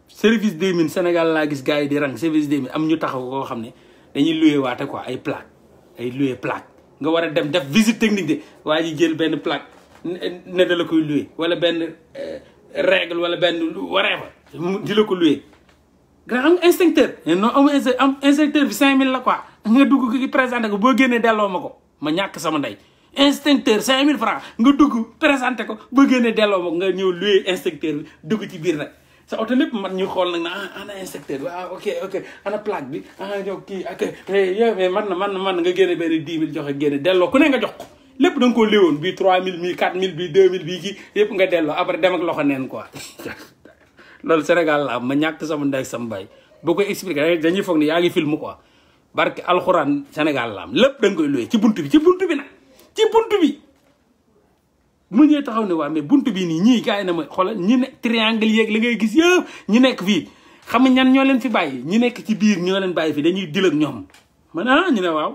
service des mines Sénégal laa gis gars yi di rang service des mines am ñu taxaw koo xam ne dañuy loué waate quoi ay loué plaque nga war a dem def visite technique de waa ji jël benn plaque ne da la koy loué wala benn règle wala benn waree fa di la ko loué grand am inspecteur non am inspecteur bi 5000 la quoi nga dugg ki présenté ko boo génnee delloo ma ko ma ñàkk sama ndey inspecteur 5000 francs nga dugg présenté ko boo génnee delloo ma ko nga ñëw loué inspecteur bi dugg ci biir nag sa oto lépp man ñu xool nag na ana inspecteur bi ok ana plaque bi yow kii ak yow mais man nga génne benn 10 000 joxe génne delloo ku ne nga jox ko lépp da nga koo léewoon bii 3000 bii 4000 bii 2000 bii kii yëpp nga delloo après dem ak loxo neen quoi loolu Sénégal la am ma ñàkk sama ndey sama bay boo koy expliqué dañuy foog ni yaa ngi film quoi barke alxuraan Sénégal la am lépp da nga koy loué ci buntu bi nag ci buntu bi mu ñëwee taxaw ne waa mais buntu bi nii ñii gars yi na ma xoolal ñi ne triangle yeeg li ngay gis yëpp ñi nekk fii xam nga ñan ñoo leen fi bàyyi ñi nekk ci biir ñoo leen bàyyi fii dañuy dil ak ñoom man ñu ne waaw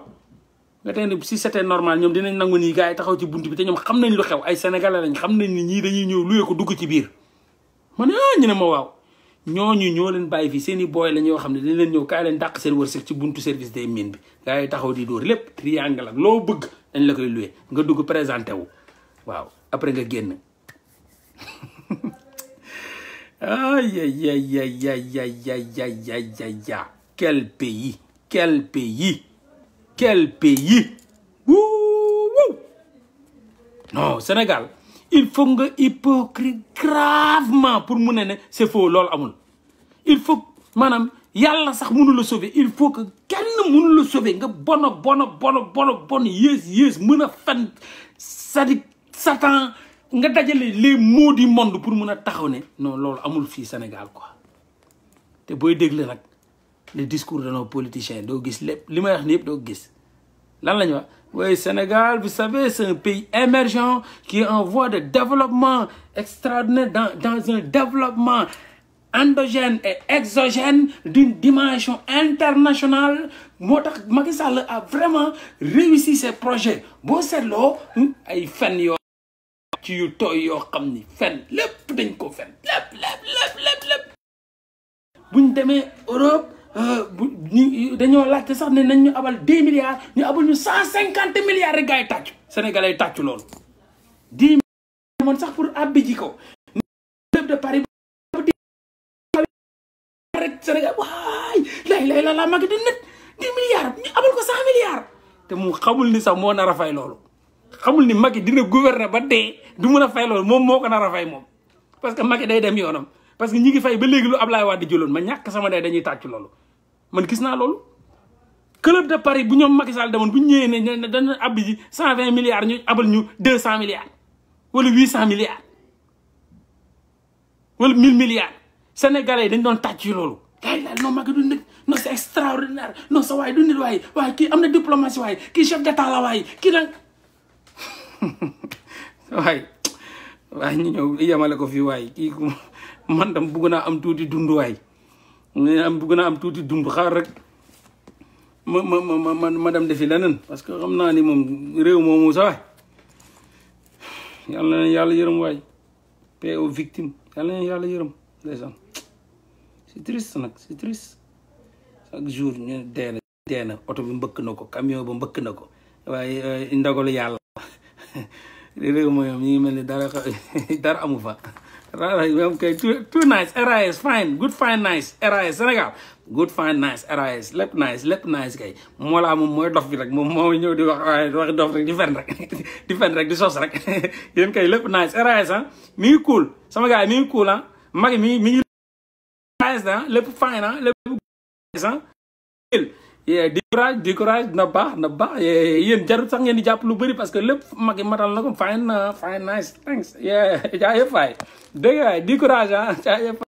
nga tey ne si c'était normal ñoom dinañ nangu nii gars yi taxaw ci buntu bi te ñoom xam nañ lu xew ay sénégalais lañ xam nañ ni ñii dañuy ñëw luyee ko dugg ci biir man ñu ne ma waaw ñooñu ñoo leen bàyyi fii seen i booy la ñoo xam ne dañ leen ñëw kaay leen dàq seen wërsëg ci buntu service des mines bi gars yi taxaw di dóor lépp triangle ak loo bëgg dañ la koy loué nga dugg présenté wu waaw après nga génn ay quel pays wuu non Sénégal il faut nga hypocrite gravement pour mu ne c'est faux loolu amul il faut maanaam yàlla sax mënu la sauver il faut que kenn mënu la sauver nga bon yées mën a fen sadik Satan nga dajale les maux du monde pour mën a taxaw ne non loolu amul fii Sénégal quoi te booy déglu nag les discours de nos politiciens doo gis lépp li may wax ni yëpp doo gis lan la ñu wax oui Sénégal vous savez c'est un pays émergent qui est en voie de développement extraordinaire dans un développement endogène et exogène d'une dimension internationale moo tax Macky Sall a vraiment réussi ses projets boo seetloo ay fen yoo ci yu tooy yoo xam ni fen lépp dañ ko fen lépp buñ demee Europe dañoo laajte sax ne nañ ñu abal 10 milliards ñu abal ñu 150 milliards rek gars yi tàccu sénégalais yi tàccu loolu 10 milliards moon sax pour abbi ji ko club de Paris rek Sénégal waay lay la Macky di net 10 milliards ñu abal ko 100 milliards te mu xamul ni sax moo nar a fay loolu xamul ni Macky dina gouverner ba dee du mën a fay loolu moom moo ko nar a fay moom parce que Macky day dem yoonam parce que ñi ngi fay ba léegi lu Ablaye Wade jëloon ma ñàkk sama day dañuy tàcc loolu man gis naa loolu club de Paris bu ñoom Macky Sall demoon bu ñu ñëwee ne dana abbi ji 120 milliards ñu abal ñu 200 milliards wala 800 milliards wala 1000 milliards sénégalais yi dañ doon tàcc loolu laay non Macky du nit non c'est extraordinaire non sa waay du nit waaye kii am na diplomatie waaye kii chef d'état la waaye kii nag waaye ñu ñëw yemale ko fii waaye kii man tam bugg naa am tuuti dund waay bugg naa am tuuti dund xaar rek ma dem defi leneen parce que xam naa ni moom réew moomu sa waay yàlla na yàlla yërëm waay paix aux victimes yàlla na yàlla yërëm ndeysaan c'est triste nag c'est triste chaque jour ñu dee na oto bi mbëkk na ko camion ba mbëkk na ko waaye ndogalu yàlla réew mooy ñu ngi mel ni dara amu fa moom kay too nice RAS fine good fine nice RAS Sénégal good fine nice RAS lépp nice kay moo laa moom mooy dof bi rek moom moo ñëw di wax dof rek di fen rek di sos rek yéen kay lépp nice RAS mi ngi cool sama gars mi ngi cool Macky mi ngi nice lépp fine lépp di courage na baax yéen jarut sax ngeen di jàpp lu bëri parce que lépp Macky matal na ko fine nice thanks jaajëf waay dégg nga di courage jaajëf